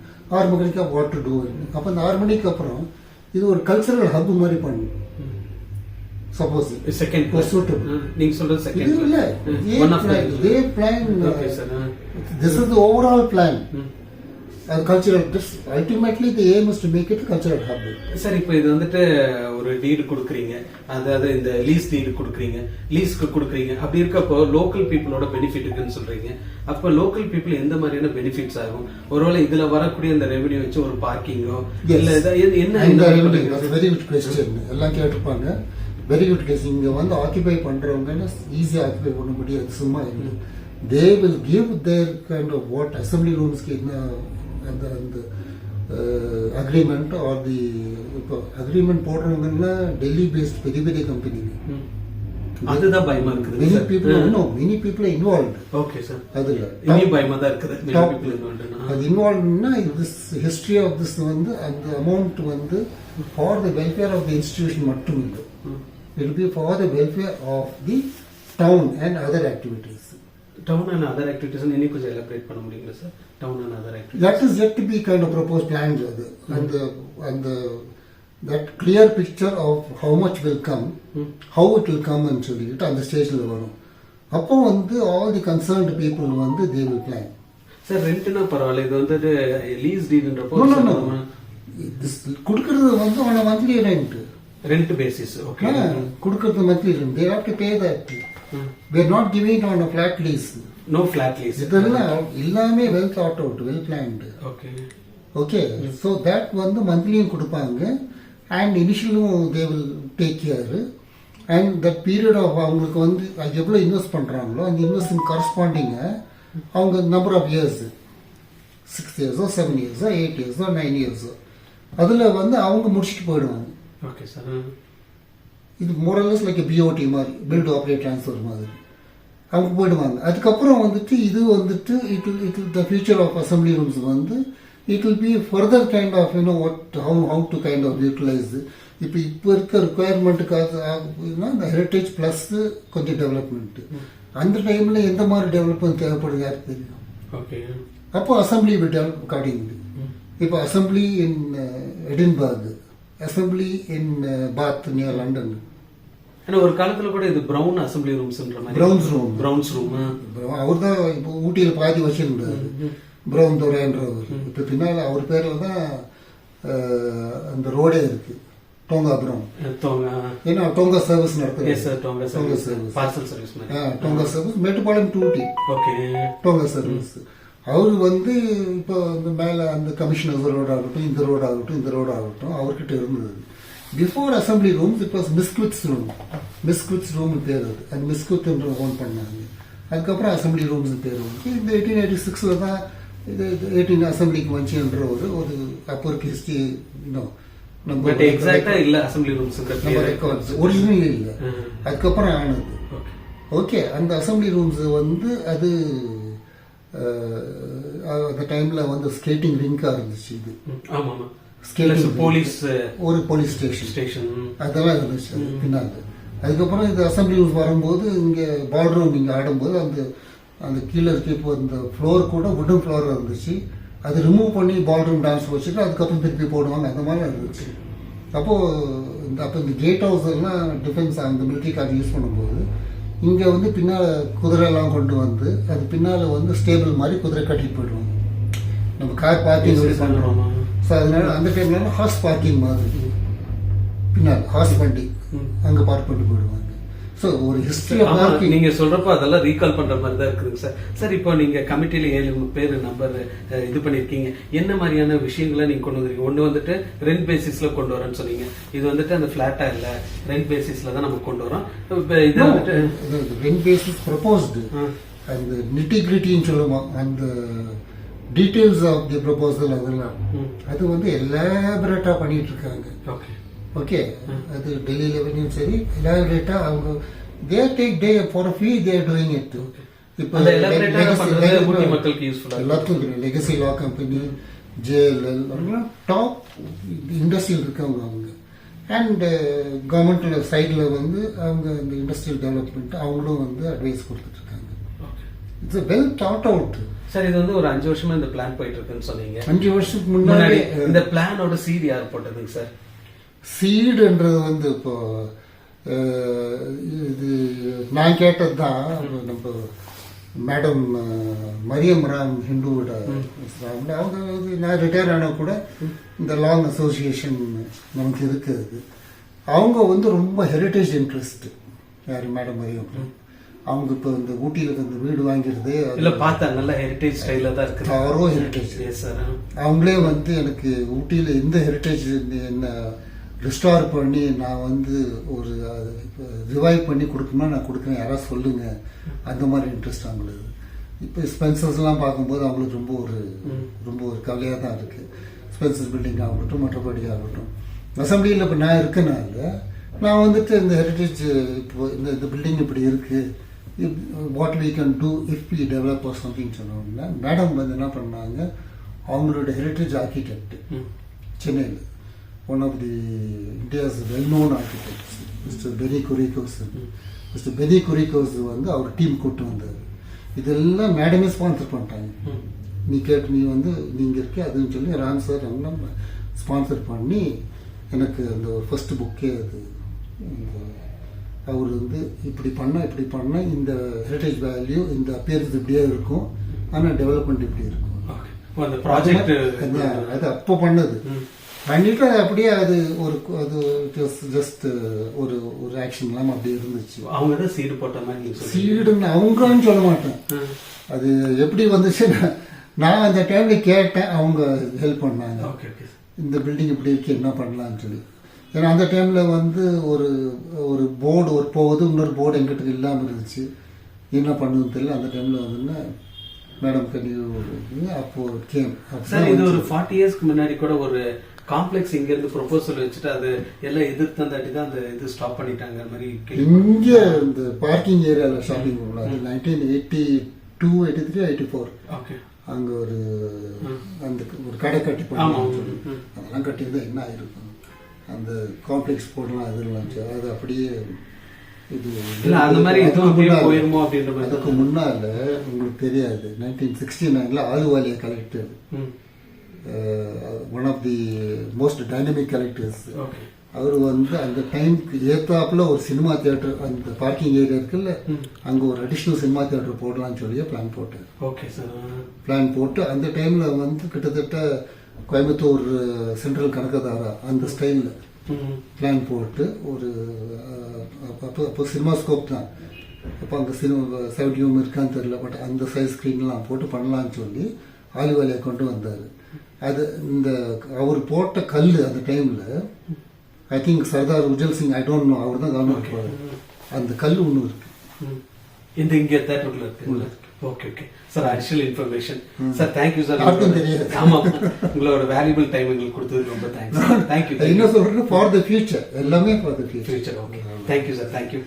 6 மணிக்கு வாட் டு டூ. அப்போ அந்த 6 மணிக்கு அப்புறம் இது ஒரு கல்ச்சரல் ஹப் மாதிரி பண்ணும். சப்போஸ்
செகண்ட் நீங்க சொல்றது செகண்ட்
இல்ல, இதே plan, this is the overall plan. Cultural, ultimately the aim is to make it cultural hub.
Sir, இப்போ இது வந்துட்டு ஒரு டீடு கொடுக்குறீங்க, அதாவது இந்த லீஸ் டீடு கொடுக்குறீங்க, லீஸ்க்கு கொடுக்குறீங்க. அப்படி இருக்கப்போ லோக்கல் பீப்புளோட பெனிஃபிட் இருக்குன்னு சொல்றீங்க. அப்போ லோக்கல் பீப்புள் எந்த மாதிரியான பெனிஃபிட்ஸ் ஆகும்? ஒருவேளை இதுல வரக்கூடிய இந்த ரெவென்யூ வச்சு ஒரு பார்க்கிங்கோ இல்ல என்ன?
Very good question. எல்லாம் கேட்டுப்பாங்க. Very good question. இங்க வந்து ஆக்கிபை பண்றவங்க ஈஸியா ஆக்கிபை பண்ண முடியாது, சும்மா இல்லை. They will give their kind of what assembly rooms அந்த அக்ரிமெண்ட் ஆர் தி இப்போ அக்ரிமெண்ட் போடுறவங்கன்னா டெல்லி பேஸ்ட் பெரிய பெரிய கம்பெனி.
அதுதான் பயமா இருக்குது.
many people are involved.
Okay sir,
அதுல
இனி பயமா தான் இருக்குது.
அது இன்வால்வ்னா திஸ் ஹிஸ்டரி ஆஃப் திஸ் வந்து அந்த அமௌண்ட் வந்து for the welfare of the institution மட்டும் இல்லை, it will be for the welfare of the town and other activities.
Town and other activities இன்னும் கொஞ்சம் எலாபரேட் பண்ண முடியுங்களா sir? Town and other activities
that is yet to be kind of proposed plans. And that clear picture of how much will come, how it will come and சொல்லிட்டு அந்த ஸ்டேஜ்ல வரும். அப்போ வந்து all the concerned people வந்து they will plan.
சார், ரெண்ட்னா பரவாயில்ல, இது வந்து லீஸ் டீடுன்றப்போ
கொடுக்கறது வந்து on a monthly
rent basis. Okay,
கொடுக்கறது monthly rent. They have to pay that. We are not giving it on a flat lease.
No flat lease.
இதெல்லாம் எல்லாமே well thought out, well planned. Okay. So that வந்து மந்த்லியும் கொடுப்பாங்க and இனிஷியலும் they will take care. And that period of அவங்களுக்கு வந்து எவ்வளோ இன்வெஸ்ட் பண்ணுறாங்களோ அந்த இன்வெஸ்டிங் கரஸ்பாண்டிங்க அவங்க number of years 6 years, 7 years, 8 years, 9 years அதில் வந்து அவங்க முடிச்சுட்டு போயிடுவாங்க.
Okay sir.
இது மோரலஸ் லைக் பிஓடி மாதிரி, பில்ட் ஆப்ரேட் ட்ரான்ஸ்ஃபர் மாதிரி. அவங்க போயிடுவாங்க. அதுக்கப்புறம் வந்துட்டு இது வந்துட்டு it the future of assembly rooms வந்து it will be further kind of what how to kind of utilize. இப்போ இருக்க ரிக்குவயர்மெண்ட்டுக்காக இந்த ஹெரிட்டேஜ் ப்ளஸ் கொஞ்சம் டெவலப்மெண்ட். அந்த டைம்ல எந்த மாதிரி டெவலப்மெண்ட் தேவைப்படுது யாருக்கு தெரியும்?
ஓகே.
அப்போ அசம்பிளி வில் டெவலப் அக்கார்டிங்லி. இப்போ அசம்பிளி இன் எடின்பர்க், அசம்பிளி இன் பாத் நியர் லண்டன்.
ஆனா ஒரு காலத்துல கூட இது பிரவுன் அசம்பிளி ரூம்ஸ்ன்ற மாதிரி. பிரவுன்ஸ் ரூம்
அவர் தான் இப்போ ஊட்டியில பாதி வச்சிருந்தாரு, பிரவுன் துரைன்றவர். இப்போ பின்னால அவர் பேர்ல தான் அந்த ரோடே இருக்கு, டோங்கா பிரவுன். ஏன்னா டோங்கா சர்வீஸ் நடத்துறது. Tonga service Mettupalayam to Ooty Tonga service. அவரு வந்து இப்போ இந்த மேல அந்த கமிஷனர் ரோடு ஆகட்டும், இந்த ரோடு ஆகட்டும், இந்த ரோடு ஆகட்டும் அவர்கிட்ட இருந்தது. Before assembly rooms it was mosquitoes room பேர். அது அந்த மிஸ்குவிட் ஓன் பண்ணாங்க. அதுக்கப்புறம் அசம்பிளி ரூம்ஸ் பேர் வந்து இந்த 1886 தான் இது 18 அசம்பிளிக்கு வந்துச்சுன்ற ஒரு அப்போ இருக்கு ஹிஸ்டரி. நம்ம
எக்ஸாக்ட்டா இல்ல அசம்பிளி ரூம்ஸ்
ஒரிஜினல் இல்ல, அதுக்கப்புறம் ஆனது. ஓகே. அந்த அசம்பிளி ரூம்ஸ் வந்து அது அந்த டைம்ல வந்து ஸ்கேட்டிங் ரிங்கா இருந்துச்சு. இது ஒரு போலீஸ் ஸ்டேஷன் அதெல்லாம் இருந்துச்சு பின்னால. அதுக்கப்புறம் இது அசம்பிளி ரூம்ஸ் வரும்போது இங்க பால் ரூம் இங்க ஆடும்போது அந்த கீழே இருக்க இப்போ இந்த ஃப்ளோர் கூட வுடன் ஃப்ளோர் இருந்துச்சு. அது ரிமூவ் பண்ணி பால் ரூம் டான்ஸ் வச்சுட்டு அதுக்கப்புறம் திருப்பி போடுவாங்க. அந்த மாதிரி இருந்துச்சு. அப்போ இந்த கேட் ஹவுஸ் எல்லாம் டிஃபென்ஸ் அந்த மிலிட்ரிக்காக யூஸ் பண்ணும்போது இங்கே வந்து பின்னால் குதிரையெல்லாம் கொண்டு வந்து அது பின்னால் வந்து ஸ்டேபிள் மாதிரி குதிரை கட்டிட்டு போயிடுவாங்க. நம்ம கார் பார்க்கிங் எப்படி பண்ணுறோம். ஸோ அதனால அந்த டைம்ல ஹார்ஸ் பார்க்கிங் மாதிரி பின்னால் ஹார்ஸ் வண்டி அங்கே பார்க் பண்ணிட்டு போயிடுவாங்க. ஸோ ஒரு ஹிஸ்டரி ஆஃப் பார்க்கிங்
நீங்க சொல்றப்ப அதெல்லாம் ரீகால் பண்ற மாதிரி தான் இருக்குதுங்க சார். சார் இப்போ நீங்க கமிட்டியில 7 பேர் நம்பர் இது பண்ணிருக்கீங்க. என்ன மாதிரியான விஷயங்களை நீங்க கொண்டு வந்திருக்கீங்க? ஒண்ணு வந்துட்டு ரெண்ட் பேசிஸ்ல கொண்டு வரேன்னு சொன்னீங்க. இது வந்துட்டு அந்த பிளாட்டா இல்ல ரெண்ட் பேசிஸ்ல தான் நம்ம கொண்டு வரோம். இது வந்துட்டு
ரெண்ட் பேசிஸ் ப்ரொபோஸ்டு. அந்த நிட்டிகிரிட்டின்னு சொல்லுவோம், அந்த டீடைல்ஸ் ஆஃப் தி ப்ரொபோசல் அதெல்லாம் அது வந்து எலாபரேட்டா பண்ணிட்டு இருக்காங்க. ஓகே. அது டெல்லி லெவலையும் சரி எலாபரேட்டா அவங்க they take day for a fee they are doing it. இப்போ எல்லாத்துக்கும் லெகசி லா கம்பெனி, JLL டாப் இண்டஸ்ட்ரியல் இருக்கவங்க அவங்க. அண்ட் கவர்மெண்ட் சைடில் வந்து அவங்க இந்த இண்டஸ்ட்ரியல் டெவலப்மெண்ட் அவங்களும் வந்து அட்வைஸ் கொடுத்துட்டு இருக்காங்க. It's well thought out.
Sir இது வந்து ஒரு 5 வருஷமா இந்த பிளான் போயிட்டு இருக்குன்னு சொன்னீங்க.
5 வருஷத்துக்கு முன்னாடி
இந்த பிளானோட சீட் யார் போட்டதுங்க சார்?
சீடுன்றது வந்து இப்போ இது நான் கேட்டது தான். நம்ம மேடம் மரியம் ராம் ஹிந்துவோட அவங்க நான் ரிட்டையர் ஆன கூட இந்த லாங் அசோசியேஷன் நமக்கு இருக்குது. அவங்க வந்து ரொம்ப ஹெரிட்டேஜ் இன்ட்ரெஸ்ட். யார் மேடம் மரியம் ராம். அவங்க இப்போ இந்த ஊட்டியில் இந்த வீடு வாங்கிடுது
இல்ல பார்த்தா நல்ல ஹெரிட்டேஜ் ஸ்டைல தான் இருக்கு.
அவரோ ஹெரிட்டேஜ் அவங்களே வந்து எனக்கு ஊட்டியில் எந்த ஹெரிட்டேஜ் என்ன ரிஸ்டார் பண்ணி நான் வந்து ஒரு ரிவைவ் பண்ணி கொடுக்கணும்னா நான் கொடுக்குறேன், யாராவது சொல்லுங்க. அந்த மாதிரி இன்ட்ரெஸ்ட் அவங்களுக்கு. இப்போ ஸ்பென்சர்ஸ்லாம் பார்க்கும்போது அவங்களுக்கு ரொம்ப ஒரு கவலையாக தான் இருக்கு. ஸ்பென்சர் பில்டிங் ஆகட்டும், மற்றபடி ஆகட்டும். அசம்பிளியில் இப்போ நான் இருக்கனால நான் வந்துட்டு இந்த ஹெரிட்டேஜ் இப்போ இந்த பில்டிங் இப்படி இருக்கு, what we can do if we develop or something சொன்னோம்னா மேடம் வந்து என்ன பண்ணாங்க, அவங்களோட ஹெரிட்டேஜ் ஆர்கிடெக்ட் சென்னையில் one of the India's well known architects mister Benny Kuriakose வந்து அவர் டீம் கூப்பிட்டு வந்தார். இதெல்லாம் மேடமே ஸ்பான்சர் பண்ணிட்டாங்க. நீ வந்து நீங்கள் இருக்கே அதுன்னு சொல்லி ராம் சார் எல்லாம் ஸ்பான்சர் பண்ணி எனக்கு அந்த ஒரு ஃபர்ஸ்ட் புக்கே அது அவர் வந்து இப்படி பண்ணால் இந்த ஹெரிட்டேஜ் வேல்யூ இந்த அப்பியரன்ஸ் இப்படியே இருக்கும், ஆனால் டெவலப்மெண்ட் இப்படி இருக்கும். அது அப்போ பண்ணது பண்ணிட்டு அப்படியே அது ஜஸ்ட் ஒரு ஆக்ஷன் இல்லாமல் அப்படியே இருந்துச்சு.
அவங்க தான் சீடு போட்ட மாதிரி
சீடுன்னு அவங்கன்னு சொல்ல மாட்டேன். அது எப்படி வந்துச்சு நான் அந்த டைம்ல கேட்டேன், அவங்க ஹெல்ப் பண்ணாங்க. இந்த பில்டிங் இப்படி இருக்கு என்ன பண்ணலாம்னு சொல்லி. ஏன்னா அந்த டைமில் வந்து ஒரு போர்டு போகுது, இன்னொரு போர்டு எங்கிட்ட இல்லாமல் இருந்துச்சு. என்ன பண்ணுதுன்னு தெரியல. அந்த டைமில் வந்துன்னா மேடம் கண்டிப்பாக அப்போ கேம்.
சார் இது ஒரு 40 இயர்ஸ்க்கு முன்னாடி கூட ஒரு காம்ப்ளெக்ஸ் இங்க இருந்து ப்ரொபோசல் வச்சுட்டு அது எல்லாம் எதிர்த்தந்தாட்டி தான் அந்த இது ஸ்டாப் பண்ணிட்டாங்க அந்த மாதிரி
இங்க இந்த பார்க்கிங் ஏரியால ஷாப்பிங் பண்ணலாம் 1982 83 84
ஓகே
அங்க ஒரு அந்த ஒரு கடை கட்டி பண்ணலாம் அதெல்லாம் கட்டியிருந்தா என்ன ஆயிருக்கும் அந்த காம்ப்ளெக்ஸ் போடலாம் அதெல்லாம் அது அப்படியே இது
இல்ல அந்த மாதிரி எதுவும் அப்படியே போயிருமோ அப்படின்ற மாதிரி
அதுக்கு முன்னால உங்களுக்கு தெரியாது 1969 Ahluwalia collector one of the most dynamic collectors
okay
அவர் வந்து அந்த டைமுக்கு ஏத்தாப்புல ஒரு சினிமா தியேட்டர் அந்த பார்க்கிங் ஏரியா இருக்குல்ல அங்க ஒரு அடிஷ்னல் சினிமா தியேட்டர் போடலாம்னு சொல்லியே பிளான் போட்டார்.
Okay sir.
பிளான் போட்டு அந்த டைம்ல வந்து கிட்டத்தட்ட கோயம்புத்தூர் சென்ட்ரல் கனகதாரா அந்த ஸ்டைல்ல பிளான் போட்டு ஒரு அப்போ சினிமா ஸ்கோப் தான் அப்போ அங்கே சினிமா செவடியும் இருக்கான்னு தெரியல பட் அந்த சைஸ் ஸ்க்ரீன்லாம் போட்டு பண்ணலான்னு சொல்லி ஆலிவாலியை கொண்டு வந்தார். அது இந்த அவர் போட்ட கல் அந்த டைமில் I think Sardar Ujjal Singh I don't know அவர் தான் கவர்மெண்ட் போவார். அந்த கல் ஒன்று இருக்கு
இந்த இங்கே தேட்டருக்குள்ள இருக்கு. Okay okay sir, additional information sir. Thank you sir.
யாருக்கும் தெரியாது.
ஆமா, உங்களோட வேல்யூபிள் டைம் எங்களுக்கு கொடுத்ததுக்கு ரொம்ப தேங்க்ஸ். தேங்க்யூ.
என்ன சொல்றேன், ஃபார் த ஃபியூச்சர், எல்லாமே for the
future. Okay, thank you sir. Thank you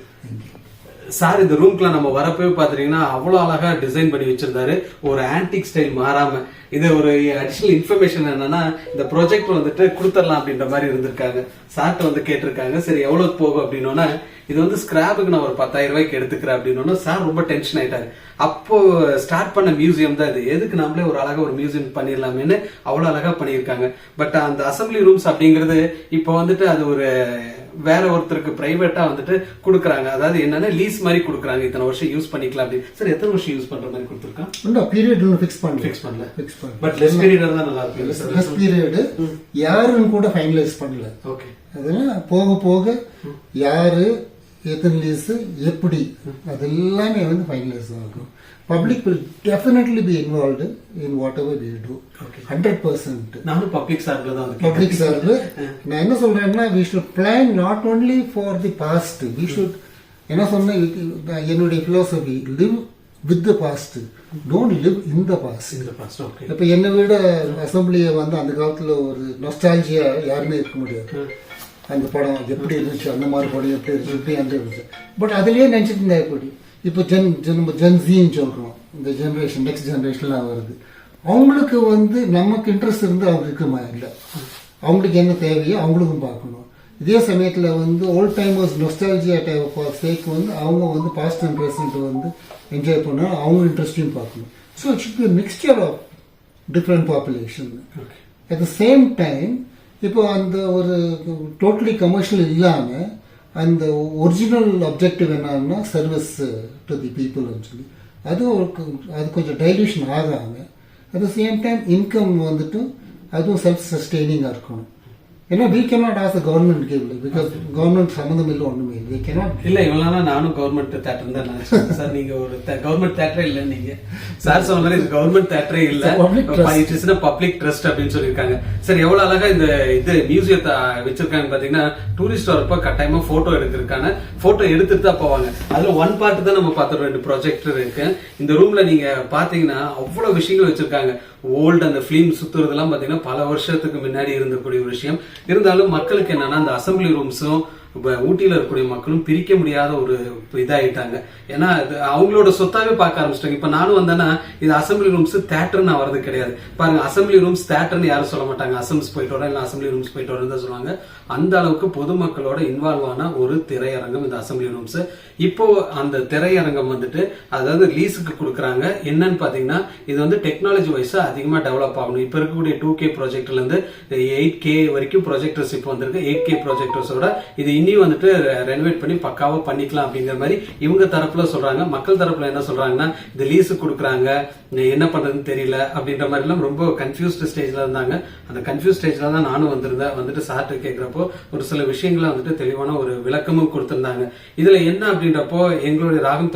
sir. இந்த ரூம்க்குள்ள நம்ம வரப்பவே பாத்தீங்கன்னா அவ்வளவு அழகா டிசைன் பண்ணி வச்சிருந்தாரு, ஒரு ஆன்டிக் ஸ்டைல் மாறாம. இது ஒரு அடிஷனல் இன்ஃபர்மேஷன் என்னன்னா, இந்த ப்ராஜெக்ட் வந்துட்டு கொடுத்துடலாம் அப்படின்ற மாதிரி இருந்திருக்காங்க. சார்ட்ட வந்து கேட்டிருக்காங்க, சரி எவ்வளவு போகும் அப்படின்னா, இது வந்து ஸ்கிராப்புக்கு நான் ஒரு 10,000 ரூபாய்க்கு எடுத்துக்கிறேன் அப்படின்னு சார் ரொம்ப டென்ஷன் ஆயிட்டாரு. அப்போ ஸ்டார்ட் பண்ண மியூசியம் தான் இது. எதுக்கு நம்மளே ஒரு அழகா ஒரு மியூசியம் பண்ணிடலாமேன்னு அவ்வளவு அழகா பண்ணியிருக்காங்க. பட் அந்த அசம்பிளி ரூம்ஸ் அப்படிங்கிறது இப்போ வந்துட்டு அது ஒரு வேற ஒருத்தருக்கு பிரைவேட்டா வந்துட்டு கொடுக்குறாங்க. அதாவது என்னன்னா லீஸ் மாதிரி கொடுக்குறாங்க, இத்தனை வருஷம் யூஸ் பண்ணிக்கலாம் அப்படின்னு. சார் எத்தனை வருஷம் யூஸ் பண்ற மாதிரி கொடுத்துருக்கான்?
பீரியட் ஒன்று ஃபிக்ஸ் பண்ணல.
பட் லெஸ் பீரியட் தான் நல்லா இருக்கு.
லெஸ் பீரியட் யாருன்னு கூட ஃபைனலைஸ் பண்ணல.
ஓகே,
அதெல்லாம் போக போக யாரு எத்தனை லீஸ் எப்படி அதெல்லாமே வந்து ஃபைனலைஸ் ஆகும். Public will definitely be involved in whatever we do. 100%.
நானும் பப்ளிக் சார்ல தான் இருக்கேன்.
பப்ளிக் சார்ல நான் என்ன சொல்றேன்னா, we should plan not only for the past. We should என்ன சொன்ன என்னுடைய philosophy, live with the past. Don't live in the past.
Okay.
இப்ப என்னை விட அசம்பிளியை வந்து அந்த காலத்துல ஒரு நொஸ்டாலஜியா யாருமே இருக்க முடியாது. அந்த படம் எப்படி இருந்துச்சு, அந்த மாதிரி படம் எப்படி இருந்துச்சு, இப்படி அந்த இருந்துச்சு. பட் அதுலயே நினைச்சிட்டு இருந்தா எப்படி இப்போ ஜென்சின்னு சொல்றோம், இந்த ஜென்ரேஷன் நெக்ஸ்ட் ஜென்ரேஷன்லாம் வருது. அவங்களுக்கு வந்து நமக்கு இன்ட்ரெஸ்ட் இருந்து அவங்களுக்கு இல்லை, அவங்களுக்கு என்ன தேவையோ அவங்களுக்கும் பார்க்கணும். இதே சமயத்தில் வந்து ஓல்ட் டைமர்ஸ் நொஸ்டாலஜியா சேக் வந்து அவங்க வந்து பாஸ்ட் அண்ட் ப்ரெசன்ட் வந்து என்ஜாய் பண்ண அவங்க இன்ட்ரெஸ்டையும் பார்க்கணும். So it should be mixture of different population. At the same time இப்போ அந்த ஒரு டோட்டலி கமர்ஷியல் இல்லாமல் அந்த ஒரிஜினல் அப்ஜெக்டிவ் என்னன்னா சர்வீஸ் டு தி பீப்புள்னு சொல்லி அது கொஞ்சம் டைல்யூஷன் ஆகாம at the same time income வந்துட்டு அதுவும் செல்ஃப் சஸ்டெய்னிங்காக இருக்கணும். ஏன்னா we cannot ask the government give because government சம்பந்தம் இல்லை, ஒண்ணுமே இல்லை. they cannot.
இல்ல இவெல்லாம் நானும் கவர்மெண்ட் தியேட்டர் தான் நினைச்சேன் சார். நீங்க ஒரு கவர்மெண்ட் தியேட்டரே இல்ல, நீங்க சார் சொன்ன மாதிரி இது கவர்மெண்ட் தியேட்டரே இல்ல, இட் இஸ் பப்ளிக் ட்ரஸ்ட் அப்படின்னு சொல்லியிருக்காங்க. சார் எவ்வளவு அழகா இந்த இது மியூசியத்தை வச்சிருக்காங்க பாத்தீங்கன்னா, டூரிஸ்ட் வரப்ப கட்டாயமா போட்டோ எடுத்திருக்காங்க. போட்டோ எடுத்துட்டு தான் போவாங்க. அதுல ஒன் பார்ட் தான் நம்ம பார்த்துருவோம், 2 ப்ரொஜெக்டர் இருக்கு இந்த ரூம்ல. நீங்க பாத்தீங்கன்னா அவ்வளவு விஷயங்கள் வச்சிருக்காங்க. ஓல்டு அந்த பிலிம் சுத்துறதுலாம் பாத்தீங்கன்னா பல வருஷத்துக்கு முன்னாடி இருந்தக்கூடிய ஒரு விஷயம். இருந்தாலும் மக்களுக்கு என்னன்னா அந்த அசம்பிளி ரூம்ஸும் ஊட்டியில இருக்கக்கூடிய மக்களும் பிரிக்க முடியாத ஒரு இதாயிட்டாங்க. ஏன்னா அவங்களோட சொத்தாவே பார்க்க ஆரம்பிச்சிட்டாங்க. இப்ப நானும் வந்தேன்னா இது அசம்பிளி ரூம்ஸ் தேட்டர் நான் வரது கிடையாது. பாருங்க, அசம்பிளி ரூம்ஸ் தேட்டர்னு யாரும் சொல்ல மாட்டாங்க. அசம்பிள்ஸ் போயிட்டு வரேன் இல்ல அசம்பிளி ரூம்ஸ் போயிட்டு வரேன் தான் சொல்லுவாங்க. அந்த அளவுக்கு பொதுமக்களோட இன்வால்வ் ஆன ஒரு திரையரங்கம் இந்த அசம்பிளி ரூம்ஸ். இப்போ அந்த திரையரங்கம் வந்துட்டு அதாவது லீஸுக்கு கொடுக்குறாங்க. என்னன்னு பாத்தீங்கன்னா, இது வந்து டெக்னாலஜி வைஸா அதிகமா டெவலப் ஆகணும். இப்ப இருக்கக்கூடிய 2K ப்ரொஜெக்டர்ல இருந்து 8K வரைக்கும் ப்ரொஜெக்டர்ஸ் இப்போ வந்திருக்கு. 8K ப்ரொஜெக்டர்ஸோட இது இன்னும் வந்துட்டு ரெனோவேட் பண்ணி பக்காவா பண்ணிக்கலாம் அப்படிங்கிற மாதிரி இவங்க தரப்புல சொல்றாங்க. மக்கள் தரப்புல என்ன சொல்றாங்கன்னா, இது லீஸுக்கு கொடுக்குறாங்க, என்ன பண்றதுன்னு தெரியல அப்படின்ற மாதிரி எல்லாம் ரொம்ப கன்ஃபியூஸ்ட் ஸ்டேஜ்ல இருந்தாங்க. அந்த கன்ஃபியூஸ் ஸ்டேஜ்ல தான் நானும் வந்திருந்தேன். வந்துட்டு சார்ட்டு கேட்கிறப்போ ஒரு சில விஷயங்களை வந்துட்டு தெளிவான ஒரு விளக்கமும் கொடுத்திருந்தாங்க. இதுல என்ன அப்படின்றப்போ எங்களுடைய ராகம்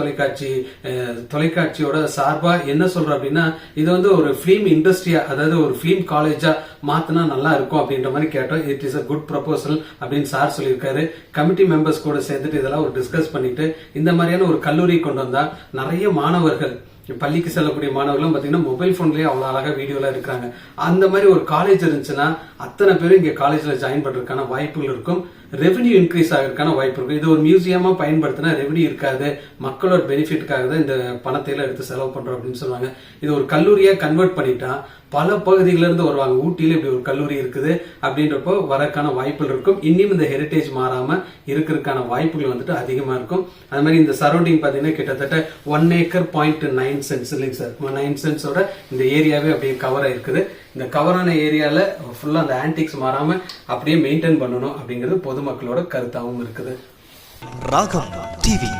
தொலைக்காட்சியோட சார்பா என்ன சொல்றோம் அப்படின்னா, இது வந்து ஒரு பிலிம் இண்டஸ்ட்ரியா, அதாவது ஒரு பிலிம் காலேஜா மாத்தினா நல்லா இருக்கும் அப்படின்ற மாதிரி கேட்டோம். It is a good proposal அப்படின்னு சார் சொல்லியிருக்காரு. கமிட்டி மெம்பர்ஸ் கூட சேர்ந்துட்டு இதெல்லாம் ஒரு டிஸ்கஸ் பண்ணிட்டு இந்த மாதிரியான ஒரு கல்லூரி கொண்டு வந்தா நிறைய மாணவர்கள் பள்ளிக்கு செல்லக்கூடிய மாணவர்களும் பாத்தீங்கன்னா மொபைல் போன்லயே அவ்வளவு அழகா வீடியோல இருக்கிறாங்க. அந்த மாதிரி ஒரு காலேஜ் இருந்துச்சுன்னா அத்தனை பேரும் இங்க காலேஜ்ல ஜாயின் பண்றதுக்கான வாய்ப்புகள் இருக்கும். ரெவன்யூ இன்க்ரீஸ் ஆகிறதுக்கான வாய்ப்பு இருக்கும். இது ஒரு மியூசியமா பயன்படுத்தினா ரெவன்யூ இருக்காது, மக்களோட பெனிஃபிட்டுக்காக தான் இந்த பணத்தை எல்லாம் எடுத்து செலவு பண்றோம் அப்படின்னு சொல்லுவாங்க. இது ஒரு கல்லூரியா கன்வெர்ட் பண்ணிட்டா பல பகுதிகளில இருந்து வருவாங்க. ஊட்டியில இப்படி ஒரு கல்லூரி இருக்குது அப்படின்றப்போ வரக்கான வாய்ப்புகள் இருக்கும். இன்னும் இந்த ஹெரிட்டேஜ் மாறாம இருக்கிறதுக்கான வாய்ப்புகள் வந்துட்டு அதிகமா இருக்கும். அது மாதிரி இந்த சரௌண்டிங் பாத்தீங்கன்னா கிட்டத்தட்ட 1 acre 0.9 cents இல்லைங்க சார், 9 centஸோட இந்த ஏரியாவே அப்படியே கவர் ஆயிருக்குது. இந்த கவரான ஏரியால ஃபுல்லா அந்த ஆன்டிக்ஸ் மாறாம அப்படியே மெயின்டைன் பண்ணணும் அப்படிங்கிறது பொதுமக்களோட கருத்தாகவும் இருக்குது.
ராகம் டிவி